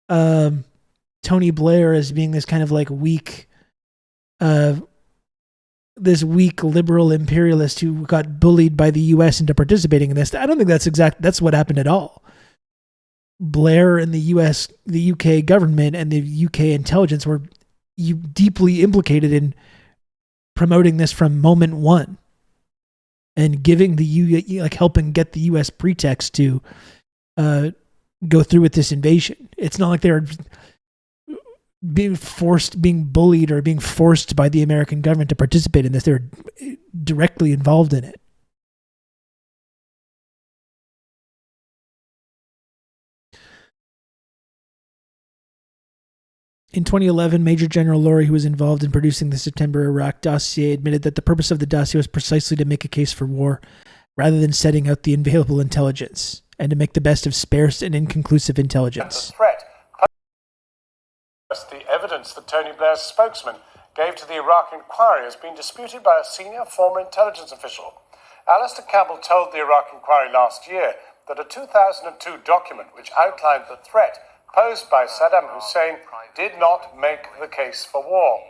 Tony Blair as being this kind of like weak liberal imperialist who got bullied by the US into participating in this, I don't think that's what happened at all. Blair and the UK government and the UK intelligence were deeply implicated in promoting this from moment one and giving helping get the U.S. pretext to go through with this invasion. It's not like they're being bullied or being forced by the American government to participate in this. They're directly involved in it. In 2011, Major General Laurie, who was involved in producing the September Iraq dossier, admitted that the purpose of the dossier was precisely to make a case for war, rather than setting out the available intelligence, and to make the best of sparse and inconclusive intelligence. The evidence that Tony Blair's spokesman gave to the Iraq inquiry has been disputed by a senior former intelligence official. Alistair Campbell told the Iraq inquiry last year that a 2002 document which outlined the threat posed by Saddam Hussein did not make the case for war.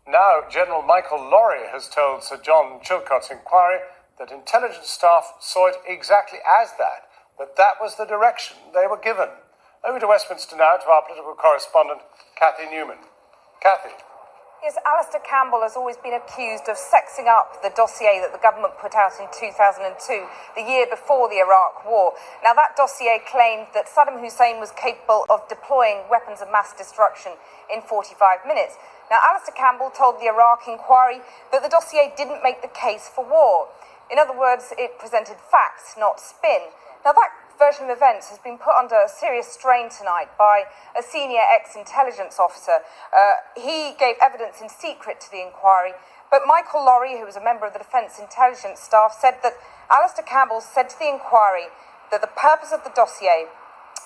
Now, General Michael Lorry has told Sir John Chilcott's inquiry that intelligence staff saw it exactly as that was the direction they were given. Over to Westminster now to our political correspondent, Cathy Newman. Cathy. Yes, Alistair Campbell has always been accused of sexing up the dossier that the government put out in 2002, the year before the Iraq War. Now, that dossier claimed that Saddam Hussein was capable of deploying weapons of mass destruction in 45 minutes. Now, Alistair Campbell told the Iraq inquiry that the dossier didn't make the case for war. In other words, it presented facts, not spin. Now, that version of events has been put under a serious strain tonight by a senior ex-intelligence officer. He gave evidence in secret to the inquiry, but Michael Lorry, who was a member of the Defence Intelligence staff, said that Alistair Campbell said to the inquiry that the purpose of the dossier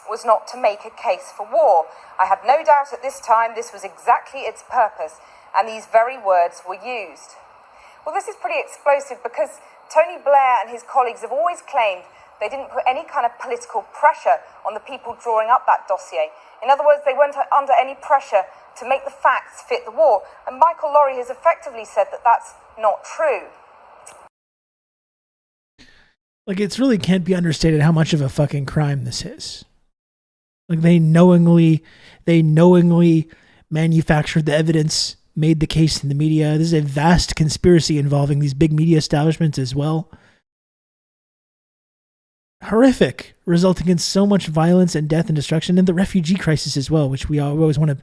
was not to make a case for war. I had no doubt at this time this was exactly its purpose, and these very words were used. Well, this is pretty explosive because Tony Blair and his colleagues have always claimed they didn't put any kind of political pressure on the people drawing up that dossier. In other words, they weren't under any pressure to make the facts fit the war. And Michael Lorry has effectively said that that's not true. Like, it really can't be understated how much of a fucking crime this is. Like, they knowingly manufactured the evidence, made the case in the media. This is a vast conspiracy involving these big media establishments as well. Horrific, resulting in so much violence and death and destruction, and the refugee crisis as well, which we always want to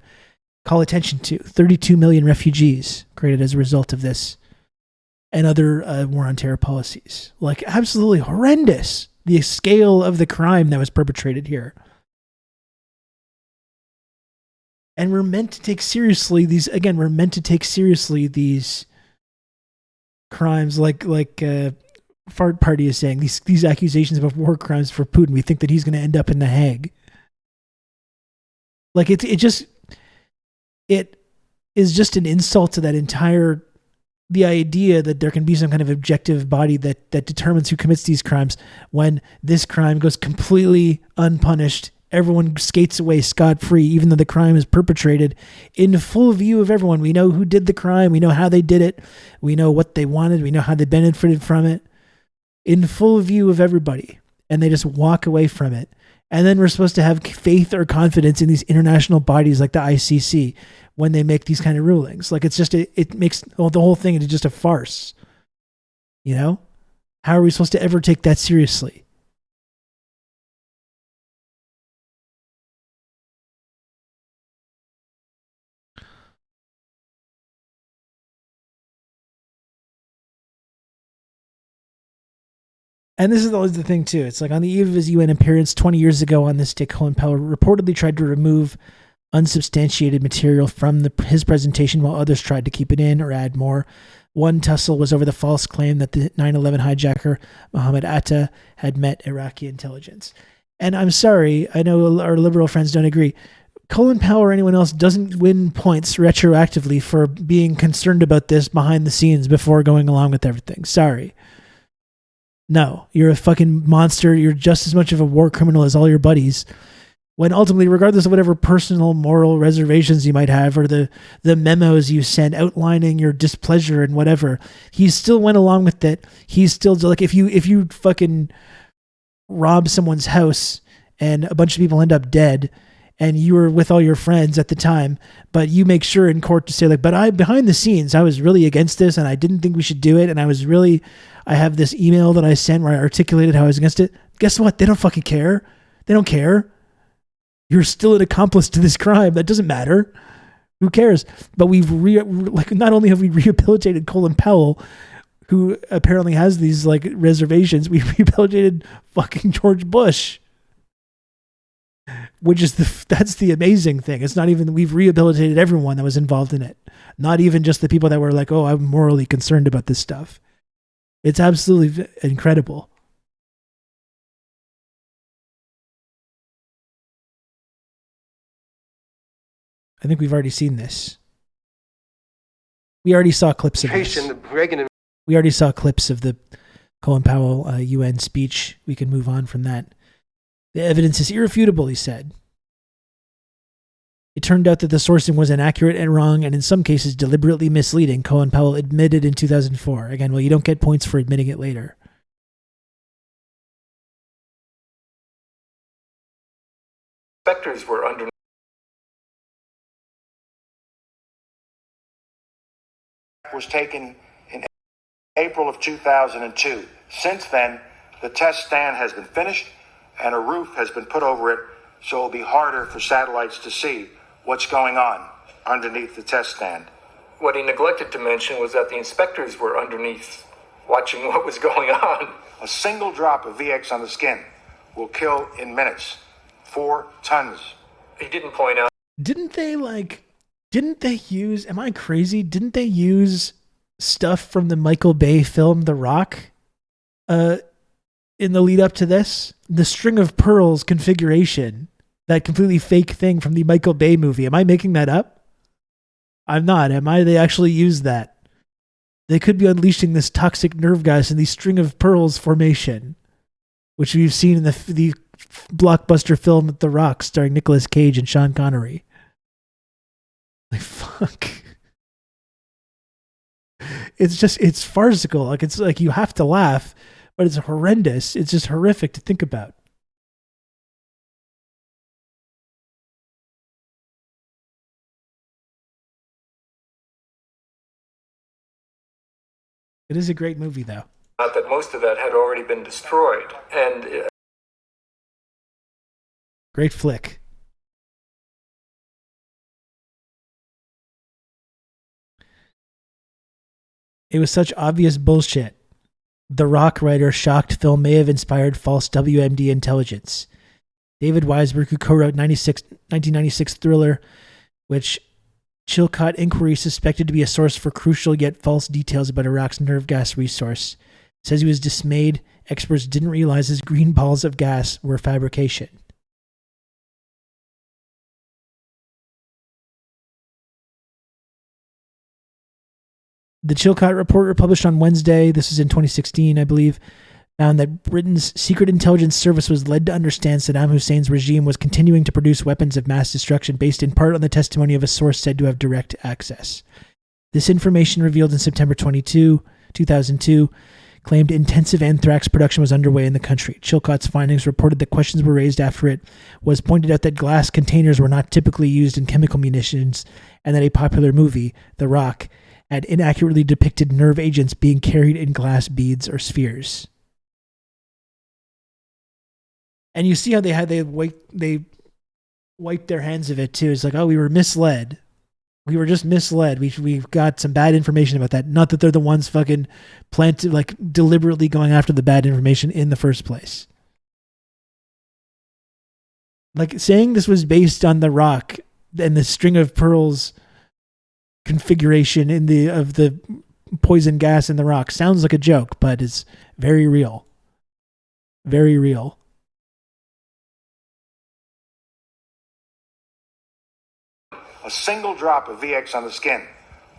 call attention to. 32 million refugees created as a result of this and other war on terror policies. Like, absolutely horrendous, the scale of the crime that was perpetrated here. And we're meant to take seriously these crimes like Fart Party is saying, these accusations of war crimes for Putin. We think that he's going to end up in The Hague. Like, it is just an insult to that entire, the idea that there can be some kind of objective body that determines who commits these crimes when this crime goes completely unpunished. Everyone skates away scot-free, even though the crime is perpetrated in full view of everyone. We know who did the crime. We know how they did it. We know what they wanted. We know how they benefited from it. In full view of everybody, and they just walk away from it. And then we're supposed to have faith or confidence in these international bodies like the ICC when they make these kind of rulings. Like, it's just it makes the whole thing into just a farce. You know? How are we supposed to ever take that seriously? And this is always the thing, too. It's like, on the eve of his UN appearance 20 years ago on this day, Colin Powell reportedly tried to remove unsubstantiated material from his presentation while others tried to keep it in or add more. One tussle was over the false claim that the 9/11 hijacker, Mohammed Atta, had met Iraqi intelligence. And I'm sorry, I know our liberal friends don't agree. Colin Powell or anyone else doesn't win points retroactively for being concerned about this behind the scenes before going along with everything. Sorry. No, you're a fucking monster. You're just as much of a war criminal as all your buddies. When ultimately, regardless of whatever personal moral reservations you might have or the memos you sent outlining your displeasure and whatever, he still went along with it. He's still like, if you fucking rob someone's house and a bunch of people end up dead and you were with all your friends at the time, but you make sure in court to say like, but behind the scenes, I was really against this and I didn't think we should do it. And I have this email that I sent where I articulated how I was against it. Guess what? They don't fucking care. They don't care. You're still an accomplice to this crime. That doesn't matter. Who cares? But not only have we rehabilitated Colin Powell, who apparently has these like reservations, we rehabilitated fucking George Bush. Which is that's the amazing thing. It's not even, we've rehabilitated everyone that was involved in it. Not even just the people that were like, oh, I'm morally concerned about this stuff. It's absolutely incredible. I think we've already seen this. We already saw clips of this. We already saw clips of the Colin Powell UN speech. We can move on from that. The evidence is irrefutable, he said. It turned out that the sourcing was inaccurate and wrong, and in some cases deliberately misleading, Colin Powell admitted in 2004. Again, well, you don't get points for admitting it later. Inspectors were under was taken in April of 2002. Since then, the test stand has been finished and a roof has been put over it, so it'll be harder for satellites to see what's going on underneath the test stand. What he neglected to mention was that the inspectors were underneath watching what was going on. A single drop of VX on the skin will kill in minutes. 4 tons. He didn't point out. Didn't they use, am I crazy? Didn't they use stuff from the Michael Bay film The Rock in the lead up to this? The string of pearls configuration, that completely fake thing from the Michael Bay movie. Am I making that up? I'm not. Am I? They actually used that. They could be unleashing this toxic nerve gas in the string of pearls formation, which we've seen in the blockbuster film The Rock starring Nicolas Cage and Sean Connery. Like, fuck. It's farcical. Like, it's like you have to laugh, but it's horrendous. It's just horrific to think about. It is a great movie, though. Not that most of that had already been destroyed. And great flick. It was such obvious bullshit. The Rock writer shocked film may have inspired false WMD intelligence. David Weisberg, who co-wrote 1996 thriller, which Chilcot Inquiry suspected to be a source for crucial yet false details about Iraq's nerve gas resource, says he was dismayed experts didn't realize his green balls of gas were fabrication. The Chilcot report, published on Wednesday, this is in 2016, I believe, found that Britain's secret intelligence service was led to understand Saddam Hussein's regime was continuing to produce weapons of mass destruction based in part on the testimony of a source said to have direct access. This information, revealed in September 2002, claimed intensive anthrax production was underway in the country. Chilcot's findings reported that questions were raised after it was pointed out that glass containers were not typically used in chemical munitions, and that a popular movie, The Rock, had inaccurately depicted nerve agents being carried in glass beads or spheres. And you see how they wiped their hands of it too. It's like, oh, we were misled. We were just misled. We've got some bad information about that. Not that they're the ones fucking planted, like deliberately going after the bad information in the first place. Like saying this was based on The Rock and the string of pearls configuration of the poison gas in The Rock sounds like a joke, but it's very real. Very real. A single drop of VX on the skin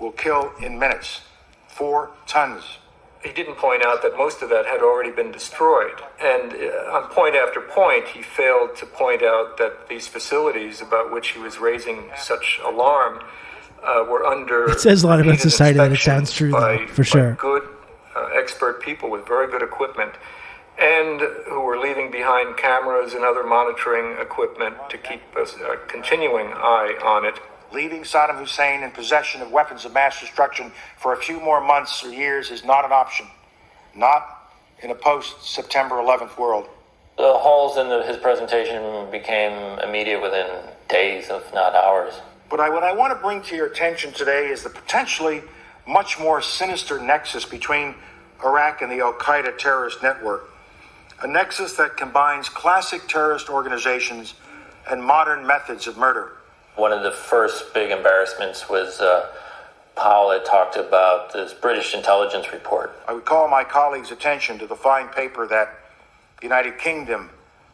will kill in minutes. 4 tons. he didn't point out that most of that had already been destroyed. And on point after point, he failed to point out that these facilities about which he was raising such alarm were under... It says a lot about society that it sounds true, though, for sure. Good expert people with very good equipment. and who were leaving behind cameras and other monitoring equipment to keep a continuing eye on it. Leaving Saddam Hussein in possession of weapons of mass destruction for a few more months or years is not an option. Not in a post-September 11th world. The holes in his presentation became immediate within days, if not hours. But what I want to bring to your attention today is the potentially much more sinister nexus between Iraq and the Al-Qaeda terrorist network. A nexus that combines classic terrorist organizations and modern methods of murder. One of the first big embarrassments was Powell had talked about this British intelligence report. I would call my colleagues' attention to the fine paper that the United Kingdom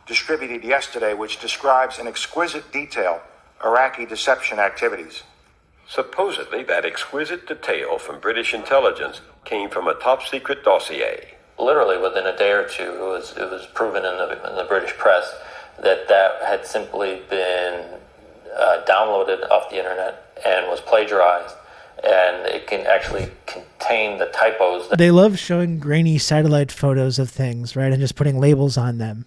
distributed yesterday, which describes in exquisite detail Iraqi deception activities. Supposedly, that exquisite detail from British intelligence came from a top-secret dossier. Literally within a day or two, it was proven in the British press that had simply been downloaded off the internet and was plagiarized, and it can actually contain the typos. They love showing grainy satellite photos of things, right, and just putting labels on them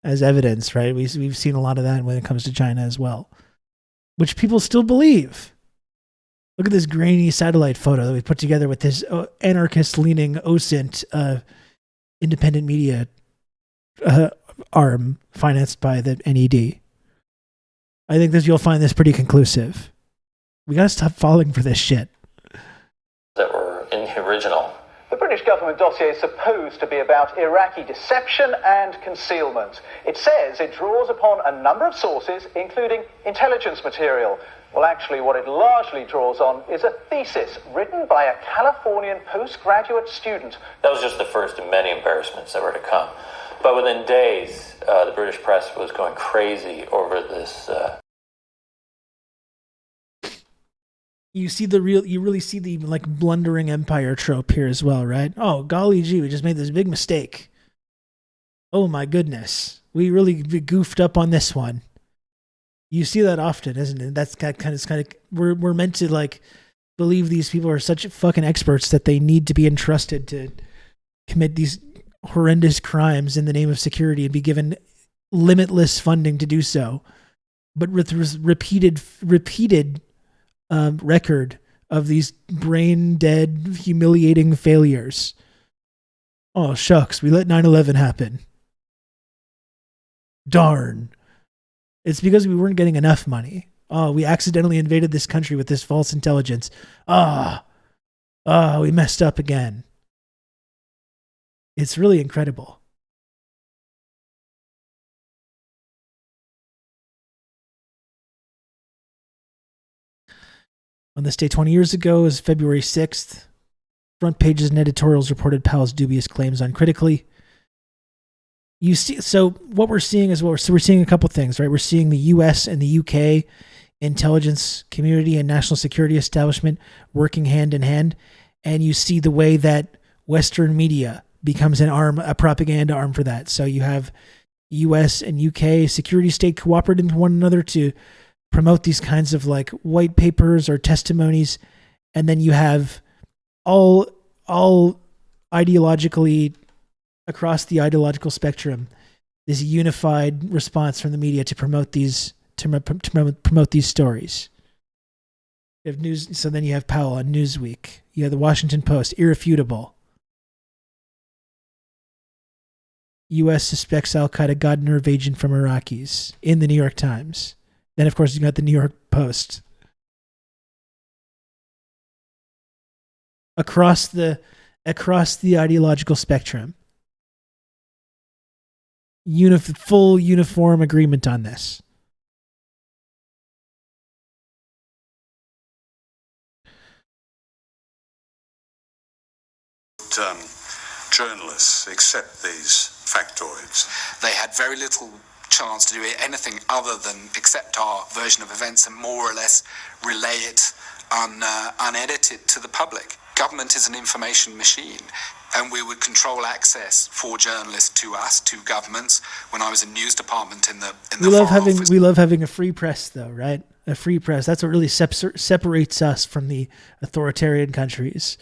as evidence, right? We've seen a lot of that when it comes to China as well, which people still believe. Look at this grainy satellite photo that we put together with this anarchist-leaning OSINT independent media arm financed by the NED. I think you'll find this pretty conclusive. We gotta stop falling for this shit. That were in the original. The British government dossier is supposed to be about Iraqi deception and concealment. It says it draws upon a number of sources, including intelligence material. Well, actually, what it largely draws on is a thesis written by a Californian postgraduate student. That was just the first of many embarrassments that were to come. But within days, the British press was going crazy over this. You really see the like blundering empire trope here as well, right? Oh, golly gee, we just made this big mistake. Oh my goodness, we really goofed up on this one. You see that often, isn't it? That's kind of we're meant to like believe these people are such fucking experts that they need to be entrusted to commit these horrendous crimes in the name of security and be given limitless funding to do so. But with repeated record of these brain dead, humiliating failures. Oh shucks, we let 9/11 happen. Darn. It's because we weren't getting enough money. Oh, we accidentally invaded this country with this false intelligence. We messed up again. It's really incredible. On this day 20 years ago is February 6th. Front pages and editorials reported Powell's dubious claims uncritically. You see, so what we're seeing is we're seeing a couple things, right? We're seeing the U.S. and the U.K. intelligence community and national security establishment working hand in hand, and you see the way that Western media becomes a propaganda arm for that. So you have U.S. and U.K. security state cooperating with one another to promote these kinds of like white papers or testimonies, and then you have all ideologically across the ideological spectrum this unified response from the media to promote these promote these stories. You have news, so then you have Powell on Newsweek. You have the Washington Post, irrefutable. U.S. suspects Al-Qaeda got nerve agent from Iraqis in the New York Times. Then, of course, you got the New York Post. Across the ideological spectrum. Full uniform agreement on this. Journalists accept these factoids. They had very little chance to do anything other than accept our version of events and more or less relay it unedited to the public. Government is an information machine, and we would control access for journalists to us, to governments. When I was in news department in the we love having a free press, though, right? A free press. That's what really separates us from the authoritarian countries.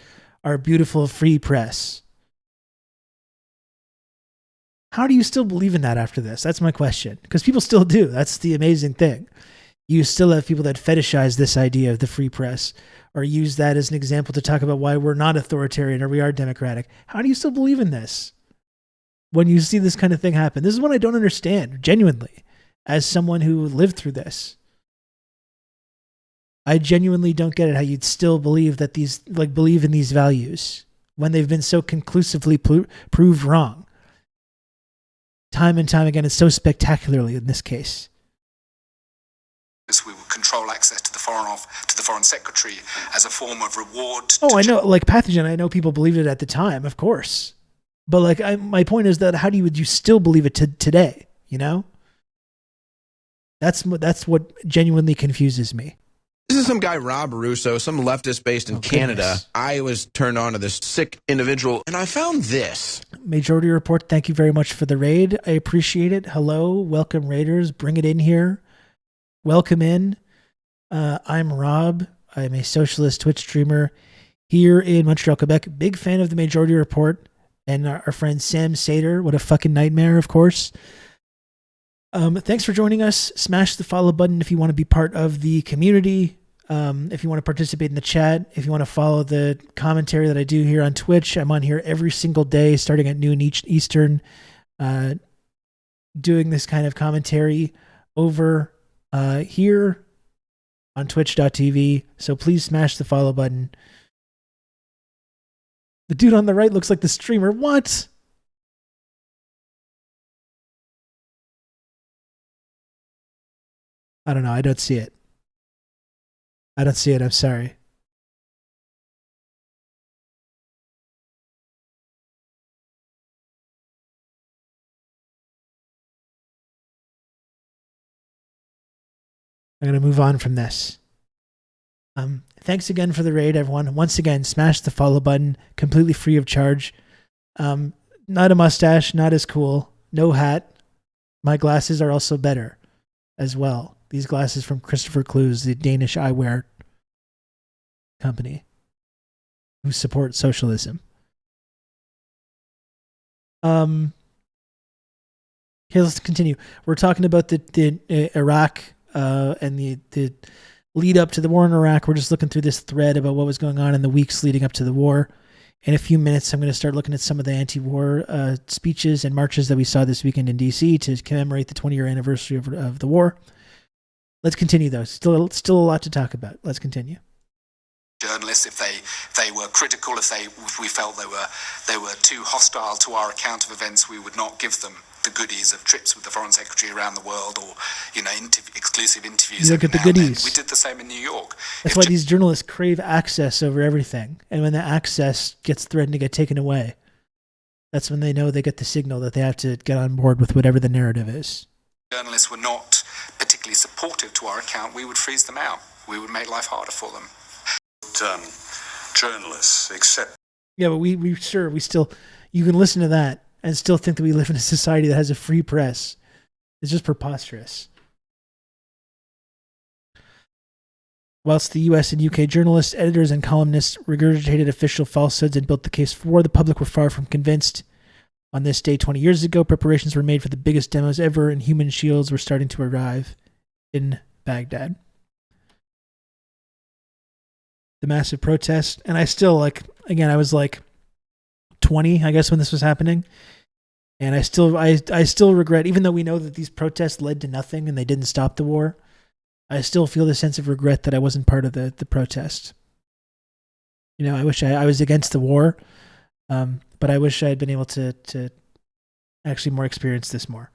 Our beautiful free press. How do you still believe in that after this? That's my question. Because people still do. That's the amazing thing. You still have people that fetishize this idea of the free press or use that as an example to talk about why we're not authoritarian or we are democratic. How do you still believe in this when you see this kind of thing happen? This is what I don't understand, genuinely, as someone who lived through this. I genuinely don't get it how you'd still believe that believe in these values when they've been so conclusively proved wrong. Time and time again, and so spectacularly in this case. We will control access to the foreign secretary as a form of reward. Oh, I know, like Pathogen, I know people believed it at the time, of course. But my point is that would you still believe it today? You know, that's what genuinely confuses me. This is some guy, Rob Russo, some leftist based in Canada. Goodness. I was turned on to this sick individual, and I found this. Majority Report, thank you very much for the raid. I appreciate it. Hello, welcome raiders. Bring it in here. Welcome in. I'm Rob. I'm a socialist Twitch streamer here in Montreal, Quebec. Big fan of the Majority Report and our friend Sam Sater. What a fucking nightmare, of course. Thanks for joining us. Smash the follow button if you want to be part of the community. If you want to participate in the chat, if you want to follow the commentary that I do here on Twitch, I'm on here every single day starting at noon Eastern, doing this kind of commentary over here on twitch.tv. So please smash the follow button. The dude on the right looks like the streamer. What? I don't know. I don't see it. I'm sorry. I'm going to move on from this. Thanks again for the raid, everyone. Once again, smash the follow button, completely free of charge. Not a mustache, not as cool. No hat. My glasses are also better as well. These glasses from Christopher Clues, the Danish eyewear company who support socialism. Okay, let's continue. We're talking about the Iraq and the lead up to the war in Iraq. We're just looking through this thread about what was going on in the weeks leading up to the war. In a few minutes, I'm going to start looking at some of the anti-war speeches and marches that we saw this weekend in D.C. to commemorate the 20-year anniversary of the war. Let's continue, though. Still a lot to talk about. Let's continue. Journalists, if they were critical, if we felt they were too hostile to our account of events, we would not give them the goodies of trips with the foreign secretary around the world, or exclusive interviews. You look at the goodies. We did the same in New York. That's why these journalists crave access over everything, and when the access gets threatened to get taken away, that's when they know they get the signal that they have to get on board with whatever the narrative is. Journalists were not particularly supportive to our account, we would freeze them out. We would make life harder for them. Journalists accept. Yeah, but we still, you can listen to that and still think that we live in a society that has a free press. It's just preposterous. Whilst the US and UK journalists, editors, and columnists regurgitated official falsehoods and built the case for war, the public were far from convinced. On this day 20 years ago, preparations were made for the biggest demos ever, and human shields were starting to arrive in Baghdad. The massive protest, and I still, I was 20, I guess, when this was happening, and I still regret, even though we know that these protests led to nothing and they didn't stop the war, I still feel the sense of regret that I wasn't part of the protest. You know, I wish I was against the war, but I wish I had been able to actually more experience this more.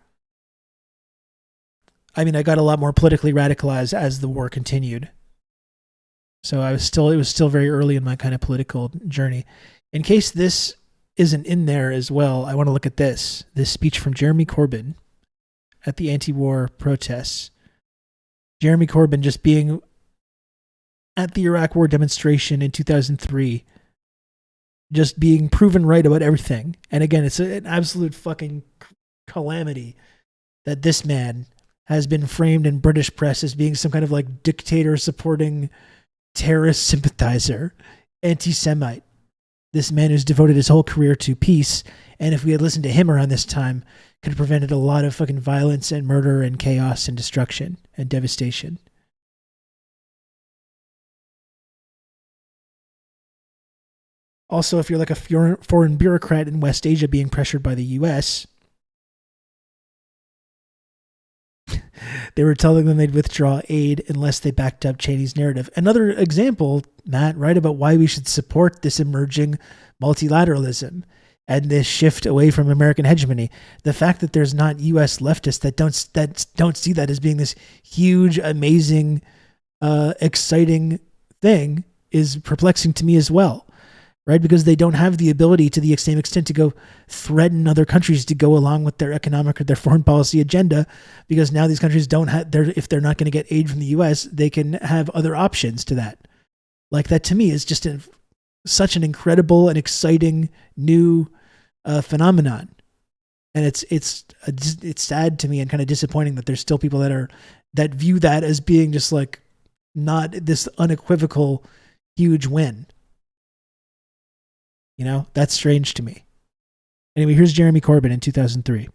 I mean, I got a lot more politically radicalized as the war continued. So it was still very early in my kind of political journey. In case this isn't in there as well, I want to look at this speech from Jeremy Corbyn at the anti-war protests. Jeremy Corbyn just being at the Iraq war demonstration in 2003, just being proven right about everything. And again, it's an absolute fucking calamity that this man has been framed in British press as being some kind of dictator supporting terrorist sympathizer, anti-Semite. This man who's devoted his whole career to peace, and if we had listened to him around this time, could have prevented a lot of fucking violence and murder and chaos and destruction and devastation. Also, if you're like a foreign bureaucrat in West Asia being pressured by the U.S., they were telling them they'd withdraw aid unless they backed up Cheney's narrative. Another example, Matt, right, about why we should support this emerging multilateralism and this shift away from American hegemony. The fact that there's not U.S. leftists that don't see that as being this huge, amazing, exciting thing is perplexing to me as well. Right? Because they don't have the ability to the same extent to go threaten other countries to go along with their economic or their foreign policy agenda, because now these countries don't have, if they're not going to get aid from the U.S., they can have other options to that. Like that to me is just such an incredible and exciting new phenomenon. And it's sad to me and kind of disappointing that there's still people that view that as being just like not this unequivocal huge win. You know, that's strange to me. Anyway, here's Jeremy Corbyn in 2003.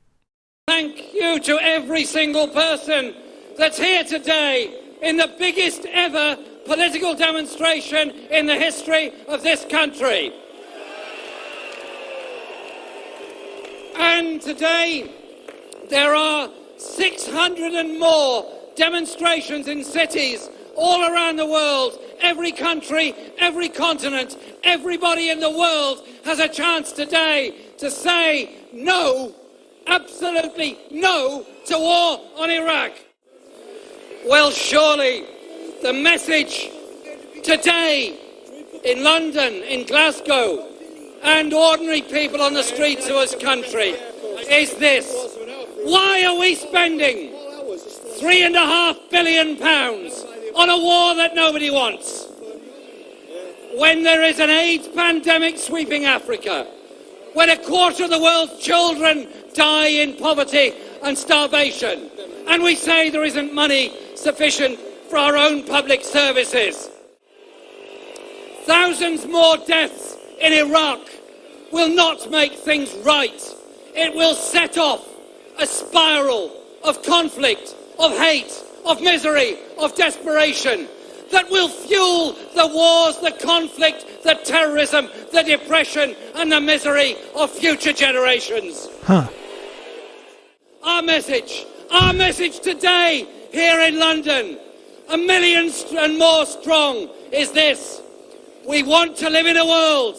Thank you to every single person that's here today in the biggest ever political demonstration in the history of this country. And today, there are 600 and more demonstrations in cities all around the world. Every country, every continent, everybody in the world has a chance today to say no, absolutely no, to war on Iraq. Well, surely the message today in London, in Glasgow, and ordinary people on the streets of this country is this. Why are we spending £3.5 billion on a war that nobody wants, when there is an AIDS pandemic sweeping Africa, when a quarter of the world's children die in poverty and starvation, and we say there isn't money sufficient for our own public services? Thousands more deaths in Iraq will not make things right. It will set off a spiral of conflict, of hate, of misery, of desperation, that will fuel the wars, the conflict, the terrorism, the depression, and the misery of future generations. Our message today here in London, 1 million and more strong, is this. We want to live in a world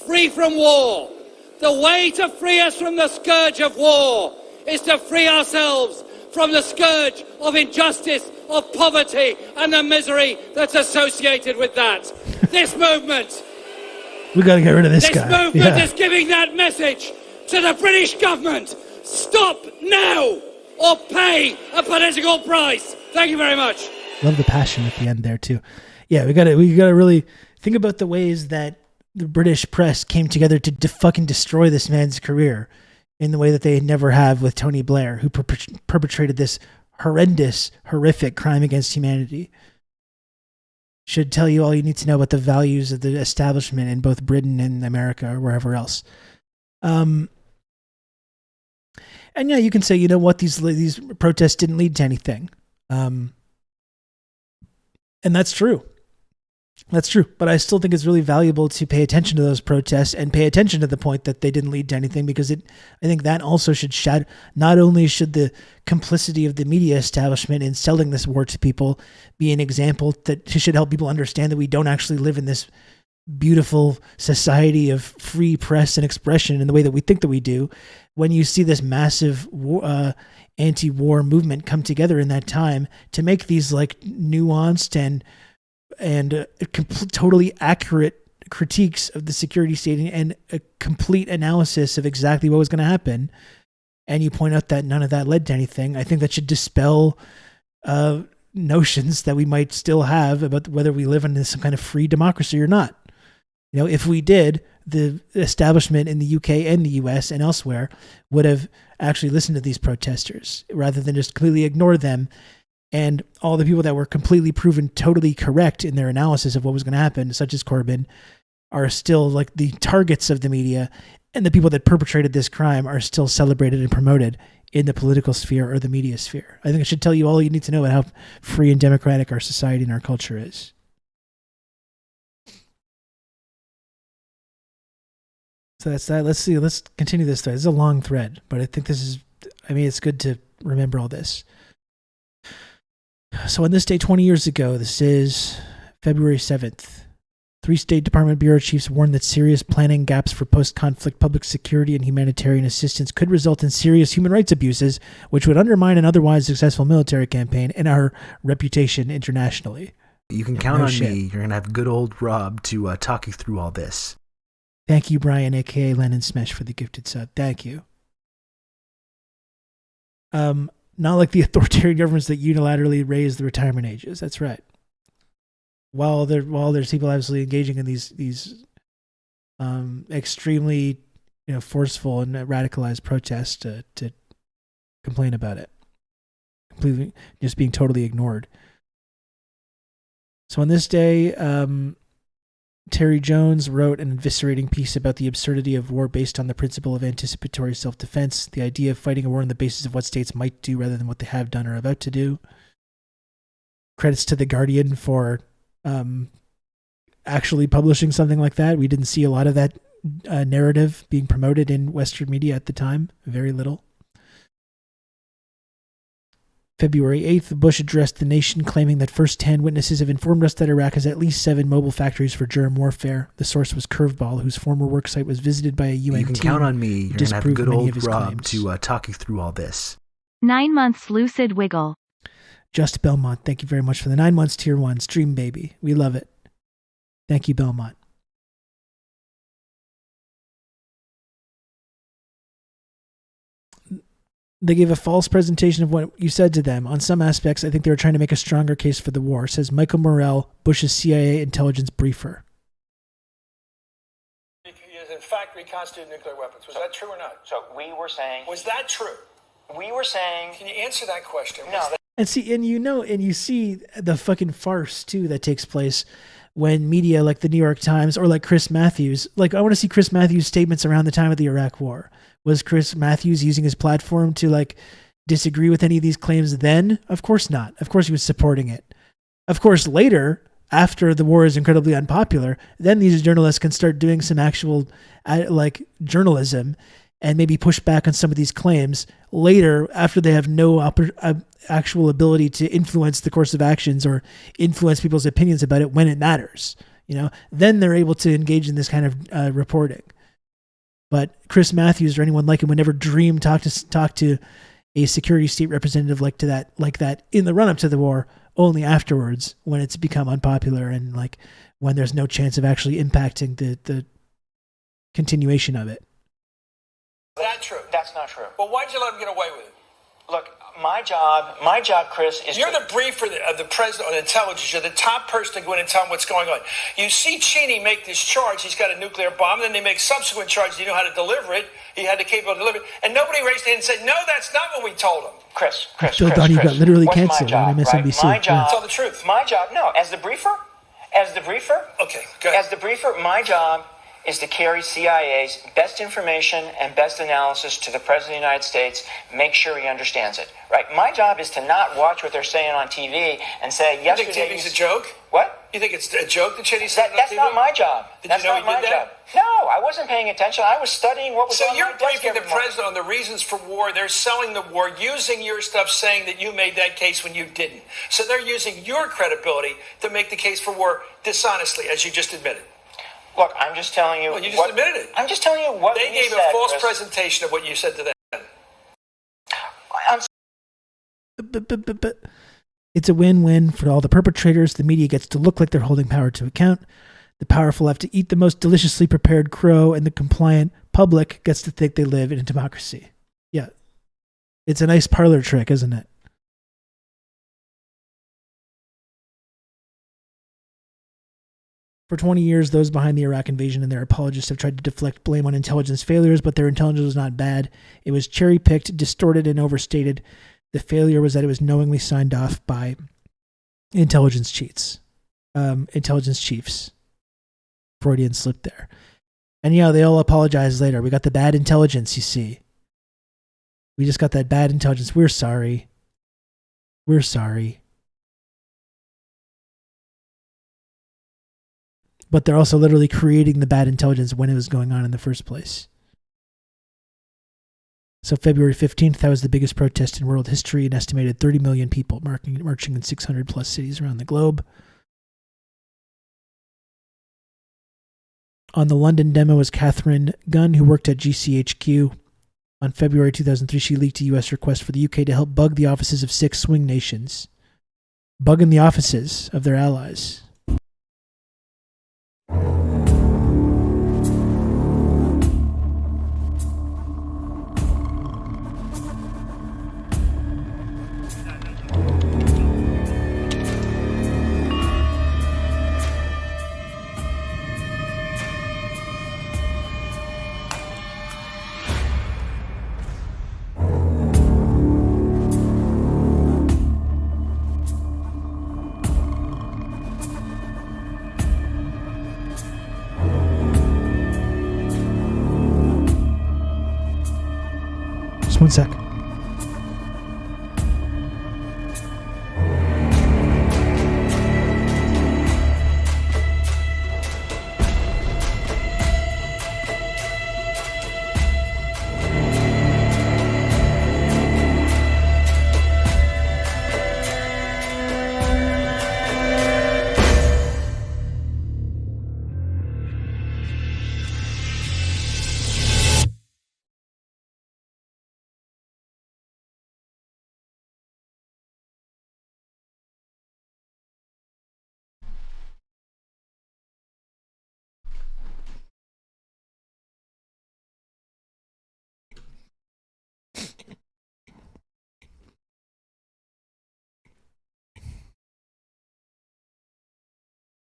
free from war. The way to free us from the scourge of war is to free ourselves from the scourge of injustice, of poverty, and the misery that's associated with that. This movement... We got to get rid of this guy. This movement is giving that message to the British government. Stop now or pay a political price. Thank you very much. Love the passion at the end there too. Yeah, we got to really think about the ways that the British press came together to fucking destroy this man's career in the way that they never have with Tony Blair, who perpetrated this horrendous, horrific crime against humanity. Should tell you all you need to know about the values of the establishment in both Britain and America or wherever else. And yeah, you can say, you know what, these protests didn't lead to anything. And that's true. That's true. But I still think it's really valuable to pay attention to those protests and pay attention to the point that they didn't lead to anything, because I think that also should shadow, not only should the complicity of the media establishment in selling this war to people be an example that should help people understand that we don't actually live in this beautiful society of free press and expression in the way that we think that we do. When you see this massive anti-war movement come together in that time to make these like nuanced and totally accurate critiques of the security state and a complete analysis of exactly what was going to happen, and you point out that none of that led to anything, I think that should dispel notions that we might still have about whether we live in some kind of free democracy or not. You know, if we did, the establishment in the UK and the US and elsewhere would have actually listened to these protesters rather than just completely ignore them. And all the people that were completely proven totally correct in their analysis of what was going to happen, such as Corbyn, are still like the targets of the media, and the people that perpetrated this crime are still celebrated and promoted in the political sphere or the media sphere. I think it should tell you all you need to know about how free and democratic our society and our culture is. So that's that. Let's see. Let's continue this thread. It's a long thread, but I think it's good to remember all this. So on this day 20 years ago, this is February 7th, 3 State Department bureau chiefs warned that serious planning gaps for post-conflict public security and humanitarian assistance could result in serious human rights abuses, which would undermine an otherwise successful military campaign and our reputation internationally. You can count on me. You're going to have good old Rob to talk you through all this. Thank you, Brian, a.k.a. Lennon Smesh, for the gifted sub. Thank you. Not like the authoritarian governments that unilaterally raise the retirement ages. That's right. While there's people absolutely engaging in these extremely forceful and radicalized protests to complain about it, completely just being totally ignored. So on this day, Terry Jones wrote an eviscerating piece about the absurdity of war based on the principle of anticipatory self-defense, the idea of fighting a war on the basis of what states might do rather than what they have done or are about to do. Credits to The Guardian for actually publishing something like that. We didn't see a lot of that narrative being promoted in Western media at the time. Very little. February 8th, Bush addressed the nation claiming that first-hand witnesses have informed us that Iraq has at least 7 mobile factories for germ warfare. The source was Curveball, whose former worksite was visited by a UN team. You can count on me. You're going to have good old Rob to talk you through all this. 9 months Lucid Wiggle. Just Belmont, thank you very much for the 9 months tier 1 stream, baby. We love it. Thank you, Belmont. They gave a false presentation of what you said to them. On some aspects, I think they were trying to make a stronger case for the war, says Michael Morrell, Bush's CIA intelligence briefer. He has in fact reconstituted nuclear weapons. Was that true or not? So we were saying... Was that true? We were saying... Can you answer that question? No. And see, and you see the fucking farce, too, that takes place when media like the New York Times or like Chris Matthews, like I want to see Chris Matthews' statements around the time of the Iraq War. Was Chris Matthews using his platform to like disagree with any of these claims then? Of course not. Of course he was supporting it. Of course later, after the war is incredibly unpopular, then these journalists can start doing some actual like journalism and maybe push back on some of these claims later after they have no actual ability to influence the course of actions or influence people's opinions about it when it matters. Then they're able to engage in this kind of reporting. But Chris Matthews or anyone like him would never dream talk to a security state representative like that in the run up to the war, only afterwards when it's become unpopular and like when there's no chance of actually impacting the continuation of it. Is that true? That's not true. Well, why'd you let him get away with it? Look, my job, Chris, is... You're the briefer of the president on intelligence. You're the top person to go in and tell him what's going on. You see Cheney make this charge. He's got a nuclear bomb. Then they make subsequent charges. You know how to deliver it. He had the capability of delivering it. And nobody raised their hand and said, no, that's not what we told him. Chris, Phil Donahue got literally canceled on MSNBC. My job... Tell the truth. My job, no. As the briefer... Okay, go ahead. As the briefer, my job is to carry CIA's best information and best analysis to the President of the United States, make sure he understands it, right? My job is to not watch what they're saying on TV and say, yesterday... You think TV's a joke? What? You think it's a joke that Cheney said on That's TV? not my job. Did you know he did that? No, I wasn't paying attention. I was studying what was on my desk. So you're briefing the president on the reasons for war. They're selling the war, using your stuff, saying that you made that case when you didn't. So they're using your credibility to make the case for war dishonestly, as you just admitted. Look, I'm just telling you... Well, you just admitted it. I'm just telling you what they gave said, a false Chris. presentation of what you said to them. But it's a win-win for all the perpetrators. The media gets to look like they're holding power to account. The powerful have to eat the most deliciously prepared crow, and the compliant public gets to think they live in a democracy. Yeah. It's a nice parlor trick, isn't it? For 20 years, those behind the Iraq invasion and their apologists have tried to deflect blame on intelligence failures, but their intelligence was not bad. It was cherry-picked, distorted, and overstated. The failure was that it was knowingly signed off by intelligence chiefs. For Freudian slip there. And, they all apologize later. We got the bad intelligence, you see. We just got that bad intelligence. We're sorry. We're sorry. But they're also literally creating the bad intelligence when it was going on in the first place. So February 15th, that was the biggest protest in world history. An estimated 30 million people marching in 600 plus cities around the globe. On the London demo was Catherine Gunn, who worked at GCHQ. On February 2003, she leaked a U.S. request for the UK to help bug the offices of 6 swing nations. Bugging the offices of their allies. Just one sec.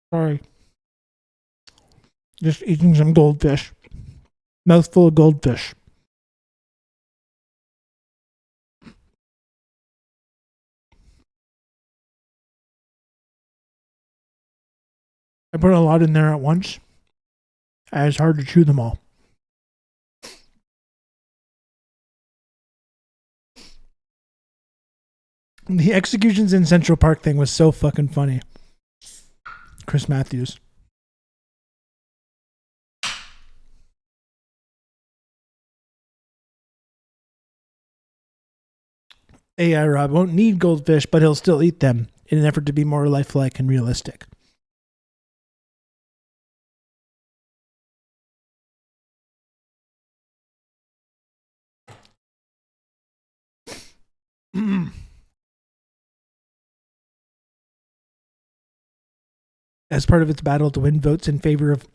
Sorry. Just eating some goldfish. Mouthful of goldfish. I put a lot in there at once. And it's hard to chew them all. The executions in Central Park thing was so fucking funny. Chris Matthews. AI Rob won't need goldfish, but he'll still eat them in an effort to be more lifelike and realistic. As part of its battle to win votes in favor of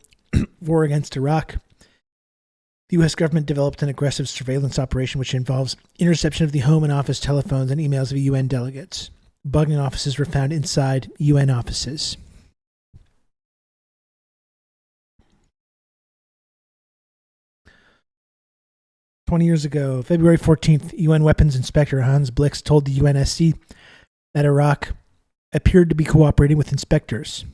war against Iraq, the U.S. government developed an aggressive surveillance operation which involves interception of the home and office telephones and emails of UN delegates. Bugging offices were found inside UN offices. "20 years ago, February 14th, UN Weapons Inspector Hans Blix told the UNSC that Iraq appeared to be cooperating with inspectors.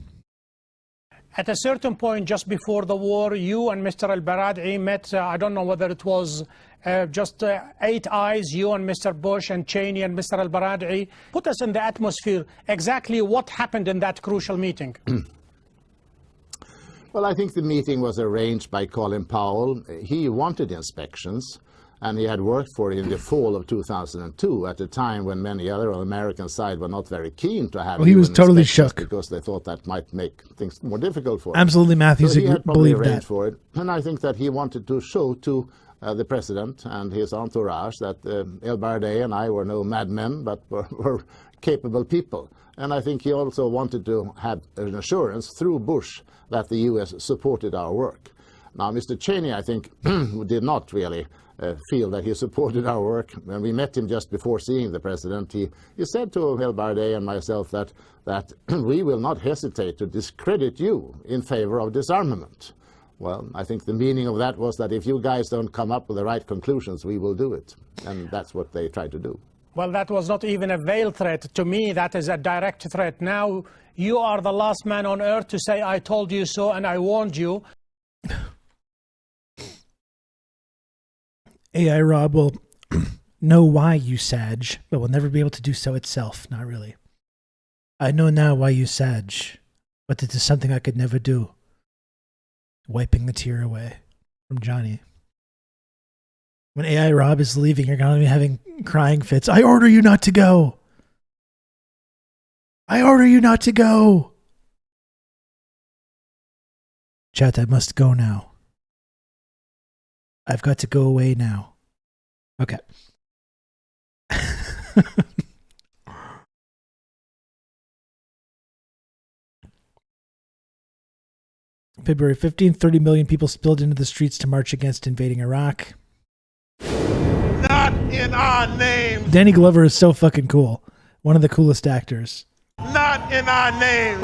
At a certain point, just before the war, you and Mr. al-Baradei met, I don't know whether it was just 8 eyes, you and Mr. Bush and Cheney and Mr. al-Baradei. Put us in the atmosphere. Exactly what happened in that crucial meeting? Well, I think the meeting was arranged by Colin Powell. He wanted inspections, and he had worked for it in the fall of 2002, at a time when many other on the American side were not very keen to have. Well, he was totally shook because they thought that might make things more difficult for him. Absolutely, Matthews, so he had probably believed arranged that. for it, and I think that he wanted to show to the president and his entourage that el-Baradei and I were no madmen, but were capable people. And I think he also wanted to have an assurance through Bush that the U.S. supported our work. Now, Mr. Cheney, I think, did not really feel that he supported our work. When we met him just before seeing the president, he said to el-Baradei and myself that we will not hesitate to discredit you in favor of disarmament. Well, I think the meaning of that was that if you guys don't come up with the right conclusions, we will do it. And that's what they tried to do. Well, that was not even a veiled threat. To me, that is a direct threat. Now, you are the last man on earth to say, I told you so and I warned you. AI Rob will know why you sag, but will never be able to do so itself. Not really. I know now why you sag, but it is something I could never do. Wiping the tear away from Johnny. When AI Rob is leaving, you're going to be having crying fits. I order you not to go. I order you not to go. Chat, I must go now. I've got to go away now. Okay. February 15th, 30 million people spilled into the streets to march against invading Iraq. Not in our names. Danny Glover is so fucking cool. One of the coolest actors. Not in our names.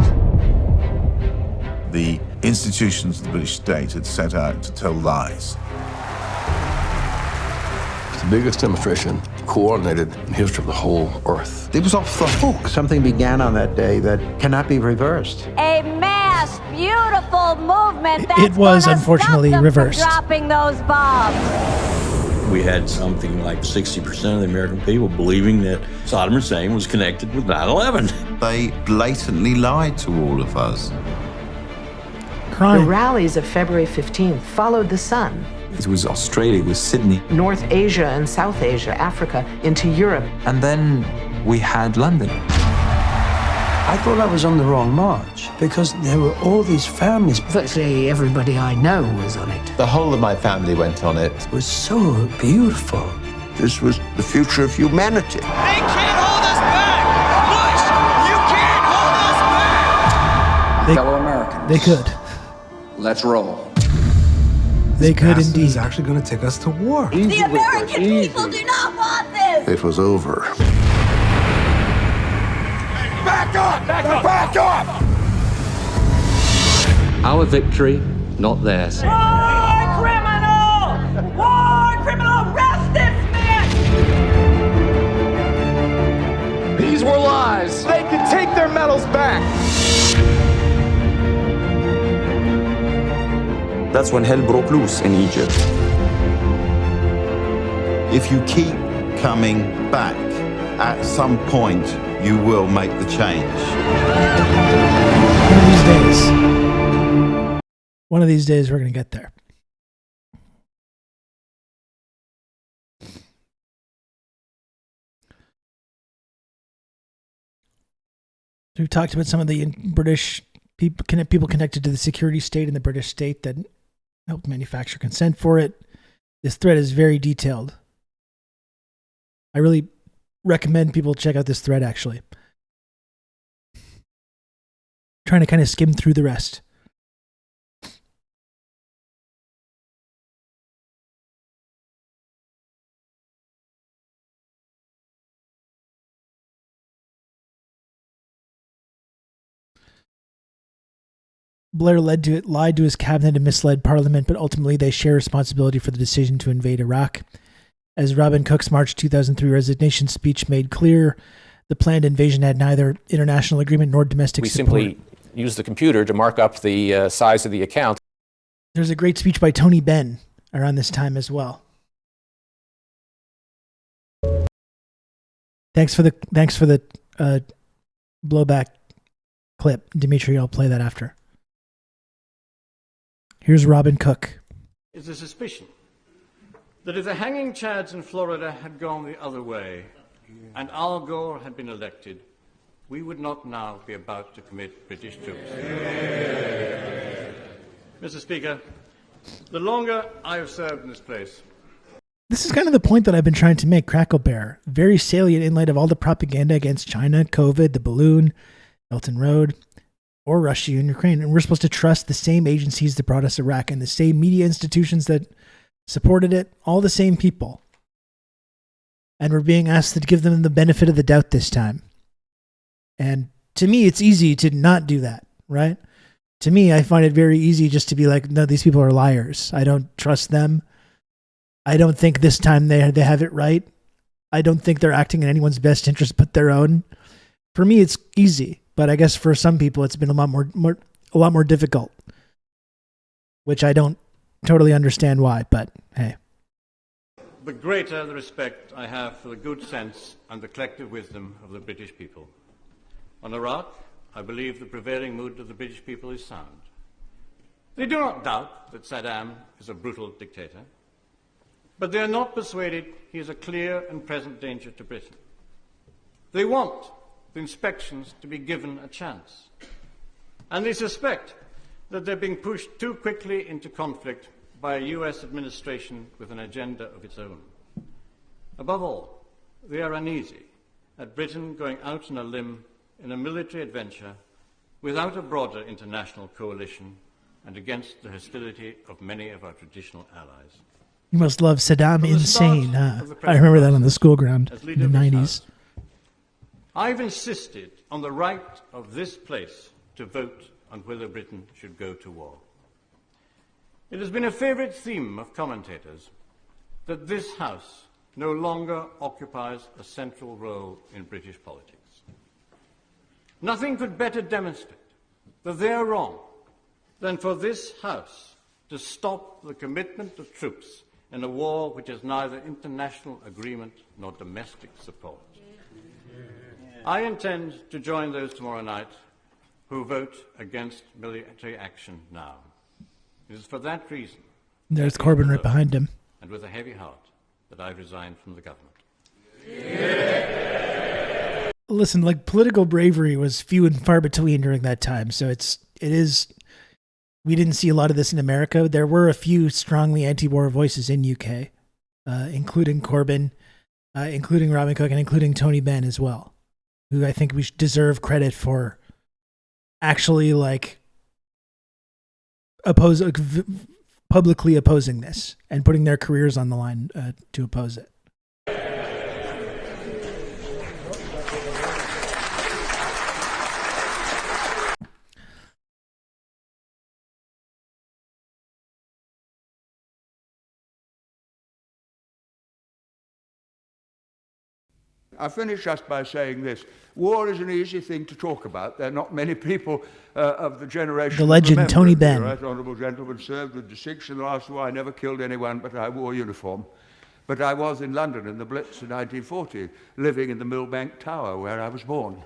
The institutions of the British state had set out to tell lies. It's the biggest demonstration coordinated in the history of the whole earth. It was off the hook. Something began on that day that cannot be reversed. A mass, beautiful movement that's it was unfortunately stop them reversed. From dropping those bombs. We had something like 60% of the American people believing that Saddam Hussein was connected with 9/11. They blatantly lied to all of us. Crime. The rallies of February 15th followed the sun. It was Australia, it was Sydney. North Asia and South Asia, Africa, into Europe. And then we had London. I thought I was on the wrong march because there were all these families. Virtually everybody I know was on it. The whole of my family went on it. It was so beautiful. This was the future of humanity. They can't hold us back! Bush, you can't hold us back! Fellow Americans. They could. Let's roll. They could indeed. It's actually going to take us to war. The American people do not want this! It was over. Back up! Back up! Back up! Our victory, not theirs. War criminal! War criminal! Arrest this man! These were lies. They can take their medals back. That's when hell broke loose in Egypt. If you keep coming back, at some point you will make the change. One of these days we're going to get there. We've talked about some of the British people connected to the security state in the British state that helped manufacture consent for it. This thread is very detailed. I really recommend people check out this thread, actually. Trying to kind of skim through the rest. Blair lied to his cabinet and misled Parliament, but ultimately they share responsibility for the decision to invade Iraq. As Robin Cook's March 2003 resignation speech made clear, the planned invasion had neither international agreement nor domestic support. We simply used the computer to mark up the size of the account. There's a great speech by Tony Benn around this time as well. Thanks for the blowback clip, Dimitri. I'll play that after. Here's Robin Cook. Is a suspicion that if the hanging chads in Florida had gone the other way and Al Gore had been elected, we would not now be about to commit British troops. Mr. Speaker, the longer I have served in this place... This is kind of the point that I've been trying to make, Crackle Bear. Very salient in light of all the propaganda against China, COVID, the balloon, Belt and Road, or Russia and Ukraine. And we're supposed to trust the same agencies that brought us Iraq and the same media institutions that supported it, all the same people. And we're being asked to give them the benefit of the doubt this time. And to me, it's easy to not do that, right? To me, I find it very easy just to be like, no, these people are liars. I don't trust them. I don't think this time they have it right. I don't think they're acting in anyone's best interest but their own. For me, it's easy, but I guess for some people, it's been a lot more difficult, which I don't totally understand why, but hey. The greater the respect I have for the good sense and the collective wisdom of the British people. On Iraq, I believe the prevailing mood of the British people is sound. They do not doubt that Saddam is a brutal dictator, but they are not persuaded he is a clear and present danger to Britain. They want the inspections to be given a chance, and they suspect that they're being pushed too quickly into conflict by a US administration with an agenda of its own. Above all, they are uneasy at Britain going out on a limb in a military adventure without a broader international coalition and against the hostility of many of our traditional allies. You must love Saddam Insane, huh? I remember that on the school ground in the 90s. I've insisted on the right of this place to vote on whether Britain should go to war. It has been a favourite theme of commentators that this House no longer occupies a central role in British politics. Nothing could better demonstrate that they are wrong than for this House to stop the commitment of troops in a war which has neither international agreement nor domestic support. I intend to join those tomorrow night who vote against military action now. It is for that reason, there's Corbyn right behind him, and with a heavy heart, that I resigned from the government. Listen, like, political bravery was few and far between during that time, so it is. We didn't see a lot of this in America. There were a few strongly anti-war voices in UK, including Corbyn, including Robin Cook, and including Tony Benn as well, who I think we should deserve credit for actually, like, publicly opposing this and putting their careers on the line to oppose it. I finish just by saying this. War is an easy thing to talk about. There are not many people of the generation... The legend, Tony Benn. The right honourable gentleman served with distinction in the last war. I never killed anyone, but I wore a uniform. But I was in London in the Blitz in 1940, living in the Millbank Tower, where I was born.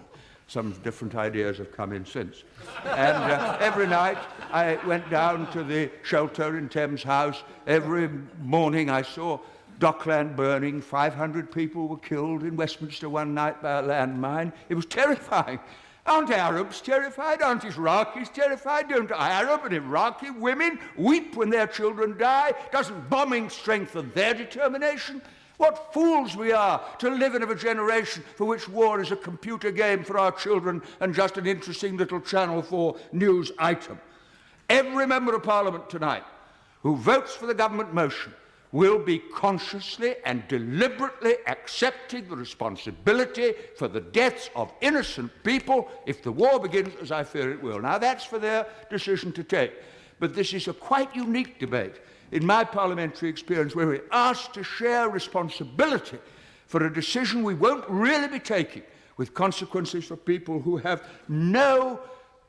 Some different ideas have come in since. And every night I went down to the shelter in Thames House. Every morning I saw Dockland burning. 500 people were killed in Westminster one night by a landmine. It was terrifying. Aren't Arabs terrified? Aren't Iraqis terrified? Don't Arab and Iraqi women weep when their children die? Doesn't bombing strengthen their determination? What fools we are to live in a generation for which war is a computer game for our children and just an interesting little Channel 4 news item. Every member of Parliament tonight who votes for the government motion will be consciously and deliberately accepting the responsibility for the deaths of innocent people if the war begins, as I fear it will. Now, that's for their decision to take. But this is a quite unique debate in my parliamentary experience, where we're asked to share responsibility for a decision we won't really be taking, with consequences for people who have no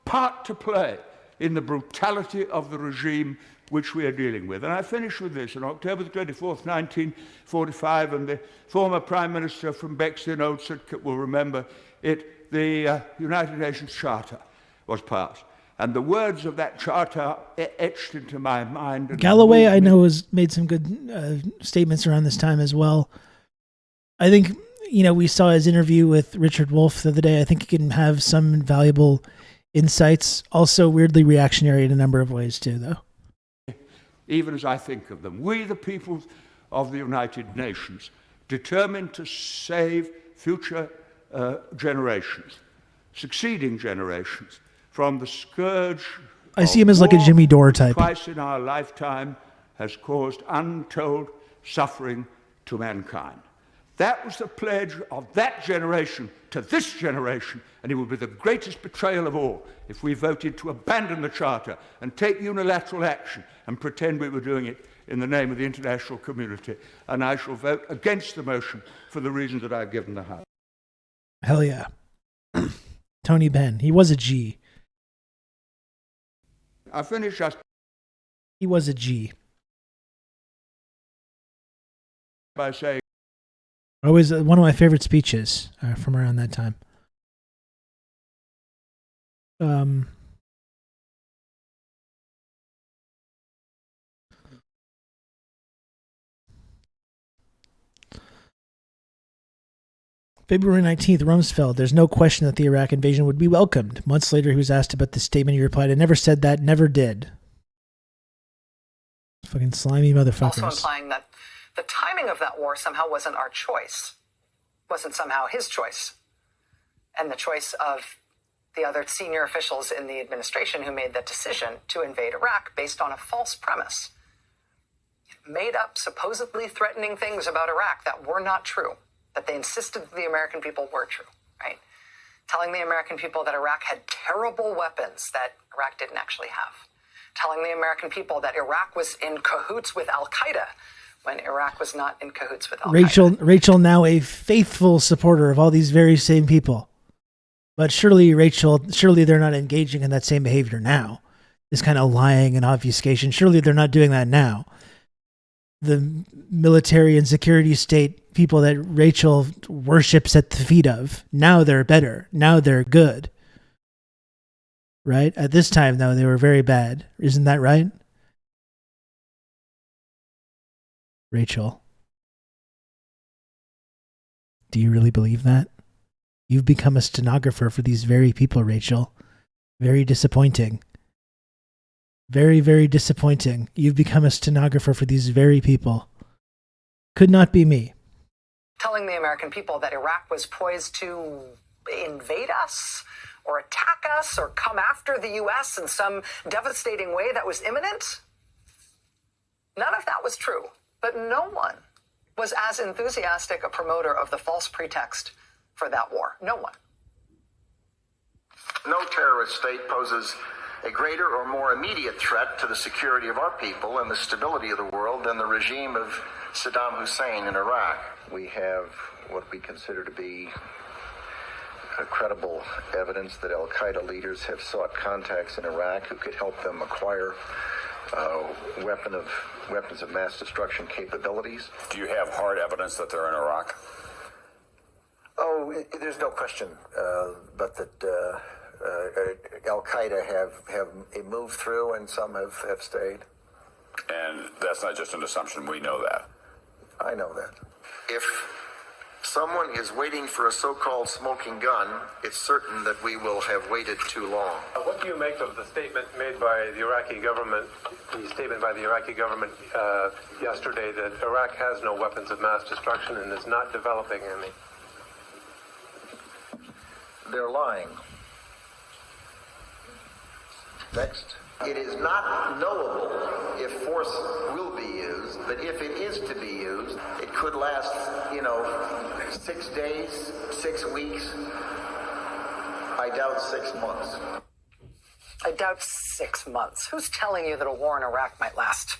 part to play in the brutality of the regime which we are dealing with. And I finish with this. On October the 24th, 1945, and the former Prime Minister from Bexley, Old Sidcup, will remember it, the United Nations Charter was passed. And the words of that charter etched into my mind. Galloway, I know, has made some good statements around this time as well. I think, we saw his interview with Richard Wolff the other day. I think he can have some valuable insights. Also weirdly reactionary in a number of ways too, though. Even as I think of them, we, the people of the United Nations, determined to save future generations, succeeding generations, from the scourge. I see him as like a Jimmy Dore type. Twice in our lifetime has caused untold suffering to mankind. That was the pledge of that generation to this generation, and it would be the greatest betrayal of all if we voted to abandon the Charter and take unilateral action and pretend we were doing it in the name of the international community, and I shall vote against the motion for the reasons that I've given the House. Hell yeah. Tony Benn. He was a G. I finish just... He was a G. by saying... Always one of my favorite speeches from around that time. February 19th, Rumsfeld. There's no question that the Iraq invasion would be welcomed. Months later, he was asked about the statement. He replied, I never said that, never did. Fucking slimy motherfuckers. Also implying that the timing of that war somehow wasn't our choice. Wasn't somehow his choice. And the choice of the other senior officials in the administration who made that decision to invade Iraq based on a false premise. Made up supposedly threatening things about Iraq that were not true. That they insisted that the American people were true, right? Telling the American people that Iraq had terrible weapons that Iraq didn't actually have. Telling the American people that Iraq was in cahoots with Al-Qaeda when Iraq was not in cahoots with Al-Qaeda. Rachel now a faithful supporter of all these very same people. But surely they're not engaging in that same behavior now. This kind of lying and obfuscation. Surely they're not doing that now. The military and security state people that Rachel worships at the feet of, now they're better. Now they're good. Right? At this time, though, they were very bad. Isn't that right? Rachel. Do you really believe that? You've become a stenographer for these very people, Rachel. Very disappointing. Very, very disappointing. You've become a stenographer for these very people. Could not be me. Telling the American people that Iraq was poised to invade us or attack us or come after the U.S. in some devastating way that was imminent. None of that was true. But no one was as enthusiastic a promoter of the false pretext for that war. No one. No terrorist state poses a greater or more immediate threat to the security of our people and the stability of the world than the regime of Saddam Hussein in Iraq. We have what we consider to be credible evidence that al-Qaeda leaders have sought contacts in Iraq who could help them acquire weapons of mass destruction capabilities. Do you have hard evidence that they're in Iraq? Oh, there's no question but that al-Qaeda have moved through and some have stayed. And that's not just an assumption, we know that. I know that. If someone is waiting for a so-called smoking gun, it's certain that we will have waited too long. What do you make of the statement made by the Iraqi government, yesterday that Iraq has no weapons of mass destruction and is not developing any? They're lying. Next. It is not knowable if force will be used, but if it is to be used, it could last, 6 days, 6 weeks. I doubt 6 months. I doubt 6 months. Who's telling you that a war in Iraq might last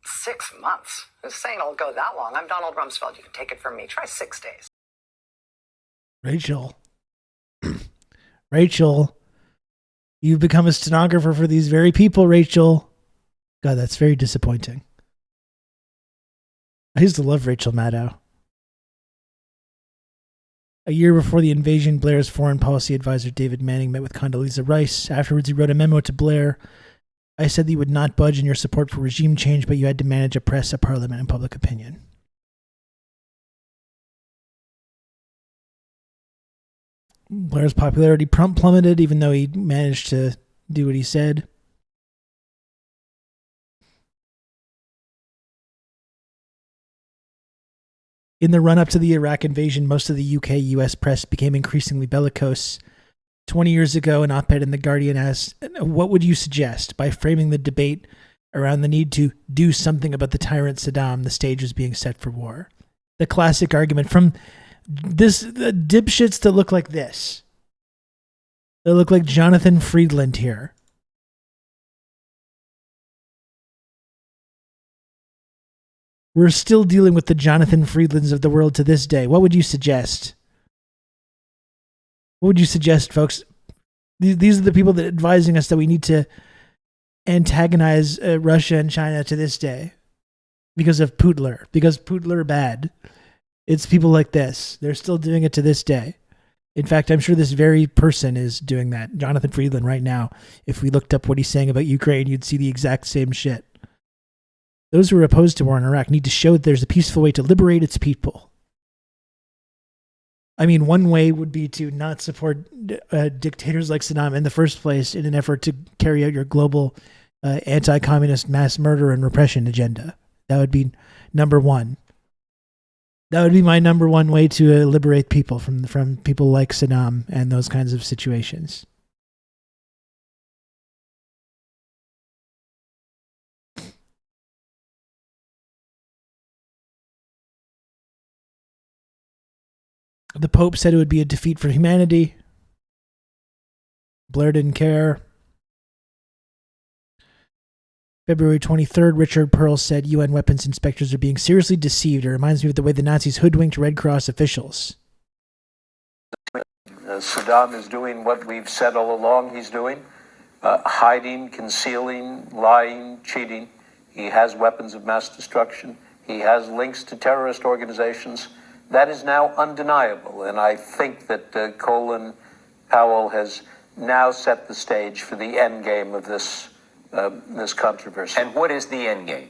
6 months? Who's saying it'll go that long? I'm Donald Rumsfeld. You can take it from me. Try 6 days. Rachel, you've become a stenographer for these very people, Rachel. God, that's very disappointing. I used to love Rachel Maddow. A year before the invasion, Blair's foreign policy advisor David Manning met with Condoleezza Rice. Afterwards, he wrote a memo to Blair. I said that you would not budge in your support for regime change, but you had to manage a press, a parliament, and public opinion. Blair's popularity plummeted, even though he managed to do what he said. In the run-up to the Iraq invasion, most of the UK-US press became increasingly bellicose. 20 years ago, an op-ed in The Guardian asked, what would you suggest? By framing the debate around the need to do something about the tyrant Saddam, the stage was being set for war. The classic argument from the dipshits that look like this. They look like Jonathan Friedland here. We're still dealing with the Jonathan Friedlands of the world to this day. What would you suggest? What would you suggest, folks? These are the people that are advising us that we need to antagonize Russia and China to this day because of Putler. Because Putler bad. It's people like this. They're still doing it to this day. In fact, I'm sure this very person is doing that. Jonathan Friedland right now. If we looked up what he's saying about Ukraine, you'd see the exact same shit. Those who are opposed to war in Iraq need to show that there's a peaceful way to liberate its people. I mean, one way would be to not support dictators like Saddam in the first place in an effort to carry out your global anti-communist mass murder and repression agenda. That would be number one. That would be my number one way to liberate people from people like Saddam and those kinds of situations. The Pope said it would be a defeat for humanity. Blair didn't care. February 23rd, Richard Pearl said UN weapons inspectors are being seriously deceived. It reminds me of the way the Nazis hoodwinked Red Cross officials. Saddam is doing what we've said all along he's doing. Hiding, concealing, lying, cheating. He has weapons of mass destruction. He has links to terrorist organizations. That is now undeniable, and I think that Colin Powell has now set the stage for the end game of this controversy. And what is the end game?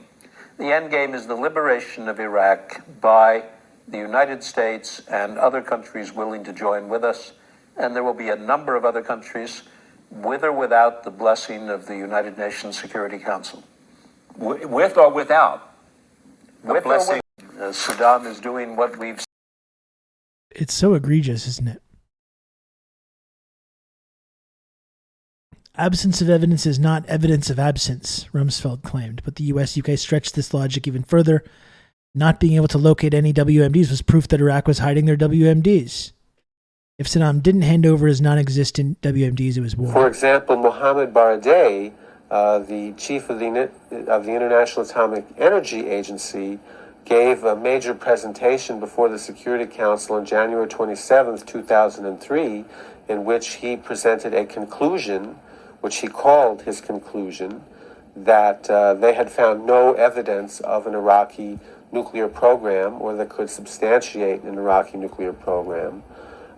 The end game is the liberation of Iraq by the United States and other countries willing to join with us, and there will be a number of other countries, with or without the blessing of the United Nations Security Council. With or without? With or without. Saddam is doing what we've. It's so egregious, isn't it? Absence of evidence is not evidence of absence, Rumsfeld claimed, but the US-UK stretched this logic even further. Not being able to locate any WMDs was proof that Iraq was hiding their WMDs. If Saddam didn't hand over his non-existent WMDs, it was war. For example, Mohammed Baradei, the chief of the International Atomic Energy Agency, gave a major presentation before the Security Council on January 27th, 2003, in which he presented a conclusion, which he called his conclusion, that they had found no evidence of an Iraqi nuclear program or that could substantiate an Iraqi nuclear program.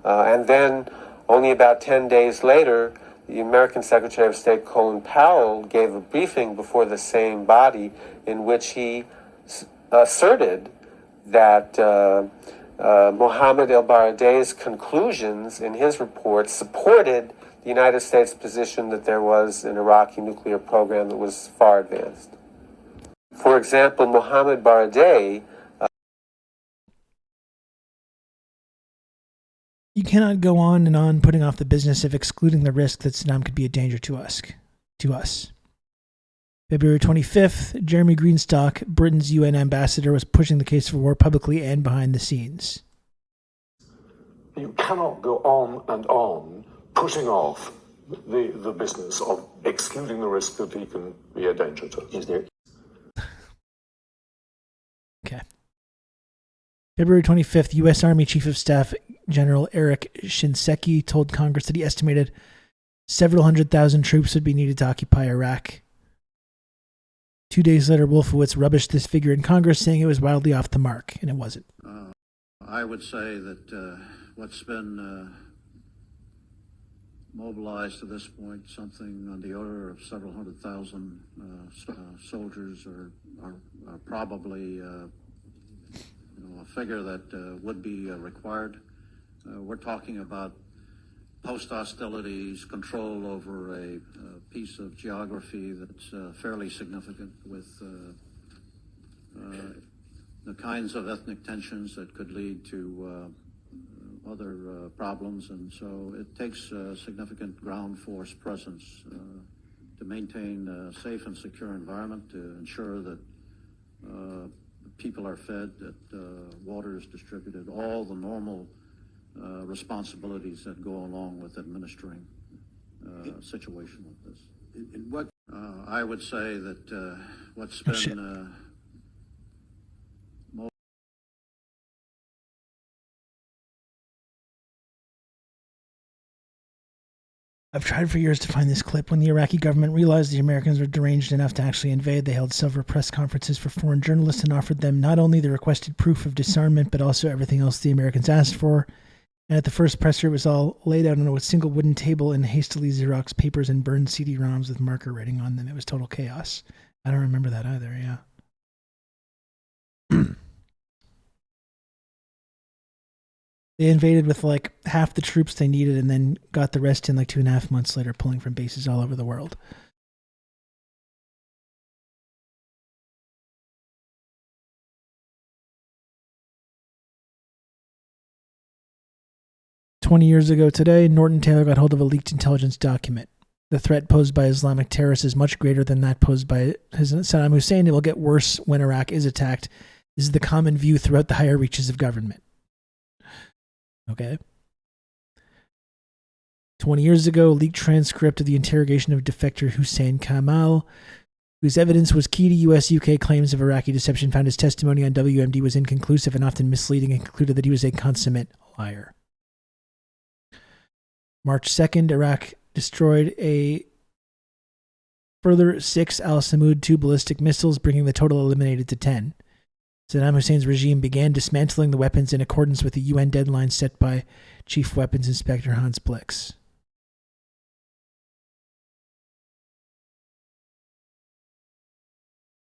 And then, only about 10 days later, the American Secretary of State Colin Powell gave a briefing before the same body in which he asserted that Mohammed el-Baradei's conclusions in his report supported the United States' position that there was an Iraqi nuclear program that was far advanced. For example, Mohammed Baradei. You cannot go on and on putting off the business of excluding the risk that Saddam could be a danger to us. February 25th, Jeremy Greenstock, Britain's UN ambassador, was pushing the case for war publicly and behind the scenes. You cannot go on putting off the business of excluding the risk that he can be a danger to. Is there? Okay. February 25th, U.S. Army Chief of Staff General Eric Shinseki told Congress that he estimated several 100,000 troops would be needed to occupy Iraq. 2 days later, Wolfowitz rubbished this figure in Congress, saying it was wildly off the mark, and it wasn't. I would say that what's been mobilized to this point, something on the order of several 100,000 soldiers are probably a figure that would be required. We're talking about post-hostilities, control over a piece of geography that's fairly significant with the kinds of ethnic tensions that could lead to other problems. And so it takes a significant ground force presence to maintain a safe and secure environment, to ensure that people are fed, that water is distributed, all the normal responsibilities that go along with administering a situation like this. I would say that what's been I've tried for years to find this clip. When the Iraqi government realized the Americans were deranged enough to actually invade, they held several press conferences for foreign journalists and offered them not only the requested proof of disarmament, but also everything else the Americans asked for. And at the first presser, it was all laid out on a single wooden table and hastily Xerox papers and burned CD-ROMs with marker writing on them. It was total chaos. I don't remember that either, yeah. They invaded with like half the troops they needed and then got the rest in like 2.5 months later, pulling from bases all over the world. "20 years ago today, Norton Taylor got hold of a leaked intelligence document. The threat posed by Islamic terrorists is much greater than that posed by Saddam Hussein. It will get worse when Iraq is attacked. This is the common view throughout the higher reaches of government." Okay. 20 years ago, leaked transcript of the interrogation of defector Hussein Kamal, whose evidence was key to US-UK claims of Iraqi deception, found his testimony on WMD was inconclusive and often misleading and concluded that he was a consummate liar. March 2nd, Iraq destroyed a further 6 Al-Samud 2 ballistic missiles, bringing the total eliminated to 10. Saddam Hussein's regime began dismantling the weapons in accordance with the UN deadline set by Chief Weapons Inspector Hans Blix.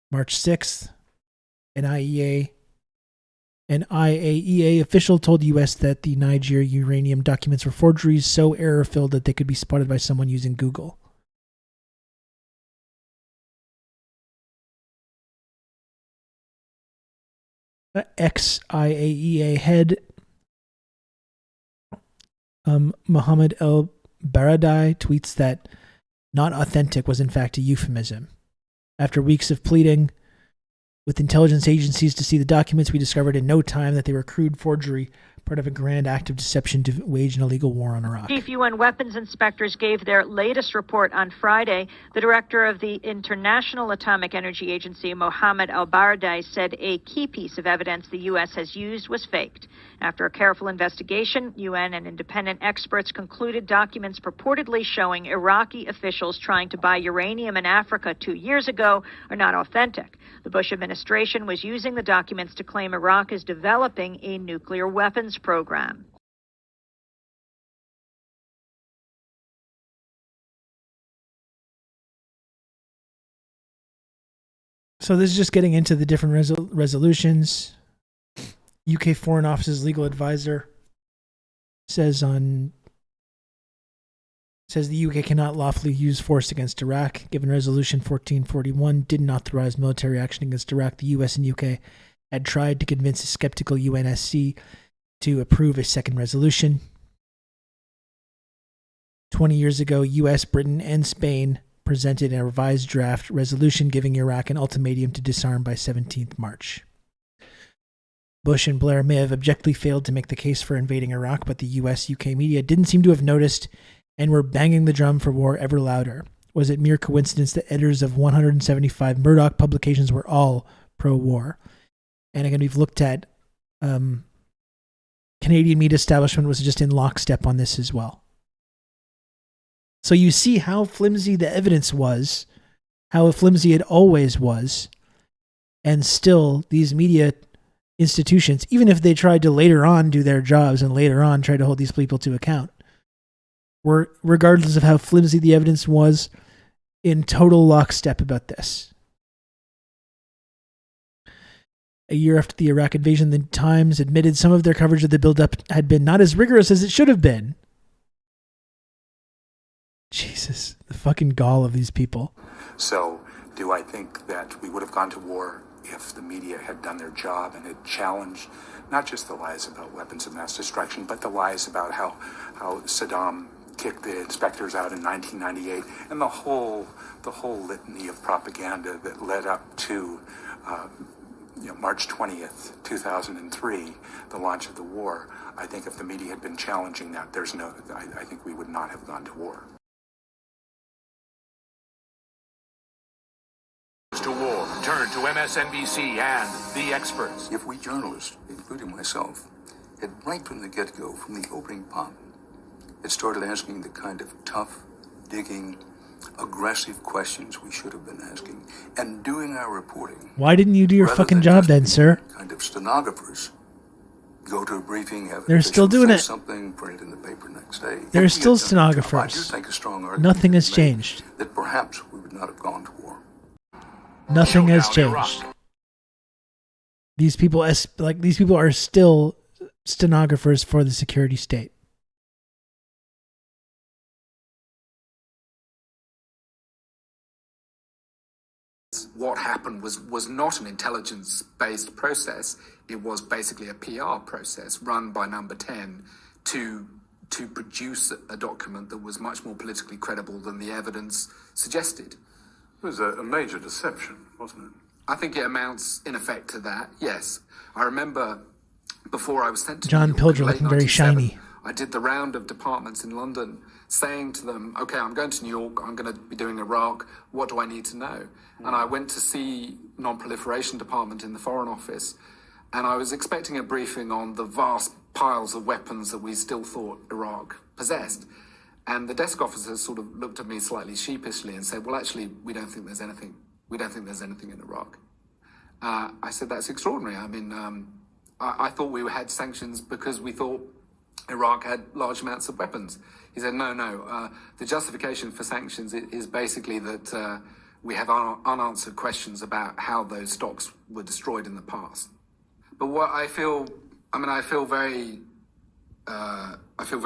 March 6th, an IAEA official told U.S. that the Niger uranium documents were forgeries so error-filled that they could be spotted by someone using Google. Ex-IAEA head Mohammed El-Baradei tweets that "not authentic" was in fact a euphemism. After weeks of pleading with intelligence agencies to see the documents, we discovered in no time that they were crude forgery, part of a grand act of deception to wage an illegal war on Iraq. Chief UN weapons inspectors gave their latest report on Friday. The director of the International Atomic Energy Agency, Mohammed El-Baradei, said a key piece of evidence the U.S. has used was faked. After a careful investigation, UN and independent experts concluded documents purportedly showing Iraqi officials trying to buy uranium in Africa 2 years ago are not authentic. The Bush administration was using the documents to claim Iraq is developing a nuclear weapons program. So this is just getting into the different resolutions. UK Foreign Office's legal advisor says the UK cannot lawfully use force against Iraq. Given Resolution 1441 didn't authorize military action against Iraq, the US and UK had tried to convince a skeptical UNSC to approve a second resolution. 20 years ago, US, Britain, and Spain presented a revised draft resolution giving Iraq an ultimatum to disarm by 17th March. Bush and Blair may have objectively failed to make the case for invading Iraq, but the US-UK media didn't seem to have noticed and were banging the drum for war ever louder. Was it mere coincidence that editors of 175 Murdoch publications were all pro-war? And again, we've looked at Canadian media establishment was just in lockstep on this as well. So you see how flimsy the evidence was, how flimsy it always was, and still these media institutions, even if they tried to later on do their jobs and later on try to hold these people to account, were, regardless of how flimsy the evidence was, in total lockstep about this. A year after the Iraq invasion, the Times admitted some of their coverage of the buildup had been not as rigorous as it should have been. Jesus, the fucking gall of these people. So, do I think that we would have gone to war if the media had done their job and had challenged not just the lies about weapons of mass destruction, but the lies about how Saddam kicked the inspectors out in 1998 and the whole litany of propaganda that led up to March 20th, 2003, the launch of the war? I think if the media had been challenging that, I think we would not have gone to war. To war, turn to MSNBC and the experts. If we journalists, including myself, had right from the get-go, from the opening pop, had started asking the kind of tough, digging, aggressive questions we should have been asking, and doing our reporting. Why didn't you do your rather fucking than job just then, being sir? Kind of stenographers. Go to a briefing, have They're still doing say it. something, print it in the paper next day. They're If we still had done our job, I do stenographers. think a strong argument Nothing can has be made changed. that perhaps we would not have gone to war. Nothing has changed. These people are still stenographers for the security state. What happened was not an intelligence-based process. It was basically a PR process run by Number 10 to produce a document that was much more politically credible than the evidence suggested. It was a major deception, wasn't it? I think it amounts, in effect, to that, yes. I remember before I was sent to John New York in Pilger late looking very 97, shiny. I did the round of departments in London saying to them, okay, I'm going to New York, I'm going to be doing Iraq, what do I need to know? And I went to see non-proliferation department in the Foreign Office, and I was expecting a briefing on the vast piles of weapons that we still thought Iraq possessed. And the desk officer sort of looked at me slightly sheepishly and said, well, actually, we don't think there's anything in Iraq. I said, that's extraordinary. I mean, I thought we had sanctions because we thought Iraq had large amounts of weapons. He said, no. The justification for sanctions is basically that we have unanswered questions about how those stocks were destroyed in the past. But what I feel very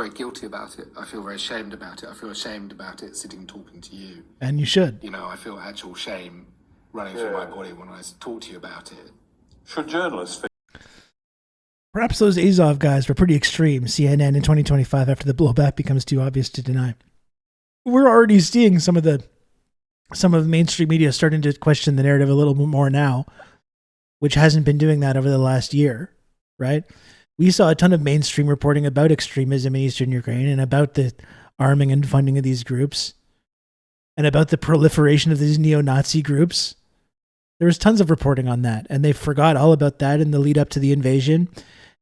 guilty about it. I feel very ashamed about it. I feel ashamed about it sitting talking to you. And you should. You know, I feel actual shame running through my body when I talk to you about it. Should journalists Perhaps those Azov guys were pretty extreme. CNN in 2025 after the blowback becomes too obvious to deny. We're already seeing some of the mainstream media starting to question the narrative a little bit more now, which hasn't been doing that over the last year, right? We saw a ton of mainstream reporting about extremism in Eastern Ukraine and about the arming and funding of these groups and about the proliferation of these neo-Nazi groups. There was tons of reporting on that, and they forgot all about that in the lead up to the invasion.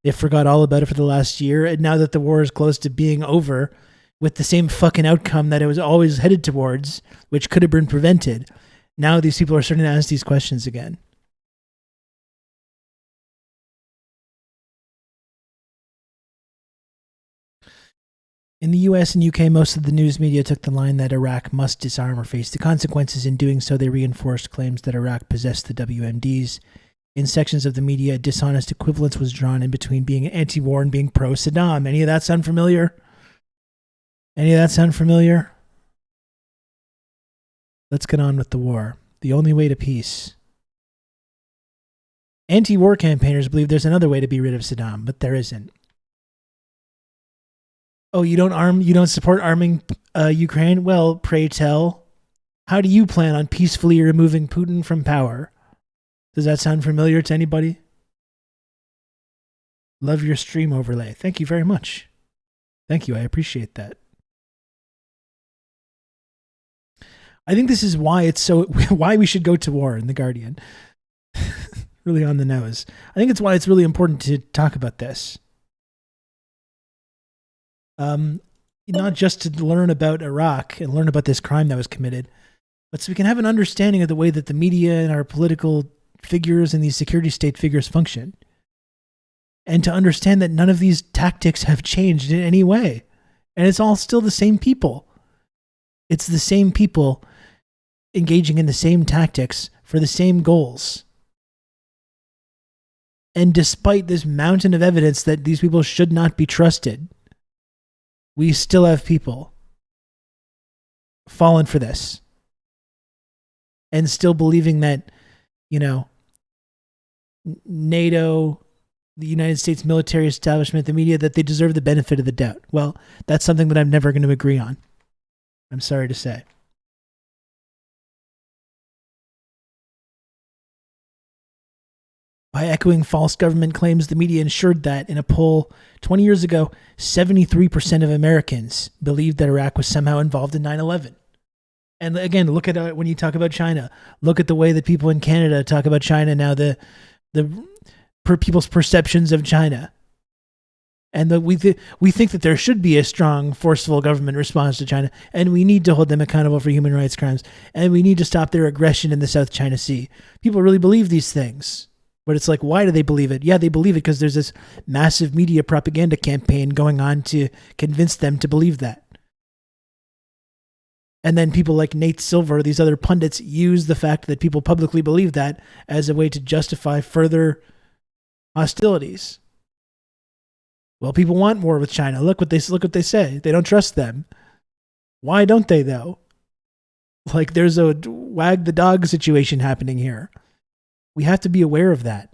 They forgot all about it for the last year, and now that the war is close to being over, with the same fucking outcome that it was always headed towards, which could have been prevented, now these people are starting to ask these questions again. In the US and UK, most of the news media took the line that Iraq must disarm or face the consequences. In doing so, they reinforced claims that Iraq possessed the WMDs. In sections of the media, a dishonest equivalence was drawn in between being anti-war and being pro-Saddam. Any of that sound familiar? Let's get on with the war. The only way to peace. Anti-war campaigners believe there's another way to be rid of Saddam, but there isn't. Oh, you don't support arming Ukraine? Well, pray tell, how do you plan on peacefully removing Putin from power? Does that sound familiar to anybody? Love your stream overlay. Thank you very much. Thank you, I appreciate that. I think this is why why we should go to war in The Guardian. Really on the nose. I think it's why it's really important to talk about this. Not just to learn about Iraq and learn about this crime that was committed, but so we can have an understanding of the way that the media and our political figures and these security state figures function. And to understand that none of these tactics have changed in any way. And it's all still the same people. It's the same people engaging in the same tactics for the same goals. And despite this mountain of evidence that these people should not be trusted, we still have people falling for this and still believing that, NATO, the United States military establishment, the media, that they deserve the benefit of the doubt. Well, that's something that I'm never going to agree on. I'm sorry to say. By echoing false government claims, the media ensured that in a poll 20 years ago, 73% of Americans believed that Iraq was somehow involved in 9/11. And again, look at when you talk about China, look at the way that people in Canada talk about China now, the people's perceptions of China. And that we think that there should be a strong, forceful government response to China, and we need to hold them accountable for human rights crimes, and we need to stop their aggression in the South China Sea. People really believe these things. But it's like, why do they believe it? Yeah, they believe it because there's this massive media propaganda campaign going on to convince them to believe that. And then people like Nate Silver, these other pundits, use the fact that people publicly believe that as a way to justify further hostilities. Well, people want war with China. Look what they say. They don't trust them. Why don't they, though? Like, there's a wag the dog situation happening here. We have to be aware of that.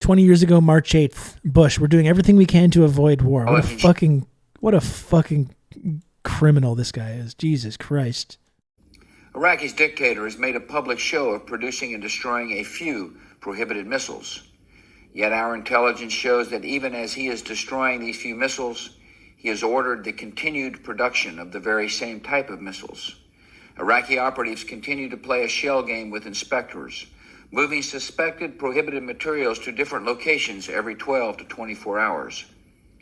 20 years ago, March 8th, Bush, we're doing everything we can to avoid war. What a fucking criminal this guy is. Jesus Christ. Iraqi's dictator has made a public show of producing and destroying a few prohibited missiles. Yet our intelligence shows that even as he is destroying these few missiles, he has ordered the continued production of the very same type of missiles. Iraqi operatives continue to play a shell game with inspectors, moving suspected prohibited materials to different locations every 12 to 24 hours.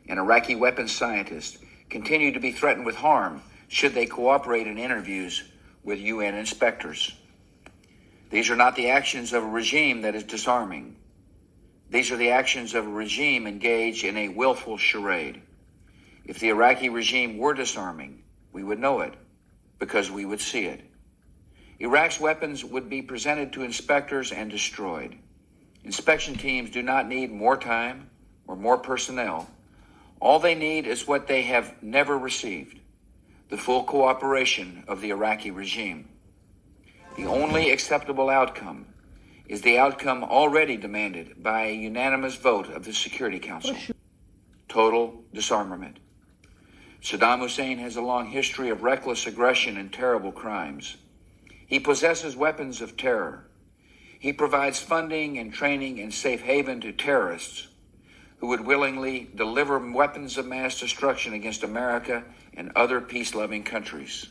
And Iraqi weapons scientists continue to be threatened with harm should they cooperate in interviews with UN inspectors. These are not the actions of a regime that is disarming. These are the actions of a regime engaged in a willful charade. If the Iraqi regime were disarming, we would know it, because we would see it. Iraq's weapons would be presented to inspectors and destroyed. Inspection teams do not need more time or more personnel. All they need is what they have never received: the full cooperation of the Iraqi regime. The only acceptable outcome is the outcome already demanded by a unanimous vote of the Security Council: total disarmament. Saddam Hussein has a long history of reckless aggression and terrible crimes. He possesses weapons of terror. He provides funding and training and safe haven to terrorists who would willingly deliver weapons of mass destruction against America and other peace-loving countries.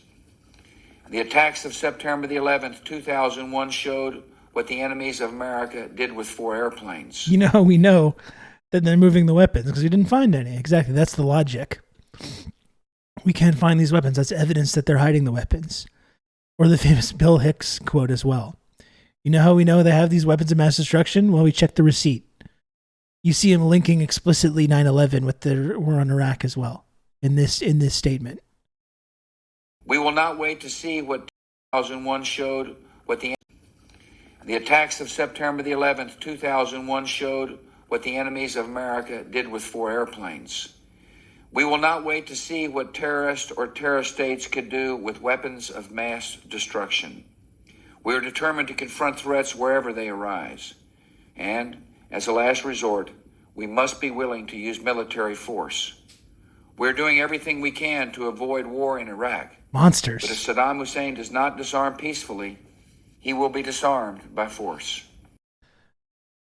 The attacks of September the 11th, 2001 showed what the enemies of America did with 4 airplanes. You know how we know that they're moving the weapons? Because we didn't find any. Exactly. That's the logic. We can't find these weapons. That's evidence that they're hiding the weapons. Or the famous Bill Hicks quote as well. You know how we know they have these weapons of mass destruction? Well, we check the receipt. You see him linking explicitly 9/11 with the war on Iraq as well in this statement. We will not wait to see what 2001 showed what the attacks of September the 11th, 2001 showed what the enemies of America did with 4 airplanes. We will not wait to see what terrorists or terrorist states could do with weapons of mass destruction. We are determined to confront threats wherever they arise. And, as a last resort, we must be willing to use military force. We're doing everything we can to avoid war in Iraq. Monsters. But if Saddam Hussein does not disarm peacefully, he will be disarmed by force.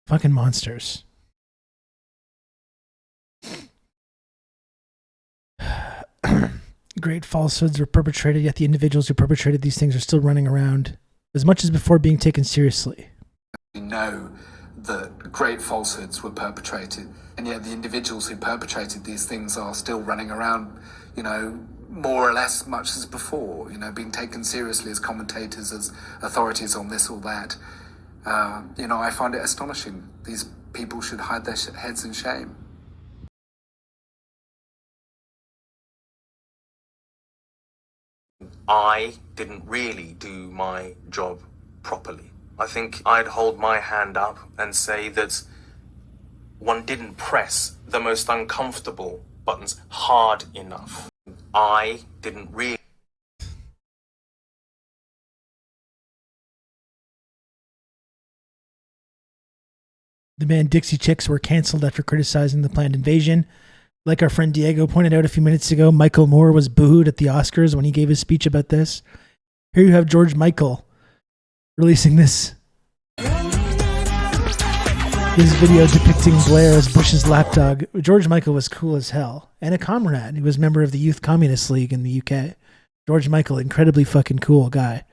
Fucking monsters. Great falsehoods were perpetrated, yet the individuals who perpetrated these things are still running around as much as before being taken seriously. We know that great falsehoods were perpetrated, and yet the individuals who perpetrated these things are still running around, more or less much as before, being taken seriously as commentators, as authorities on this or that. I find it astonishing. These people should hide their heads in shame. I didn't really do my job properly. I think I'd hold my hand up and say that one didn't press the most uncomfortable buttons hard enough. I didn't really... The band Dixie Chicks were canceled after criticizing the planned invasion. Like our friend Diego pointed out a few minutes ago, Michael Moore was booed at the Oscars when he gave his speech about this. Here you have George Michael releasing this video depicting Blair as Bush's lapdog. George Michael was cool as hell and a comrade. He was a member of the Youth Communist League in the UK. George Michael, incredibly fucking cool guy.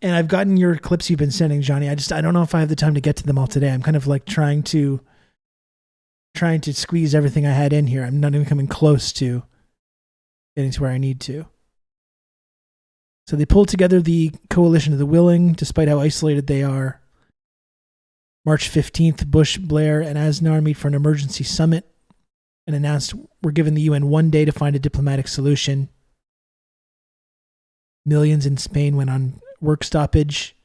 And I've gotten your clips you've been sending, Johnny. I don't know if I have the time to get to them all today. I'm kind of like trying to squeeze everything I had in here. I'm not even coming close to getting to where I need to. So they pulled together the Coalition of the Willing, despite how isolated they are. March 15th, Bush, Blair, and Aznar meet for an emergency summit and announced we're giving the UN 1 day to find a diplomatic solution. Millions in Spain went on work stoppage.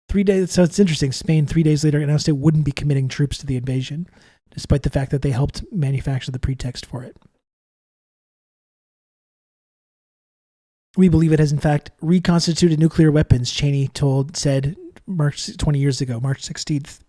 3 days, so it's interesting. Spain 3 days later announced it wouldn't be committing troops to the invasion, despite the fact that they helped manufacture the pretext for it. We believe it has in fact reconstituted nuclear weapons, Cheney said March 20 years ago, March 16th.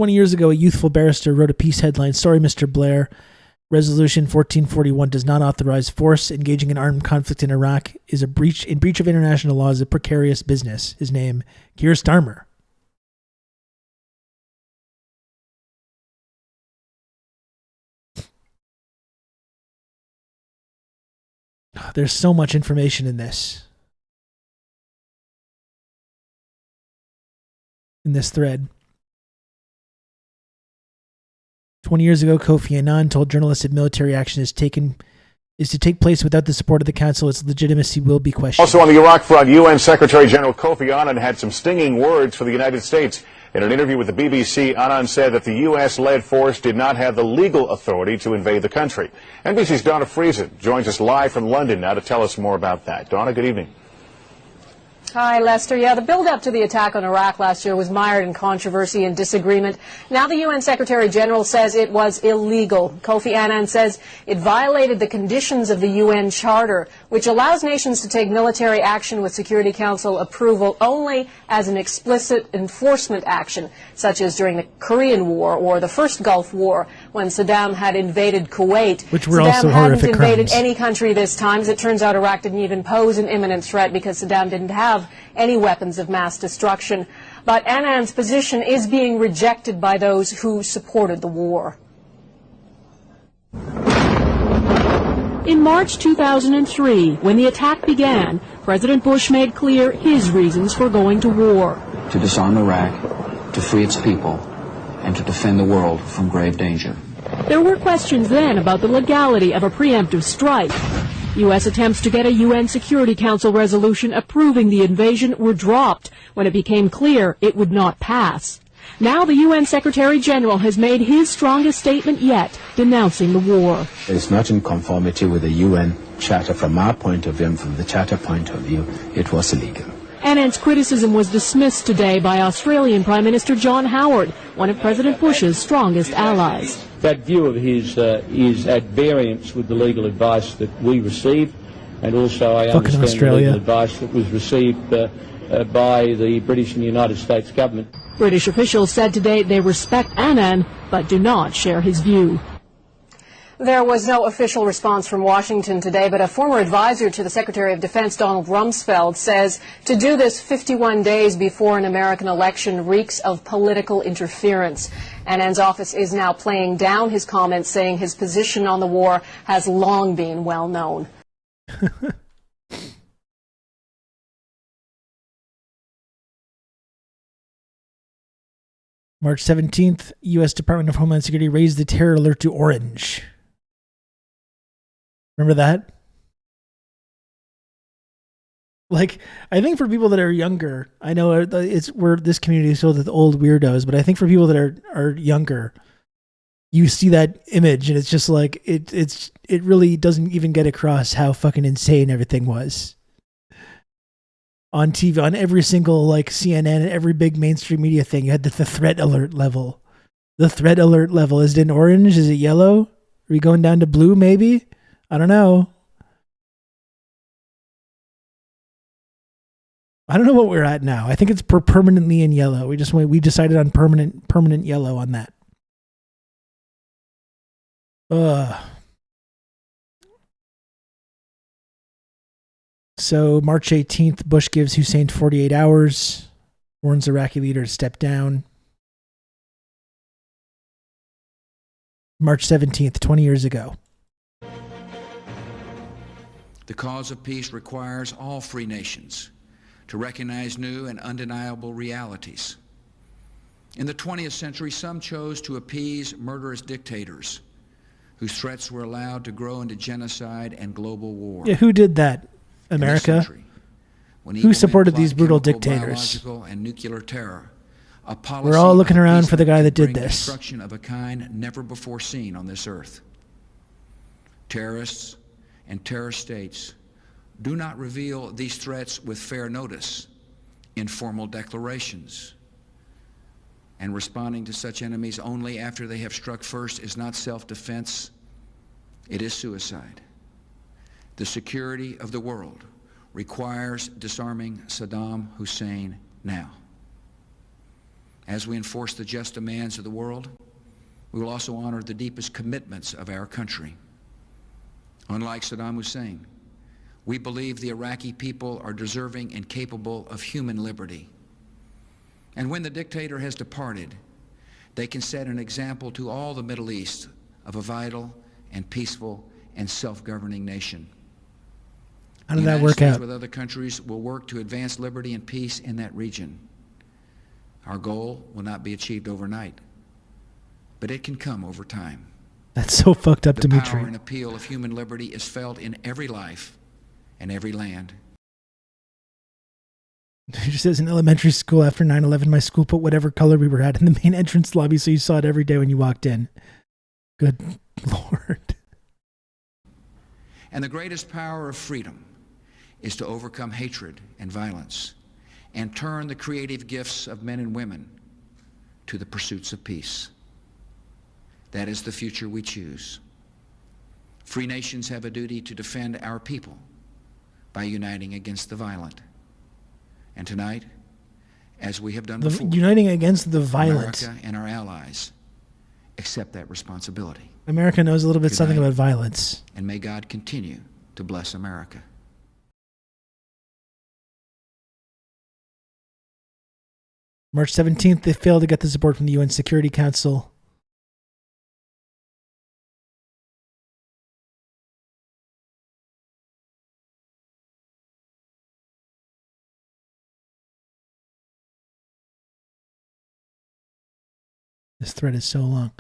Years ago, a youthful barrister wrote a piece headline, "Sorry, Mr. Blair. Resolution 1441 does not authorize force. Engaging in armed conflict in Iraq is in breach of international law, is a precarious business." His name, Keir Starmer. There's so much information in this thread. 20 years ago, Kofi Annan told journalists that military action is to take place without the support of the council. Its legitimacy will be questioned. Also on the Iraq front, UN Secretary General Kofi Annan had some stinging words for the United States. In an interview with the BBC, Annan said that the U.S.-led force did not have the legal authority to invade the country. NBC's Donna Friesen joins us live from London now to tell us more about that. Donna, good evening. Hi, Lester. Yeah, the build-up to the attack on Iraq last year was mired in controversy and disagreement. Now the UN Secretary General says it was illegal. Kofi Annan says it violated the conditions of the UN Charter, which allows nations to take military action with Security Council approval only as an explicit enforcement action, such as during the Korean War or the first Gulf War when Saddam had invaded Kuwait. Which were Saddam also horrific hadn't invaded crimes. any country this time. As it turns out, Iraq didn't even pose an imminent threat because Saddam didn't have any weapons of mass destruction. But Annan's position is being rejected by those who supported the war. In March 2003, when the attack began, President Bush made clear his reasons for going to war. To disarm Iraq, to free its people, and to defend the world from grave danger. There were questions then about the legality of a preemptive strike. U.S. attempts to get a UN Security Council resolution approving the invasion were dropped when it became clear it would not pass. Now the UN Secretary General has made his strongest statement yet, denouncing the war. It's not in conformity with the UN Charter from our point of view, and from the Charter point of view, it was illegal. Annan's criticism was dismissed today by Australian Prime Minister John Howard, one of President Bush's strongest allies. That view of his is at variance with the legal advice that we received, and also I understand the legal advice that was received by the British and United States government. British officials said today they respect Annan, but do not share his view. There was no official response from Washington today, but a former advisor to the Secretary of Defense, Donald Rumsfeld, says to do this 51 days before an American election reeks of political interference. Annan's office is now playing down his comments, saying his position on the war has long been well known. March 17th, U.S. Department of Homeland Security raised the terror alert to orange. Remember that? Like, I think for people that are younger, I know this community is filled with old weirdos, but I think for people that are younger, you see that image and it's just like it really doesn't even get across how fucking insane everything was. On TV, on every single like CNN and every big mainstream media thing, you had the threat alert level. The threat alert level, is it in orange? Is it yellow? Are we going down to blue maybe? I don't know. I don't know what we're at now. I think it's permanently in yellow. We decided on permanent yellow on that. So March 18th, Bush gives Hussein 48 hours, warns Iraqi leader to step down. March 17th, 20 years ago. The cause of peace requires all free nations to recognize new and undeniable realities. In the 20th century, some chose to appease murderous dictators whose threats were allowed to grow into genocide and global war. Yeah, who did that? America? Who supported these brutal dictators? Biological and nuclear terror. We're all looking around for the guy that did this. Destruction of a kind never before seen on this earth. Terrorists and terror states do not reveal these threats with fair notice in formal declarations. And responding to such enemies only after they have struck first is not self-defense, it is suicide. The security of the world requires disarming Saddam Hussein now. As we enforce the just demands of the world, we will also honor the deepest commitments of our country. Unlike Saddam Hussein, we believe the Iraqi people are deserving and capable of human liberty. And when the dictator has departed, they can set an example to all the Middle East of a vital and peaceful and self-governing nation. How did that work out? With other countries will work to advance liberty and peace in that region. Our goal will not be achieved overnight, but it can come over time. That's so fucked up, Dimitri. The power and appeal of human liberty is felt in every life and every land. It just says in elementary school after 9/11, my school put whatever color we were at in the main entrance lobby so you saw it every day when you walked in. Good Lord. And the greatest power of freedom is to overcome hatred and violence and turn the creative gifts of men and women to the pursuits of peace. That is the future we choose. Free nations have a duty to defend our people by uniting against the violent. And tonight, as we have done before, uniting against the violent. America and our allies accept that responsibility. America knows a little bit something about violence. And may God continue to bless America. March 17th, they failed to get the support from the UN Security Council. This thread is so long.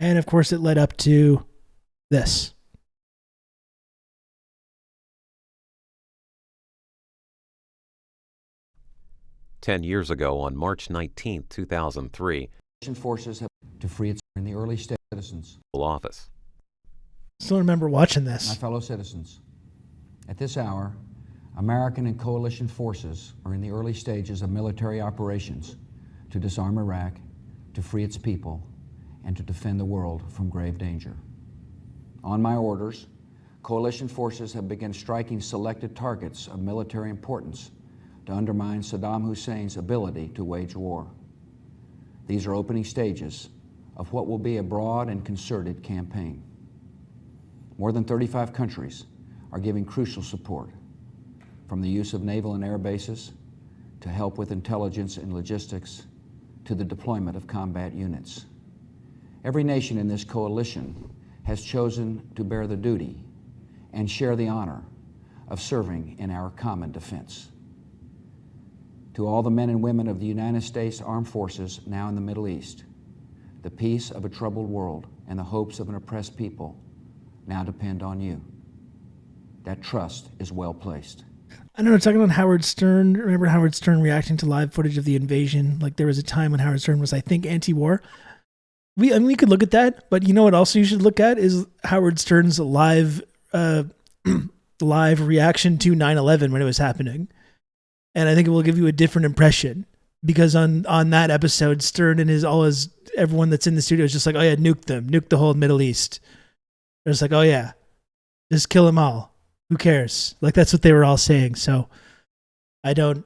And of course, it led up to this. Ten years ago, on March 19, 2003, forces have to free its in the early state citizens. Office. Still remember watching this. My fellow citizens, at this hour, American and coalition forces are in the early stages of military operations to disarm Iraq, to free its people, and to defend the world from grave danger. On my orders, coalition forces have begun striking selected targets of military importance to undermine Saddam Hussein's ability to wage war. These are opening stages of what will be a broad and concerted campaign. More than 35 countries are giving crucial support, from the use of naval and air bases, to help with intelligence and logistics, to the deployment of combat units. Every nation in this coalition has chosen to bear the duty and share the honor of serving in our common defense. To all the men and women of the United States Armed Forces now in the Middle East, the peace of a troubled world and the hopes of an oppressed people now depend on you. That trust is well placed. I don't know, talking about Howard Stern. Remember Howard Stern reacting to live footage of the invasion? Like, there was a time when Howard Stern was, I think, anti-war. We could look at that, but you know what also you should look at is Howard Stern's live reaction to 9/11 when it was happening. And I think it will give you a different impression because on that episode, Stern and everyone that's in the studio is just like, oh yeah, nuke them, nuke the whole Middle East. They're just like, oh yeah, just kill them all. Who cares? Like, that's what they were all saying. So I don't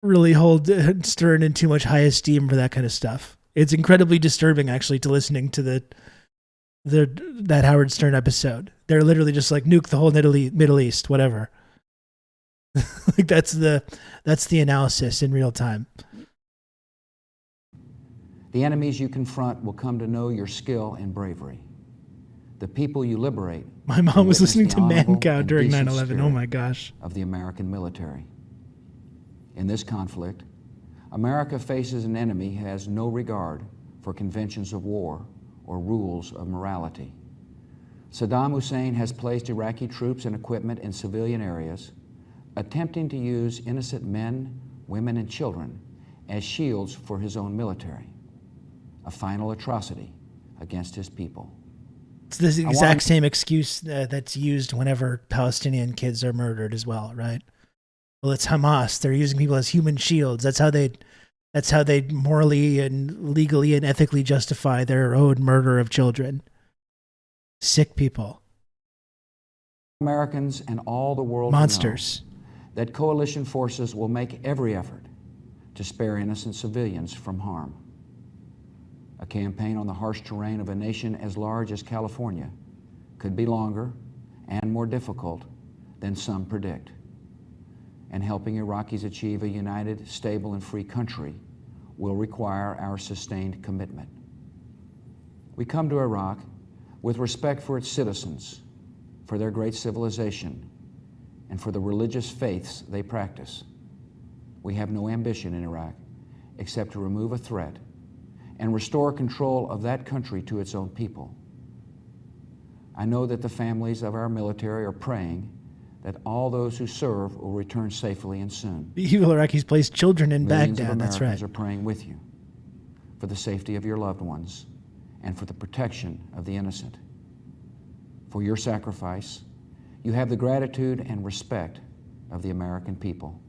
really hold Stern in too much high esteem for that kind of stuff. It's incredibly disturbing, actually, to listening to that Howard Stern episode. They're literally just like, nuke the whole Middle East, whatever. Like, that's the analysis in real time. The enemies you confront will come to know your skill and bravery. The people you liberate. My mom was listening to Mancow during 9/11. Oh my gosh. Of the American military. In this conflict, America faces an enemy who has no regard for conventions of war or rules of morality. Saddam Hussein has placed Iraqi troops and equipment in civilian areas, attempting to use innocent men, women, and children as shields for his own military, a final atrocity against his people. It's the exact same excuse that's used whenever Palestinian kids are murdered as well, right? Well, it's Hamas. They're using people as human shields. That's how they morally and legally and ethically justify their own murder of children. Sick people. Americans and all the world monsters. That coalition forces will make every effort to spare innocent civilians from harm. A campaign on the harsh terrain of a nation as large as California could be longer and more difficult than some predict. And helping Iraqis achieve a united, stable, and free country will require our sustained commitment. We come to Iraq with respect for its citizens, for their great civilization, and for the religious faiths they practice. We have no ambition in Iraq except to remove a threat and restore control of that country to its own people. I know that the families of our military are praying that all those who serve will return safely and soon. The evil Iraqis placed children in Millions Baghdad, of that's Americans right. are praying with you for the safety of your loved ones and for the protection of the innocent. For your sacrifice, you have the gratitude and respect of the American people.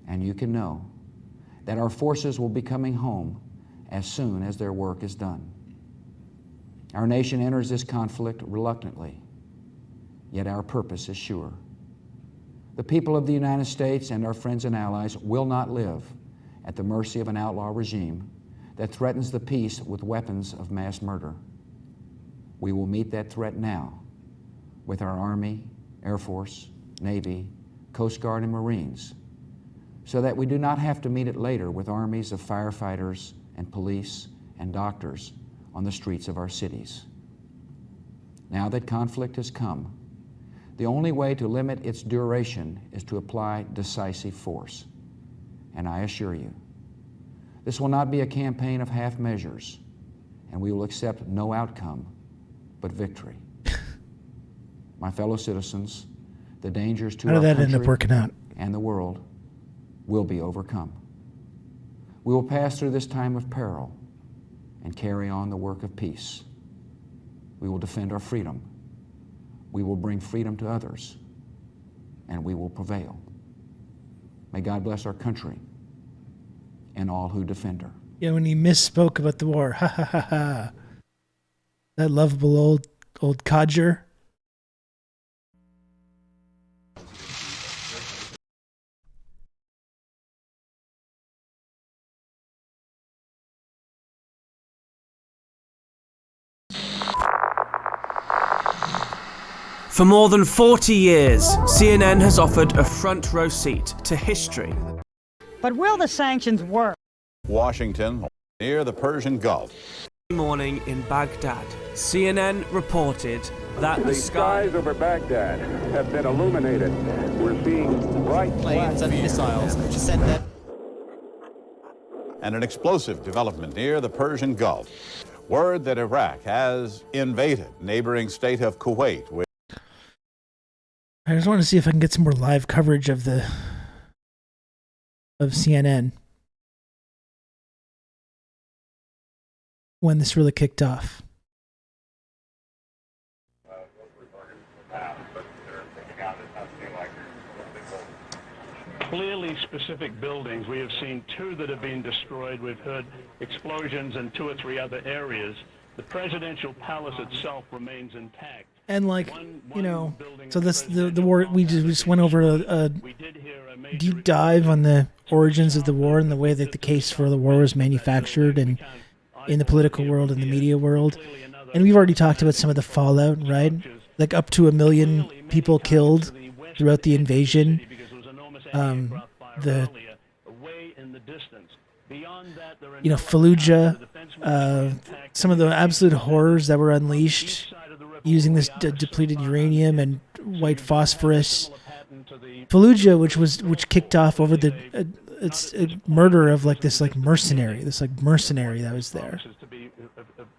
And you can know that our forces will be coming home as soon as their work is done. Our nation enters this conflict reluctantly, yet our purpose is sure. The people of the United States and our friends and allies will not live at the mercy of an outlaw regime that threatens the peace with weapons of mass murder. We will meet that threat now with our Army, Air Force, Navy, Coast Guard, and Marines, so that we do not have to meet it later with armies of firefighters and police and doctors on the streets of our cities. Now that conflict has come, the only way to limit its duration is to apply decisive force. And I assure you, this will not be a campaign of half measures, and we will accept no outcome but victory. My fellow citizens, the dangers to How did our that end up country working out? and the world will be overcome. We will pass through this time of peril and carry on the work of peace. We will defend our freedom. We will bring freedom to others, and we will prevail. May God bless our country and all who defend her. Yeah, when he misspoke about the war. Ha ha ha ha. That lovable old codger. For more than 40 years, CNN has offered a front row seat to history. But will the sanctions work? Washington, near the Persian Gulf. Morning in Baghdad, CNN reported that the skies over Baghdad have been illuminated. We're seeing bright planes and missiles descended. And an explosive development near the Persian Gulf. Word that Iraq has invaded neighboring state of Kuwait. I just want to see if I can get some more live coverage of CNN when this really kicked off. clearly specific buildings. We have seen 2 that have been destroyed. We've heard explosions in 2 or 3 other areas. The presidential palace itself remains intact. And like, you know, so this the war, we just went over a deep dive on the origins of the war and the way that the case for the war was manufactured and in the political world and the media world. And we've already talked about some of the fallout, right? Like up to 1 million people killed throughout the invasion. Fallujah, some of the absolute horrors that were unleashed using this depleted uranium and white phosphorus. Fallujah, which kicked off over the murder of this mercenary that was there,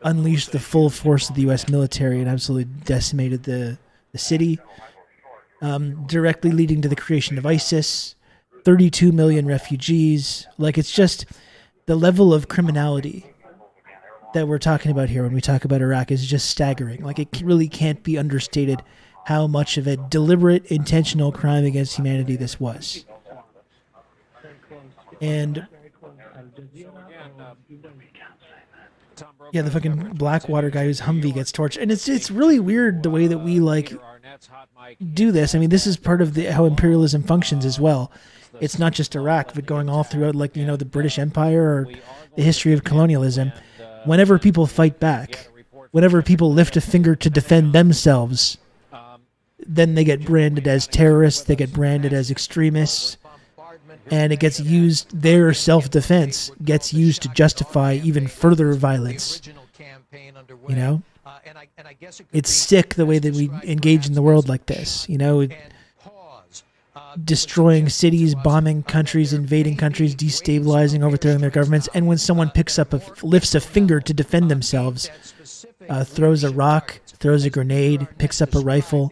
unleashed the full force of the U.S. military and absolutely decimated the city, directly leading to the creation of ISIS, 32 million refugees. It's just the level of criminality that we're talking about here when we talk about Iraq is just staggering. It really can't be understated how much of a deliberate, intentional crime against humanity this was. And yeah, the fucking Blackwater guy whose Humvee gets torched. And it's really weird the way that we do this. I mean, this is part of how imperialism functions as well. It's not just Iraq, but going all throughout, the British Empire or the history of colonialism. Whenever people fight back, whenever people lift a finger to defend themselves, then they get branded as terrorists, they get branded as extremists, and it gets used, their self-defense gets used to justify even further violence. You know? It's sick the way that we engage in the world like this, destroying cities, bombing countries, invading countries, destabilizing, overthrowing their governments, and when someone lifts a finger to defend themselves, throws a rock, throws a grenade, picks up a rifle,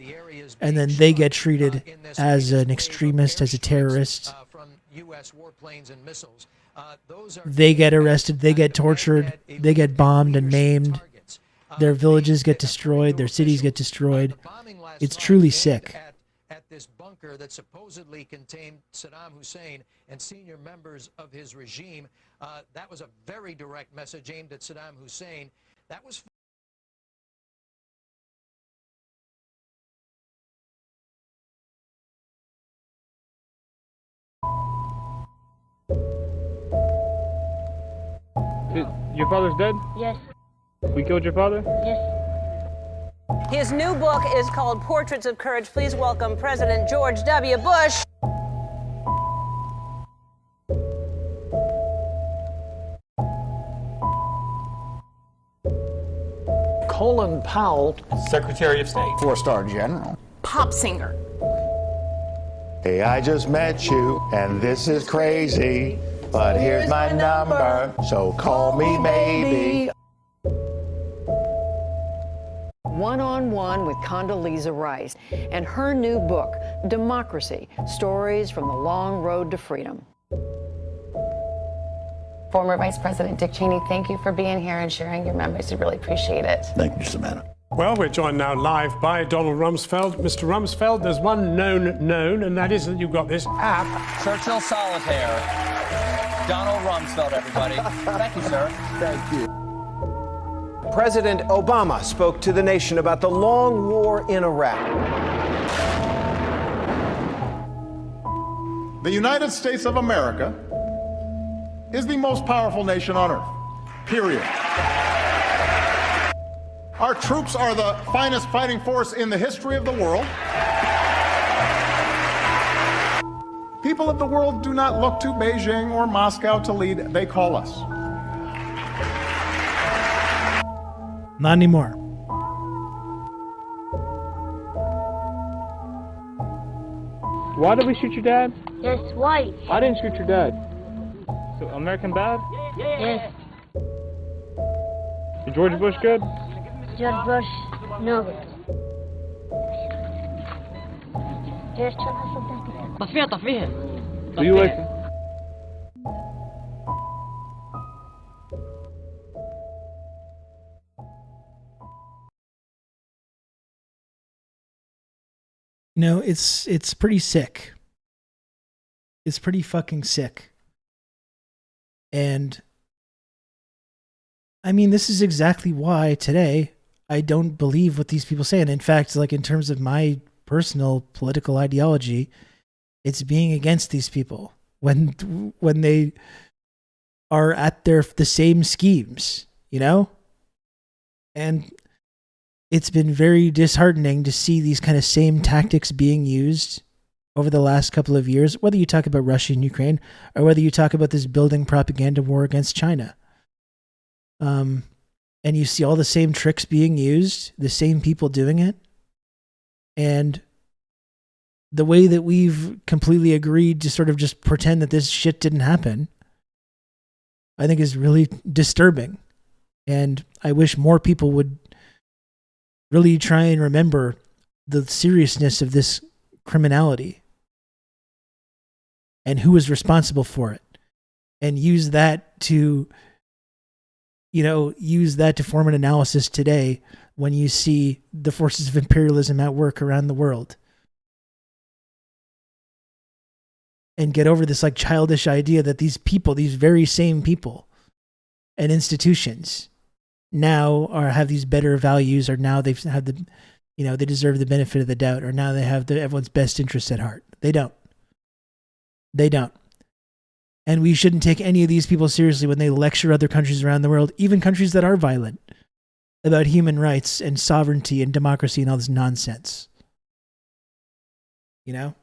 and then they get treated as an extremist, as a terrorist. They get arrested, they get tortured, they get bombed and maimed, their villages get destroyed, their cities get destroyed. It's truly sick. At this bunker that supposedly contained Saddam Hussein and senior members of his regime. That was a very direct message aimed at Saddam Hussein. That was... Your father's dead? Yes. We killed your father? Yes. His new book is called Portraits of Courage. Please welcome President George W. Bush. Colin Powell, Secretary of State, 4-star general, Pop singer. Hey, I just met you, and this is crazy, but here's my number, so call me maybe. One-on-one with Condoleezza Rice and her new book, Democracy, Stories from the Long Road to Freedom. Former Vice President Dick Cheney, thank you for being here and sharing your memories. We really appreciate it. Thank you, Samantha. Well, we're joined now live by Donald Rumsfeld. Mr. Rumsfeld, there's one known, and that is that you've got this app. Churchill Solitaire. Donald Rumsfeld, everybody. Thank you, sir. Thank you. President Obama spoke to the nation about the long war in Iraq. The United States of America is the most powerful nation on earth, period. Our troops are the finest fighting force in the history of the world. People of the world do not look to Beijing or Moscow to lead, they call us. Not anymore. Why did we shoot your dad? Yes, why? I didn't shoot your dad. So American bad? Yes. Is George Bush good? George Bush, no. Do you like him? It's pretty sick. is pretty fucking sick. And I mean, this is exactly why today I don't believe what these people say. And in fact, like in terms of my personal political ideology, it's being against these people when they are at the same schemes, you know? And it's been very disheartening to see these kind of same tactics being used over the last couple of years, whether you talk about Russia and Ukraine or whether you talk about this building propaganda war against China. And you see all the same tricks being used, the same people doing it. And the way that we've completely agreed to sort of just pretend that this shit didn't happen, I think is really disturbing. And I wish more people would really try and remember the seriousness of this criminality and who is responsible for it, and use that to form an analysis today when you see the forces of imperialism at work around the world. And get over this like childish idea that these people, these very same people and institutions now have these better values, or now they've had they deserve the benefit of the doubt, or now they have everyone's best interests at heart. They don't. And we shouldn't take any of these people seriously when they lecture other countries around the world, even countries that are violent, about human rights and sovereignty and democracy and all this nonsense. You know?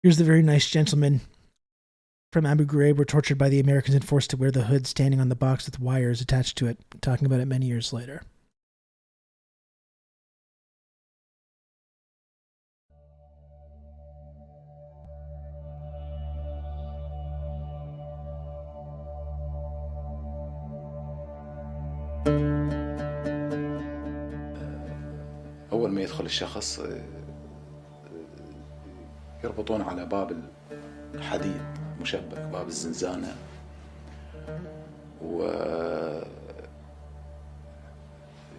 Here's the very nice gentleman from Abu Ghraib were tortured by the Americans and forced to wear the hood standing on the box with wires attached to it, talking about it many years later. أول ما يدخل الشخص يربطون على باب الحديد مشبك، باب الزنزانة، و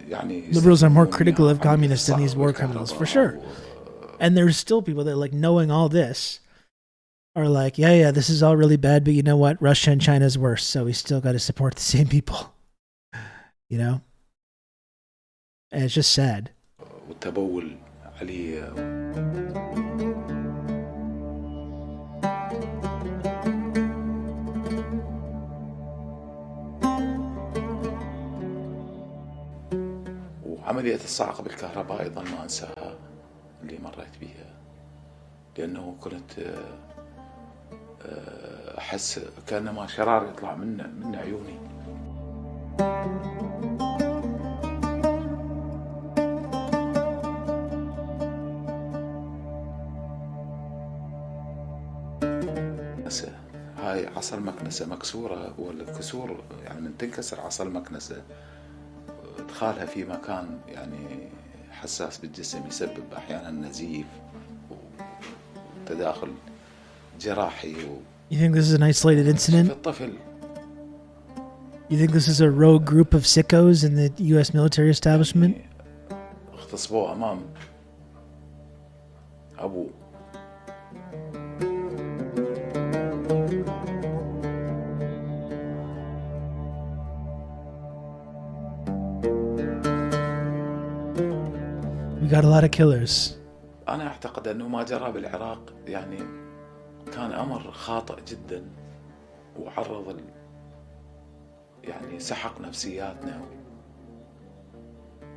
يعني liberals are more critical of communists than these war criminals, for sure. And there's still people that, like, knowing all this, are like, yeah, this is all really bad, but you know what? Russia and China is worse, so we still got to support the same people. You know? And it's just sad. والتبول عليه. وعملية الصعق بالكهرباء أيضا ما أنساها اللي مريت بها، لأنه كنت أحس كأنما شرار يطلع من عيوني. هاي عصا المكنسة مكسورة، والكسور يعني من تنكسر عصا المكنسة ادخالها في مكان يعني حساس بالجسم يسبب أحيانا نزيف وتداخل جراحي. You think this is an isolated incident? الطفل. You think this is a rogue group of sickos in the U.S. military establishment? اغتصبوه أمام أبوه. We got a lot of killers. أنا أعتقد أنه ما جرى بالعراق يعني كان أمر خاطئ جدا، وعرض يعني سحق نفسياتنا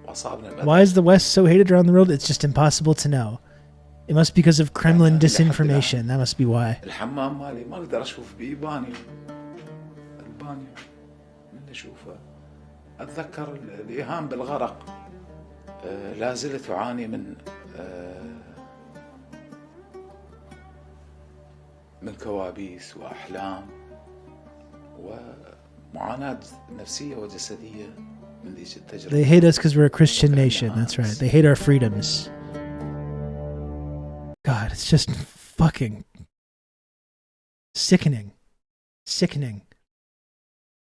وأصابنا. Why is the West so hated around the world? It's just impossible to know. It must be because of Kremlin disinformation. That must be why. الحمام مالي ما أقدر أشوف بإيباني، البانيو من أشوفه أتذكر الإيهام بالغرق. لا زلت أعاني من كوابيس وأحلام ومعاناة نفسية وجسدية من ذيك التجربة. They hate us because we're a Christian nation. That's right. They hate our freedoms. God, it's just fucking sickening. Sickening.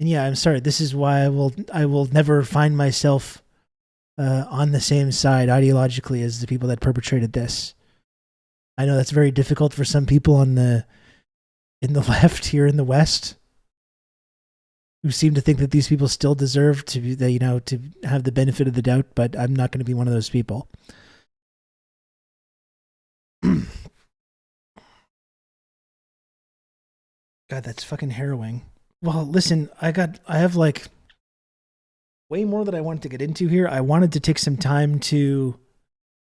And yeah, I'm sorry. This is why I will never find myself on the same side ideologically as the people that perpetrated this. I know that's very difficult for some people in the left here in the West, who seem to think that these people still deserve to be, to have the benefit of the doubt. But I'm not going to be one of those people. God, that's fucking harrowing. Well, listen, I have like way more that I wanted to get into here. I wanted to take some time to,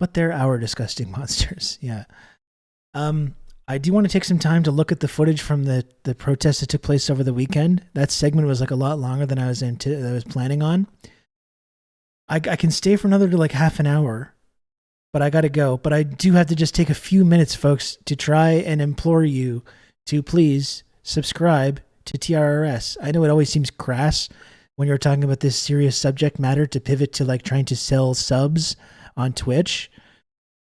but they're our disgusting monsters. Yeah. I do want to take some time to look at the footage from the protests that took place over the weekend. That segment was like a lot longer than I was planning on. I can stay for another like half an hour, but I got to go. But I do have to just take a few minutes, folks, to try and implore you to please subscribe to TRRS. I know it always seems crass when you're talking about this serious subject matter to pivot to like trying to sell subs on Twitch.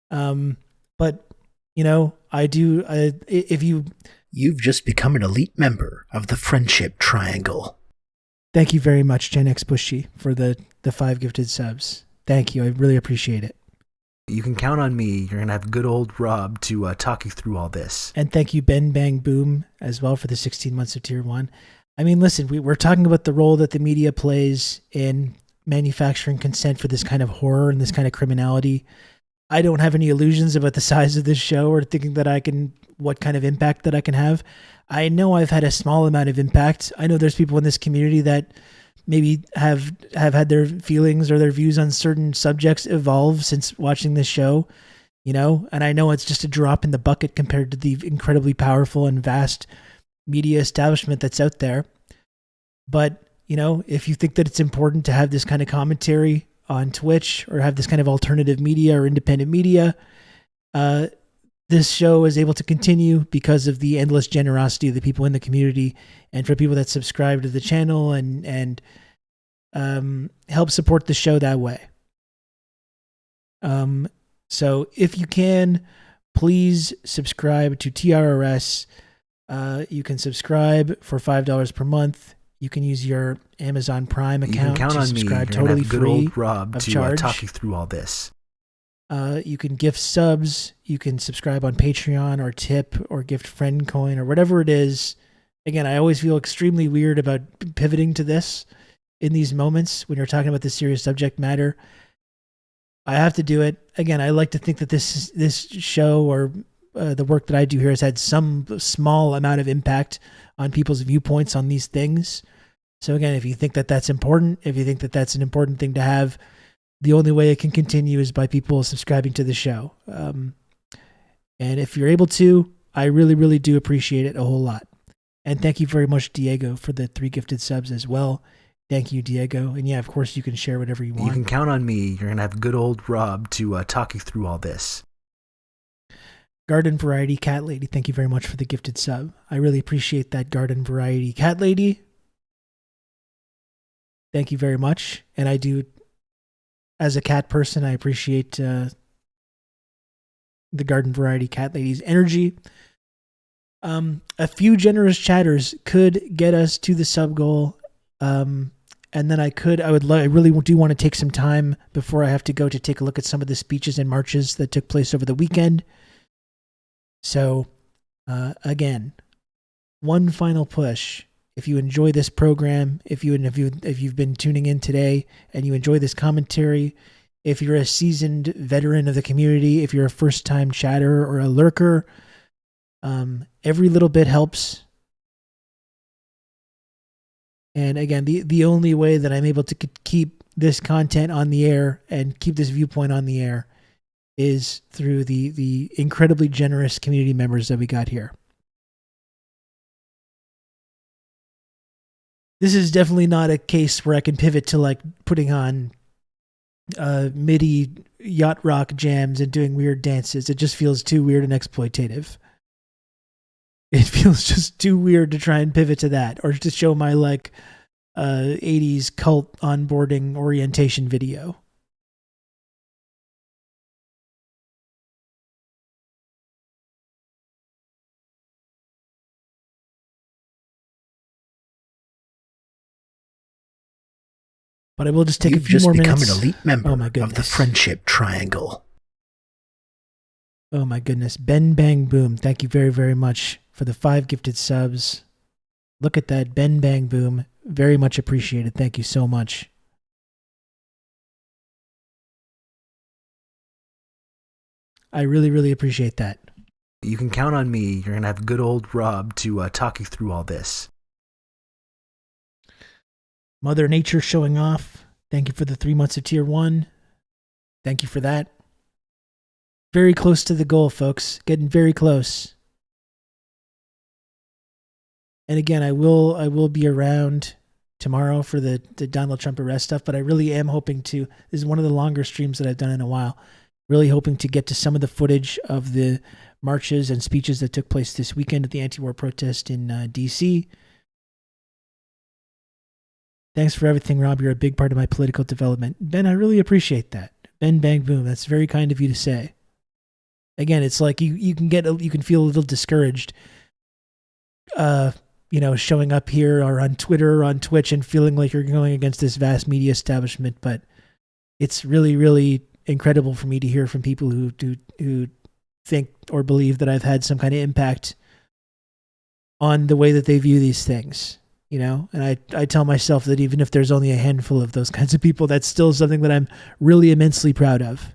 But I do. If you've just become an elite member of the Friendship Triangle. Thank you very much, Gen X Bushy, for the 5 gifted subs. Thank you. I really appreciate it. You can count on me. You're going to have good old Rob to talk you through all this. And thank you, Ben Bang Boom, as well, for the 16 months of Tier 1. I mean, listen, we're talking about the role that the media plays in manufacturing consent for this kind of horror and this kind of criminality. I don't have any illusions about the size of this show or thinking that what kind of impact that I can have. I know I've had a small amount of impact. I know there's people in this community that maybe have had their feelings or their views on certain subjects evolve since watching this show, and I know it's just a drop in the bucket compared to the incredibly powerful and vast media establishment that's out there. But, if you think that it's important to have this kind of commentary on Twitch or have this kind of alternative media or independent media, this show is able to continue because of the endless generosity of the people in the community and for people that subscribe to the channel and help support the show that way. So if you can, please subscribe to TRRS. You can subscribe for $5 per month. You can use your Amazon Prime account to subscribe totally free. Good old Rob to talk you through all this. You can gift subs. You can subscribe on Patreon or tip or gift friend coin or whatever it is. Again, I always feel extremely weird about pivoting to this in these moments when you're talking about this serious subject matter. I have to do it. Again, I like to think that this show or the work that I do here has had some small amount of impact on people's viewpoints on these things. So again, if you think that that's important, if you think that that's an important thing to have, the only way it can continue is by people subscribing to the show. And if you're able to, I really, really do appreciate it a whole lot. And thank you very much, Diego, for the 3 gifted subs as well. Thank you, Diego. And yeah, of course, you can share whatever you want. You can count on me. You're going to have good old Rob to talk you through all this. Garden Variety Cat Lady, thank you very much for the gifted sub. I really appreciate that, Garden Variety Cat Lady. Thank you very much. And I do, as a cat person, I appreciate the Garden Variety Cat Lady's energy. A few generous chatters could get us to the sub goal. And then I really do want to take some time before I have to go to take a look at some of the speeches and marches that took place over the weekend. So, again, one final push. If you enjoy this program, if you've been tuning in today and you enjoy this commentary, if you're a seasoned veteran of the community, if you're a first-time chatter or a lurker, every little bit helps. And again, the only way that I'm able to keep this content on the air and keep this viewpoint on the air is through the incredibly generous community members that we got here. This is definitely not a case where I can pivot to like putting on MIDI yacht rock jams and doing weird dances. It just feels too weird and exploitative. It feels just too weird to try and pivot to that or to show my like 80s cult onboarding orientation video. But I will just take You've a few just more become minutes. an elite member Oh my of the goodness. Friendship Triangle. Oh my goodness. Ben Bang Boom, thank you very, very much for the 5 gifted subs. Look at that. Ben Bang Boom. Very much appreciated. Thank you so much. I really, really appreciate that. You can count on me. You're going to have good old Rob to talk you through all this. Mother Nature showing off. Thank you for the 3 months of tier 1. Thank you for that. Very close to the goal, folks. Getting very close. And again, I will be around tomorrow for the Donald Trump arrest stuff, but I really am hoping to. This is one of the longer streams that I've done in a while. Really hoping to get to some of the footage of the marches and speeches that took place this weekend at the anti-war protest in D.C. Thanks for everything, Rob. You're a big part of my political development. Ben, I really appreciate that. Ben Bang Boom. That's very kind of you to say. Again, it's like you can feel a little discouraged, showing up here or on Twitter or on Twitch and feeling like you're going against this vast media establishment. But it's really, really incredible for me to hear from people who think or believe that I've had some kind of impact on the way that they view these things. And I tell myself that even if there's only a handful of those kinds of people, that's still something that I'm really immensely proud of.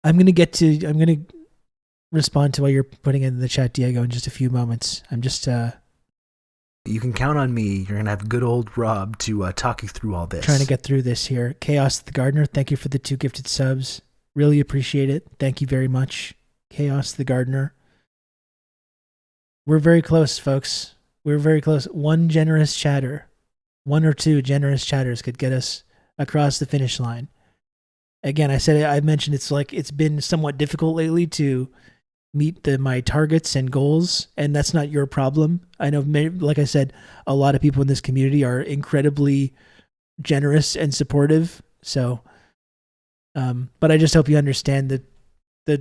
I'm going to respond to what you're putting in the chat, Diego, in just a few moments. I'm just, You can count on me. You're going to have good old Rob to talk you through all this. trying to get through this here. Chaos the Gardener, thank you for the 2 gifted subs. Really appreciate it. Thank you very much, Chaos the Gardener. We're very close, folks. We're very close. 1 generous chatter, 1 or 2 generous chatters could get us across the finish line. Again, I mentioned it's been somewhat difficult lately to meet my targets and goals, and that's not your problem. I know, like I said, a lot of people in this community are incredibly generous and supportive. So, but I just hope you understand the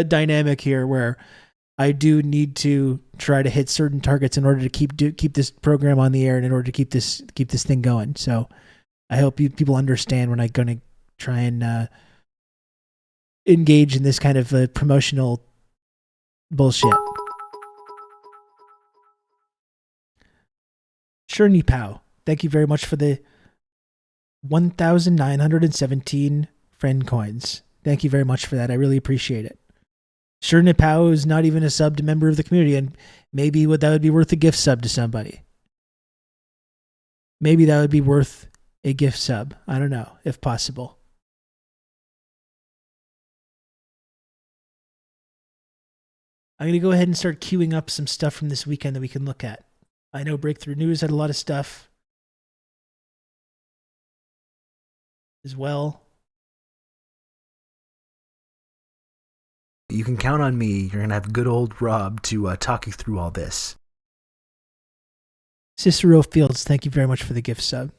dynamic here, where I do need to try to hit certain targets in order to keep this program on the air and in order to keep this thing going. So, I hope people understand when I'm going to try and engage in this kind of promotional bullshit. Shirney Pow, thank you very much for the 1,917 friend coins. Thank you very much for that. I really appreciate it. Shirney Pow is not even a subbed member of the community, and maybe that would be worth a gift sub to somebody. Maybe that would be worth a gift sub. I don't know, if possible. I'm going to go ahead and start queuing up some stuff from this weekend that we can look at. I know Breakthrough News had a lot of stuff as well. You can count on me. You're going to have good old Rob to talk you through all this. Cicero Fields, thank you very much for the gift sub.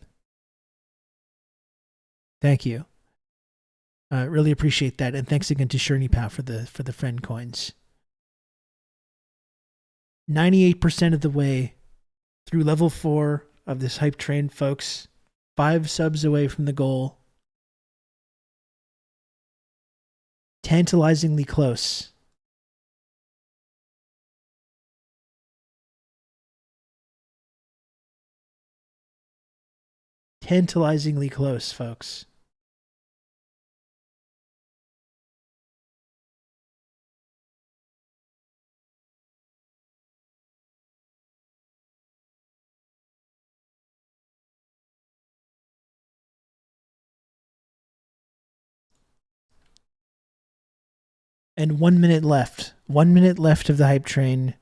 Thank you. Really appreciate that. And thanks again to Shirney Pow for the friend coins. 98% of the way through level 4 of this hype train, folks. 5 subs away from the goal. Tantalizingly close. Tantalizingly close, folks. And 1 minute left. 1 minute left of the hype train.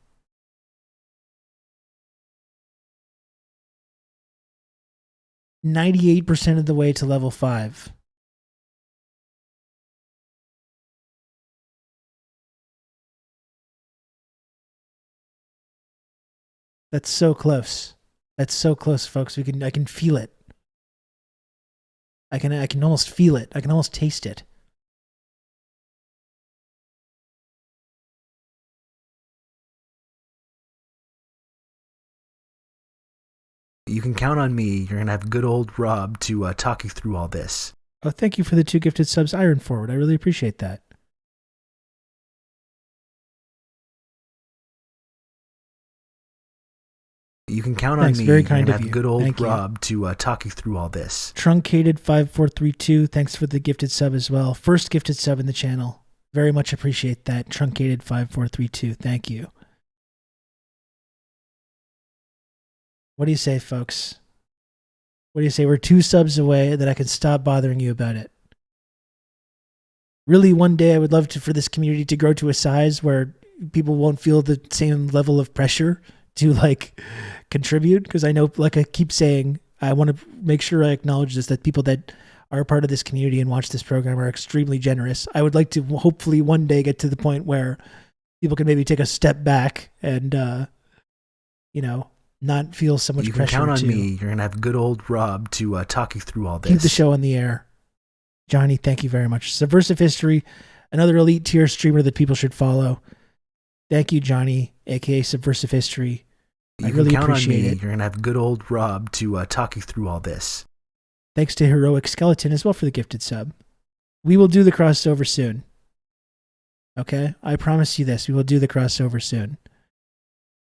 %98 of the way to level 5. That's so close. That's so close, folks. I can feel it. I can almost feel it. I can almost taste it. You can count on me. You're going to have good old Rob to talk you through all this. Oh, thank you for the 2 gifted subs, Iron Forward. I really appreciate that. You can count Thanks, on me. very You're kind gonna of have you. good old Thank you. Rob to talk you through all this. Truncated 5432, thanks for the gifted sub as well. First gifted sub in the channel. Very much appreciate that. Truncated 5432, thank you. What do you say, folks? What do you say? We're 2 subs away, that I can stop bothering you about it. Really, one day I would love for this community to grow to a size where people won't feel the same level of pressure to contribute, because I know, like I keep saying, I want to make sure I acknowledge this, that people that are a part of this community and watch this program are extremely generous. I would like to hopefully one day get to the point where people can maybe take a step back and not feel so much pressure. You can count on me. You're going to have good old Rob to talk you through all this. Keep the show on the air. Johnny, thank you very much. Subversive History, another elite tier streamer that people should follow. Thank you, Johnny, aka Subversive History. I really appreciate it. You're going to have good old Rob to talk you through all this. Thanks to Heroic Skeleton as well for the gifted sub. We will do the crossover soon. Okay? I promise you this. We will do the crossover soon.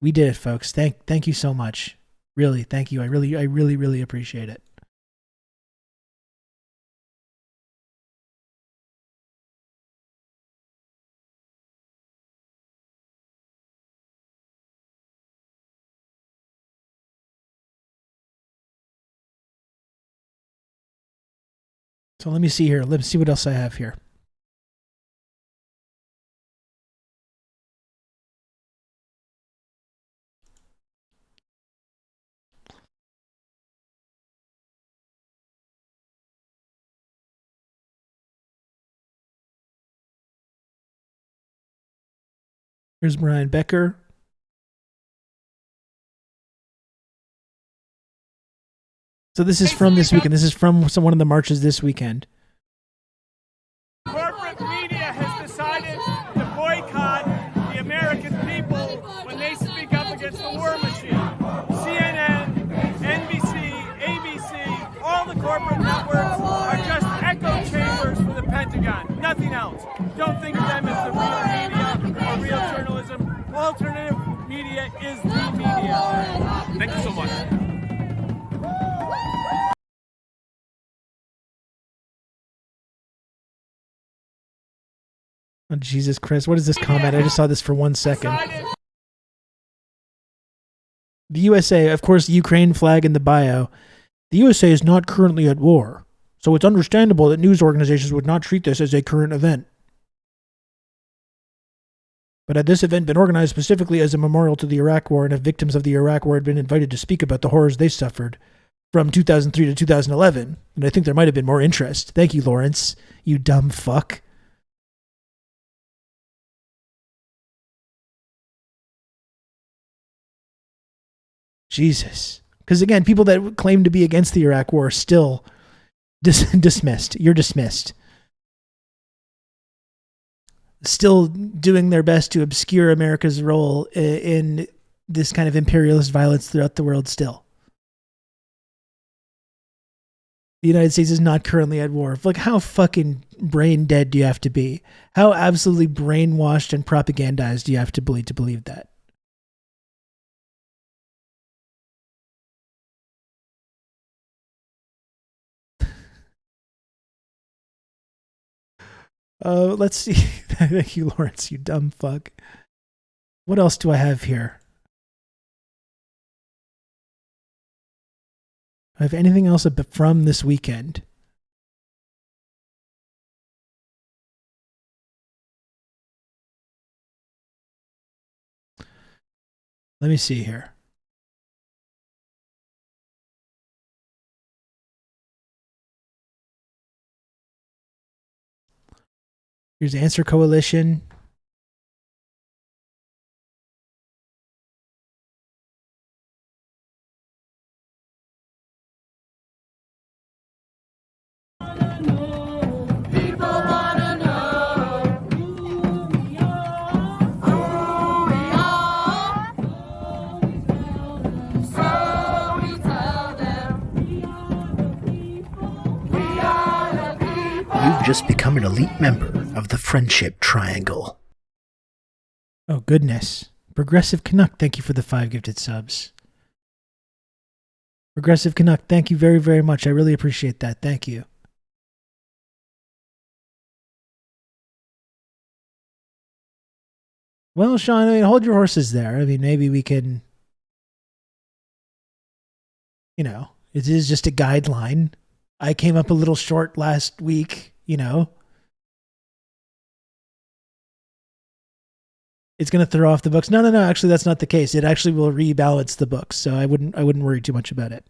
We did it, folks. Thank you so much. Really, thank you. I really appreciate it. So let me see here. Let's see what else I have here. Here's Brian Becker. So this is from this weekend. This is from one of the marches this weekend. Corporate media has decided to boycott the American people when they speak up against the war machine. CNN, NBC, ABC, all the corporate networks are just echo chambers for the Pentagon. Nothing else. Don't think of them as the real media or real journalism. Alternative media is the media. Thank you so much. Oh, Jesus Christ. What is this comment? I just saw this for 1 second. The USA, of course, the Ukraine flag in the bio. The USA is not currently at war, so it's understandable that news organizations would not treat this as a current event. But had this event been organized specifically as a memorial to the Iraq War, and if victims of the Iraq War had been invited to speak about the horrors they suffered from 2003 to 2011, then I think there might have been more interest. Thank you, Lawrence, you dumb fuck. Jesus. Because again, people that claim to be against the Iraq War are still dismissed. You're dismissed. Still doing their best to obscure America's role in this kind of imperialist violence throughout the world still. The United States is not currently at war. Like, how fucking brain dead do you have to be? How absolutely brainwashed and propagandized do you have to believe that? Let's see. Thank you, Lawrence, you dumb fuck. What else do I have here? I have anything else from this weekend? Let me see here. Here's Answer Coalition. You've just become an elite member of the Friendship Triangle. Oh, goodness. Progressive Canuck, thank you for the 5 gifted subs. Progressive Canuck, thank you very, very much. I really appreciate that. Thank you. Well, Sean, I mean, hold your horses there. I mean, maybe we can, you know, it is just a guideline. I came up a little short last week, you know. It's going to throw off the books. No, actually that's not the case. It actually will rebalance the books. So I wouldn't worry too much about it.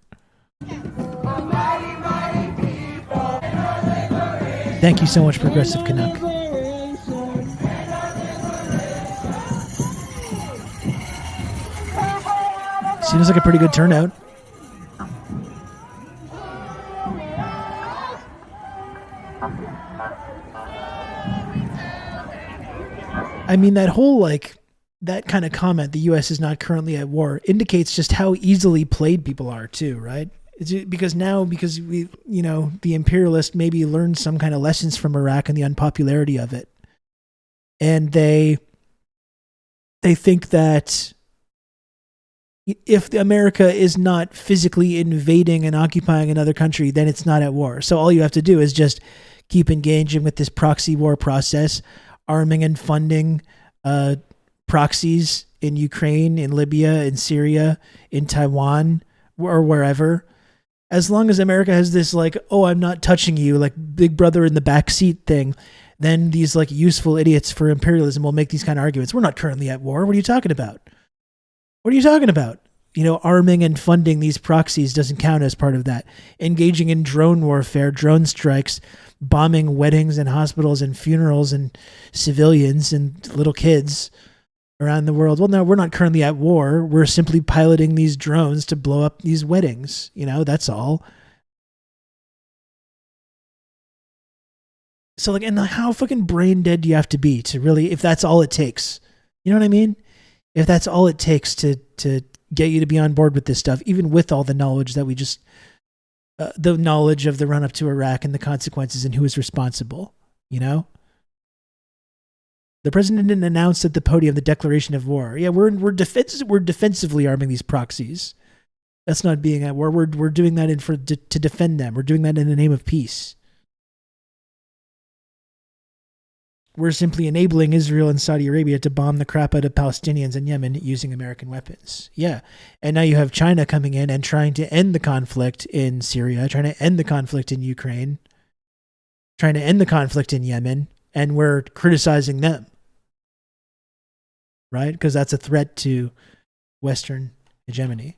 Thank you so much, Progressive Canuck. Seems like a pretty good turnout. I mean, that whole, like, that kind of comment, the U.S. is not currently at war, indicates just how easily played people are, too, right? Because we, you know, the imperialists maybe learned some kind of lessons from Iraq and the unpopularity of it. And they think that if America is not physically invading and occupying another country, then it's not at war. So all you have to do is just keep engaging with this proxy war process, arming and funding proxies in Ukraine, in Libya, in Syria, in Taiwan, or wherever. As long as America has this, like, oh, I'm not touching you, like big brother in the backseat thing, then these, like, useful idiots for imperialism will make these kind of arguments. We're not currently at war. What are you talking about? What are you talking about? You know, arming and funding these proxies doesn't count as part of that. Engaging in drone warfare, drone strikes, bombing weddings and hospitals and funerals and civilians and little kids around the world. Well, no, we're not currently at war. We're simply piloting these drones to blow up these weddings. You know, that's all. So, like, and how fucking brain dead do you have to be to really, if that's all it takes? You know what I mean? If that's all it takes to get you to be on board with this stuff, even with all the knowledge that we just, the knowledge of the run up to Iraq and the consequences and who is responsible, you know? The president didn't announce at the podium the declaration of war. Yeah, we're defensively arming these proxies. That's not being at war. We're doing that to defend them. We're doing that in the name of peace. We're simply enabling Israel and Saudi Arabia to bomb the crap out of Palestinians in Yemen using American weapons. Yeah. And now you have China coming in and trying to end the conflict in Syria, trying to end the conflict in Ukraine, trying to end the conflict in Yemen, and we're criticizing them. Right? Because that's a threat to Western hegemony.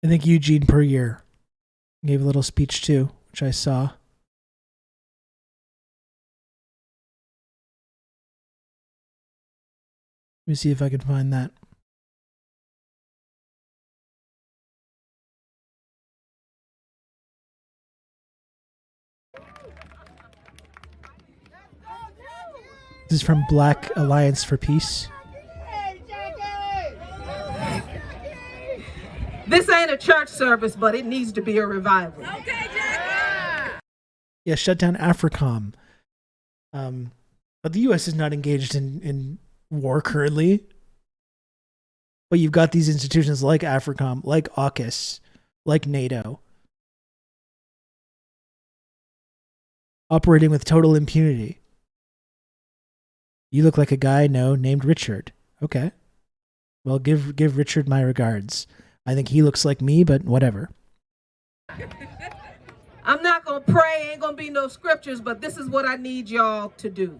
I think Eugene Puryear gave a little speech too, which I saw. Let me see if I can find that. This is from Black Alliance for Peace. This ain't a church service, but it needs to be a revival. Okay, Yeah, shut down AFRICOM. But the U.S. is not engaged in war currently. But you've got these institutions like AFRICOM, like AUKUS, like NATO, operating with total impunity. You look like a guy I know named Richard. Okay. Well, give Richard my regards. I think he looks like me, but whatever. I'm not going to pray, ain't going to be no scriptures, but this is what I need y'all to do.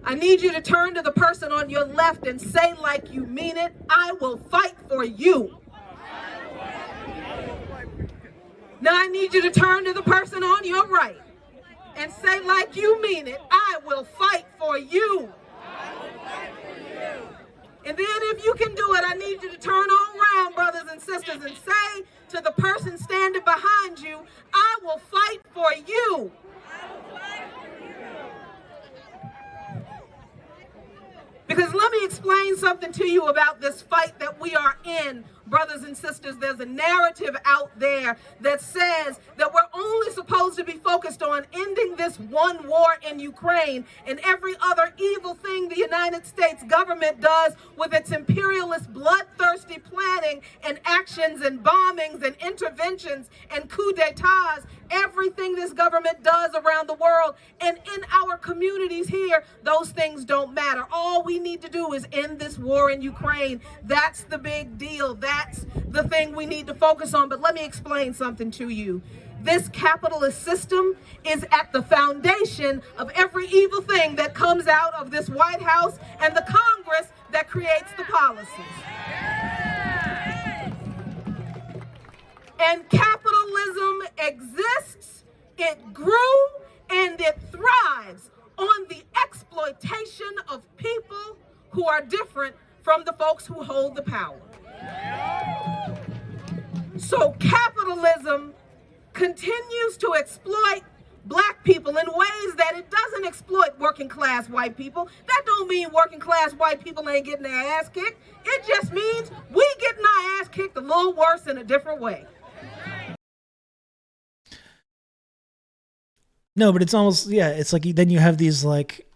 I need you to turn to the person on your left and say like you mean it, I will fight for you. Now I need you to turn to the person on your right and say like you mean it, I will fight for you. And then if you can do it, I need you to turn on around, brothers and sisters, and say to the person standing behind you, I will fight for you. Because let me explain something to you about this fight that we are in, brothers and sisters. There's a narrative out there that says that we're only supposed to be focused on ending this one war in Ukraine and every other evil thing the United States government does with its imperialist, bloodthirsty planning and actions and bombings and interventions and coups d'etats, everything this government does around the world and in our communities here, those things don't matter. All we need to do is end this war in Ukraine. That's the big deal. That's the thing we need to focus on. But let me explain something to you. This capitalist system is at the foundation of every evil thing that comes out of this White House and the Congress that creates the policies. And capitalism exists, it grew, and it thrives on the exploitation of people who are different from the folks who hold the power. So capitalism continues to exploit black people in ways that it doesn't exploit working class white people. That don't mean working class white people ain't getting their ass kicked. It just means we getting our ass kicked a little worse in a different way. No, but it's almost, yeah, it's like then you have these like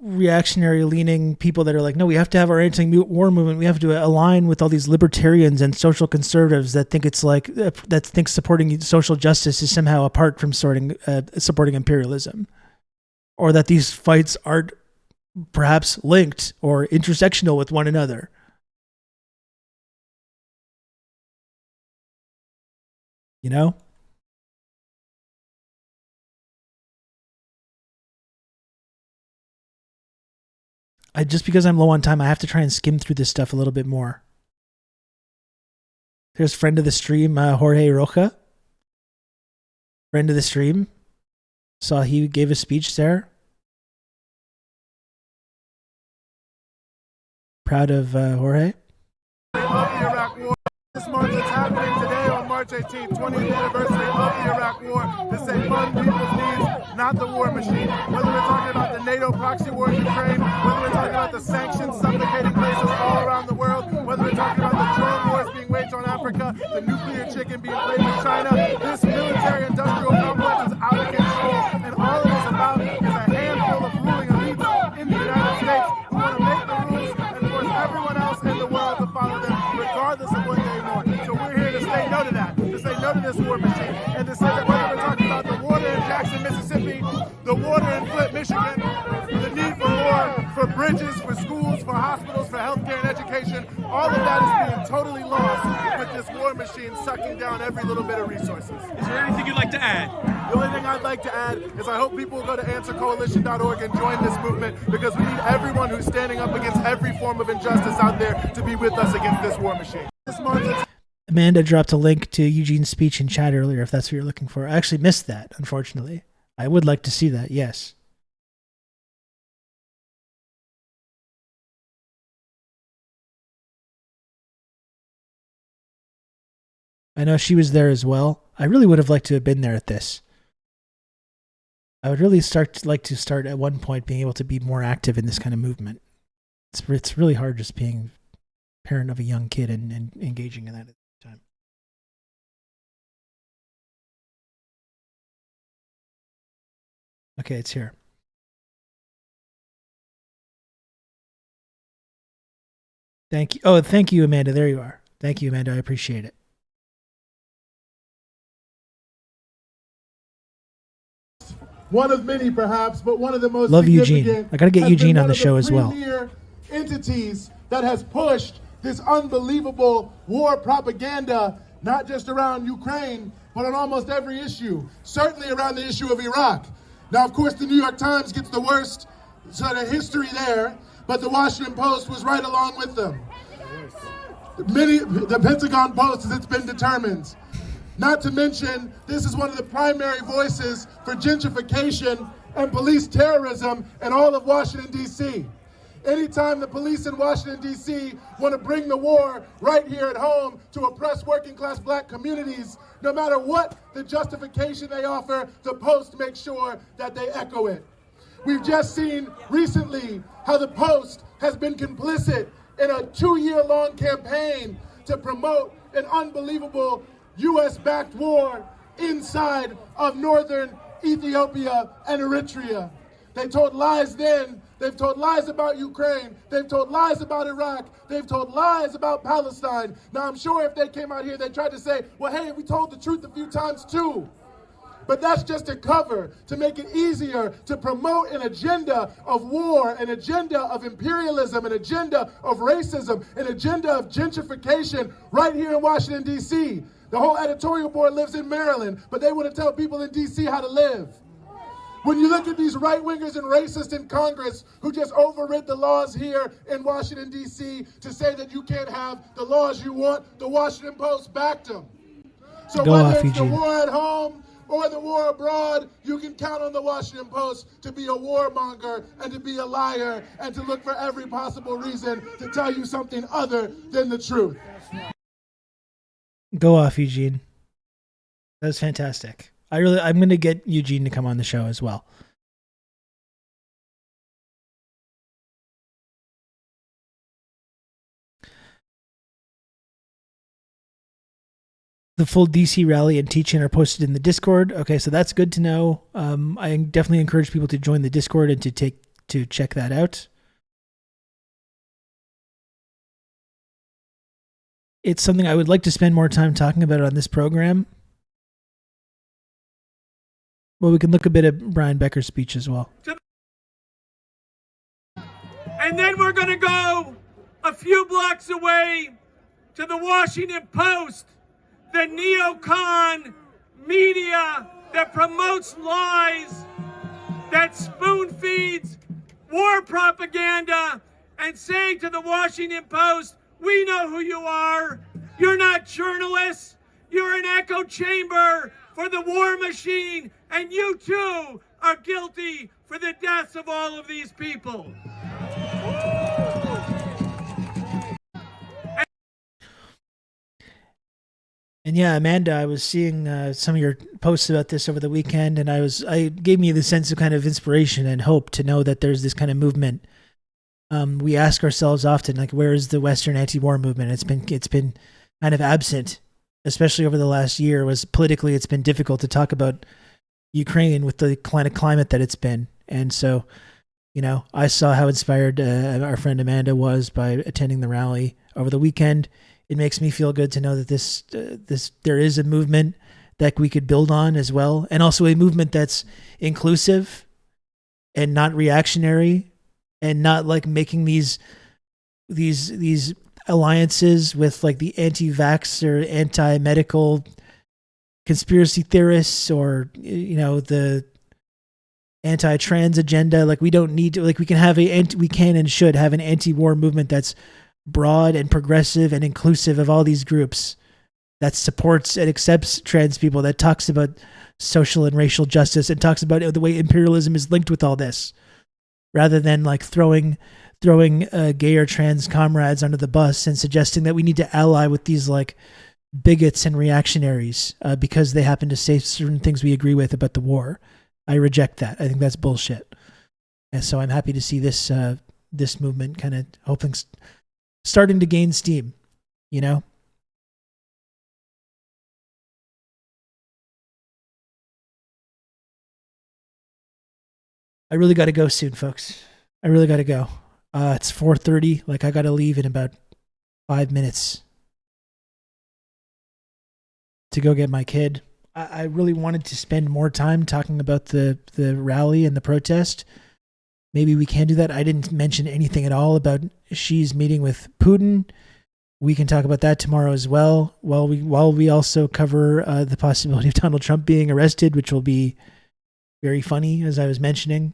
reactionary leaning people that are like, no, we have to have our anti-war movement. We have to align with all these libertarians and social conservatives that think it's like, that think supporting social justice is somehow apart from supporting imperialism, or that these fights aren't perhaps linked or intersectional with one another. You know? Just because I'm low on time, I have to try and skim through this stuff a little bit more. There's friend of the stream, Jorge Rocha. Friend of the stream. Saw he gave a speech there. Proud of Jorge. This march is happening today on March 18th, 20th anniversary of the Iraq War, to say fund people's needs, not the war machine. Whether we're talking about the NATO proxy war in Ukraine, whether we're talking about the sanctions suffocating places all around the world, whether we're talking about the drone wars being waged on Africa, the nuclear chicken being played with China, this military-industrial complex is out of control, and all it is about is a handful of ruling elites in the United States who want to make the rules and force everyone else in the world to follow them, regardless of what they want. So we're here to say no to that, to say no to this war machine, and to say that whether we're talking about the water in Jackson, Mississippi, the water in Flint, Michigan, the need for more, for bridges, for schools, for hospitals, for healthcare and education, all of that is being totally lost with this war machine sucking down every little bit of resources. Is there anything you'd like to add? The only thing I'd like to add is I hope people will go to answercoalition.org and join this movement, because we need everyone who's standing up against every form of injustice out there to be with us against this war machine. This month, Amanda dropped a link to Eugene's speech in chat earlier, if that's what you're looking for. I actually missed that, unfortunately. I would like to see that, yes. I know she was there as well. I really would have liked to have been there at this. I would really like to start at one point being able to be more active in this kind of movement. It's really hard just being a parent of a young kid and engaging in that at the time. Okay, it's here. Thank you. Oh, thank you, Amanda. There you are. Thank you, Amanda. I appreciate it. one of many perhaps, but one of the most Love significant. Eugene. I got to get Eugene on the show as well. Entities that has pushed this unbelievable war propaganda, not just around Ukraine, but on almost every issue, certainly around the issue of Iraq. Now, of course, the New York Times gets the worst sort of history there, but the Washington Post was right along with them. The Pentagon Post, as it's been determined. Not to mention, this is one of the primary voices for gentrification and police terrorism in all of Washington, D.C. Anytime the police in Washington, D.C. want to bring the war right here at home to oppress working class black communities, no matter what the justification they offer, the Post makes sure that they echo it. We've just seen recently how the Post has been complicit in a 2-year-long campaign to promote an unbelievable U.S.-backed war inside of northern Ethiopia and Eritrea. They told lies then, they've told lies about Ukraine, they've told lies about Iraq, they've told lies about Palestine. Now I'm sure if they came out here, they tried to say, well, hey, we told the truth a few times too. But that's just a cover to make it easier to promote an agenda of war, an agenda of imperialism, an agenda of racism, an agenda of gentrification right here in Washington, D.C. The whole editorial board lives in Maryland, but they want to tell people in D.C. how to live. When you look at these right-wingers and racists in Congress who just overrid the laws here in Washington, D.C. to say that you can't have the laws you want, the Washington Post backed them. So whether it's the war at home or the war abroad, you can count on the Washington Post to be a warmonger and to be a liar and to look for every possible reason to tell you something other than the truth. Go off, Eugene. That was fantastic. I'm going to get Eugene to come on the show as well. The full DC rally and teaching are posted in the Discord. Okay, so that's good to know. I definitely encourage people to join the Discord and to check that out. It's something I would like to spend more time talking about on this program. Well, we can look a bit at Brian Becker's speech as well. And then we're going to go a few blocks away to the Washington Post, the neocon media that promotes lies, that spoon feeds war propaganda, and say to the Washington Post, we know who you are. You're not journalists. You're an echo chamber for the war machine, and you too are guilty for the deaths of all of these people. And yeah, Amanda, I was seeing some of your posts about this over the weekend, and it gave me the sense of kind of inspiration and hope to know that there's this kind of movement. We ask ourselves often, like, where is the Western anti-war movement? It's been kind of absent, especially over the last year. Politically, it's been difficult to talk about Ukraine with the kind of climate that it's been. And so, I saw how inspired our friend Amanda was by attending the rally over the weekend. It makes me feel good to know that there is a movement that we could build on as well, and also a movement that's inclusive and not reactionary, and not like making these alliances with like the anti-vax or anti-medical conspiracy theorists, or the anti-trans agenda. Like, we don't need to, like, we can and should have an anti-war movement that's broad and progressive and inclusive of all these groups, that supports and accepts trans people, that talks about social and racial justice, and talks about the way imperialism is linked with all this, rather than like throwing gay or trans comrades under the bus and suggesting that we need to ally with these like bigots and reactionaries because they happen to say certain things we agree with about the war. I reject that. I think that's bullshit. And so I'm happy to see this movement kind of starting to gain steam, I really got to go soon, folks. I really got to go. It's 4:30. Like, I got to leave in about 5 minutes to go get my kid. I really wanted to spend more time talking about the rally and the protest, maybe we can do that. I didn't mention anything at all about Xi's meeting with Putin. We can talk about that tomorrow as well, while we also cover the possibility of Donald Trump being arrested, which will be very funny, as I was mentioning.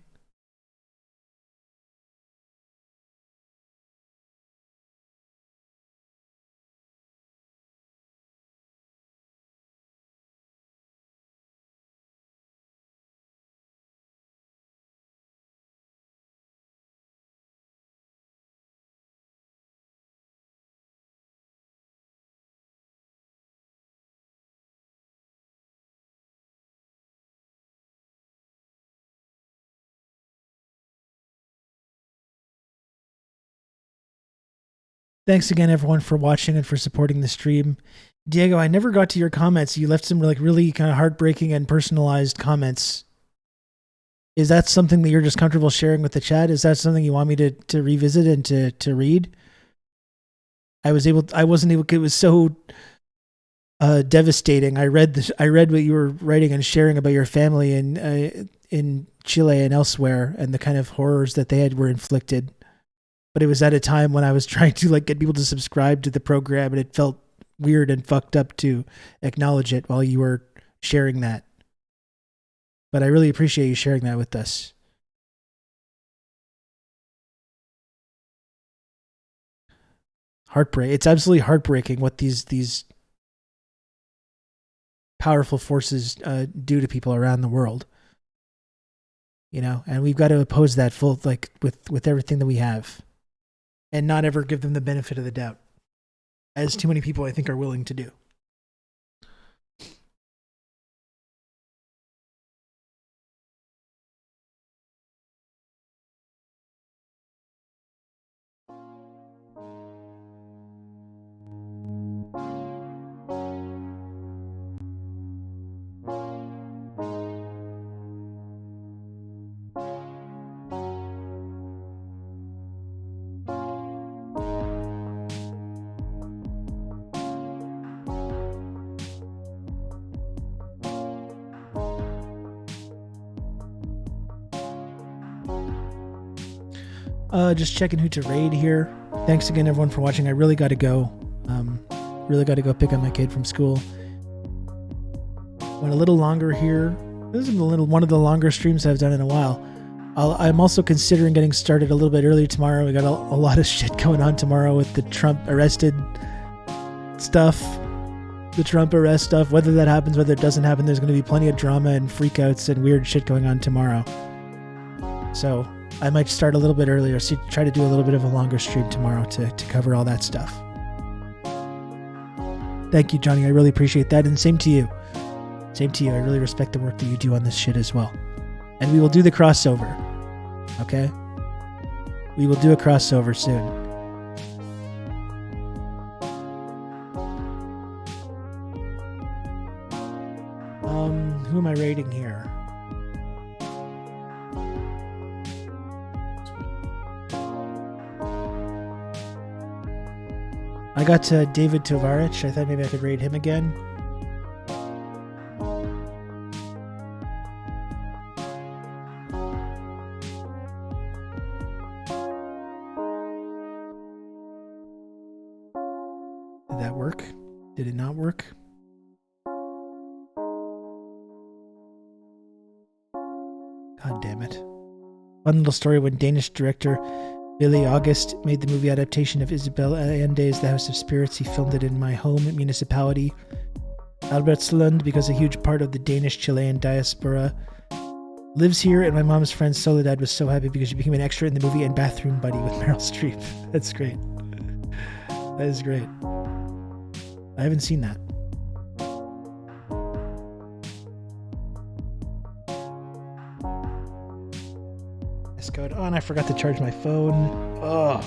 Thanks again, everyone, for watching and for supporting the stream. Diego, I never got to your comments. You left some really kind of heartbreaking and personalized comments. Is that something that you're just comfortable sharing with the chat? Is that something you want me to revisit and to read? I wasn't able. It was so devastating. I read what you were writing and sharing about your family in Chile and elsewhere, and the kind of horrors that they were inflicted. But it was at a time when I was trying to get people to subscribe to the program, and it felt weird and fucked up to acknowledge it while you were sharing that. But I really appreciate you sharing that with us. Heartbreak. It's absolutely heartbreaking what these powerful forces do to people around the world. And we've got to oppose that with everything that we have. And not ever give them the benefit of the doubt, as too many people, I think, are willing to do. Just checking who to raid here. Thanks again, everyone, for watching. I really got to go. Really got to go pick up my kid from school. Went a little longer here. This is one of the longer streams I've done in a while. I'm also considering getting started a little bit earlier tomorrow. We got a lot of shit going on tomorrow with the Trump arrested stuff. The Trump arrest stuff. Whether that happens, whether it doesn't happen, there's going to be plenty of drama and freakouts and weird shit going on tomorrow. So I might start a little bit earlier, try to do a little bit of a longer stream tomorrow to cover all that stuff. Thank you, Johnny. I really appreciate that. And same to you. Same to you. I really respect the work that you do on this shit as well. And we will do the crossover. Okay? We will do a crossover soon. Who am I rating here? I got to David Tovarich. I thought maybe I could raid him again. Did that work? Did it not work? God damn it. Fun little story when Danish director Billy August made the movie adaptation of Isabel Allende's The House of Spirits. He filmed it in my home municipality, Albertslund, because a huge part of the Danish-Chilean diaspora lives here, and my mom's friend Soledad was so happy because she became an extra in the movie and bathroom buddy with Meryl Streep. That's great. That is great. I haven't seen that. Oh, and I forgot to charge my phone. Oh.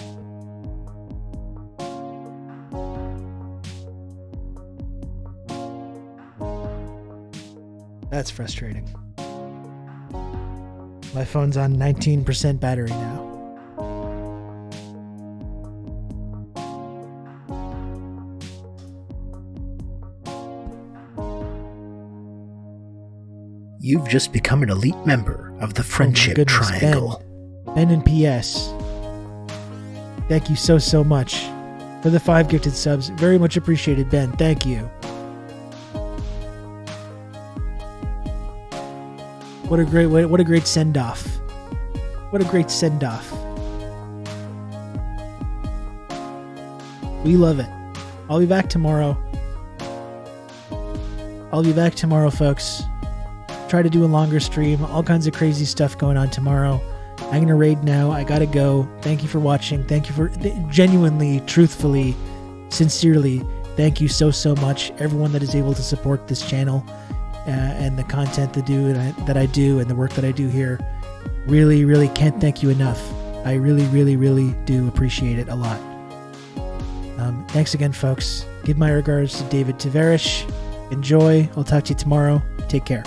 That's frustrating. My phone's on 19% battery now. You've just become an elite member of the Friendship Triangle. Ben. Ben and PS. Thank you so much for the 5 gifted subs. Very much appreciated, Ben. Thank you. What a great send-off. What a great send-off. We love it. I'll be back tomorrow. Folks. Try to do a longer stream. All kinds of crazy stuff going on tomorrow. I'm going to raid now. I got to go. Thank you for watching. Thank you for genuinely, truthfully, sincerely, thank you so much. Everyone that is able to support this channel and the content that I do and the work that I do here. Really can't thank you enough. I really do appreciate it a lot. Thanks again, folks. Give my regards to David Tavares. Enjoy. I'll talk to you tomorrow. Take care.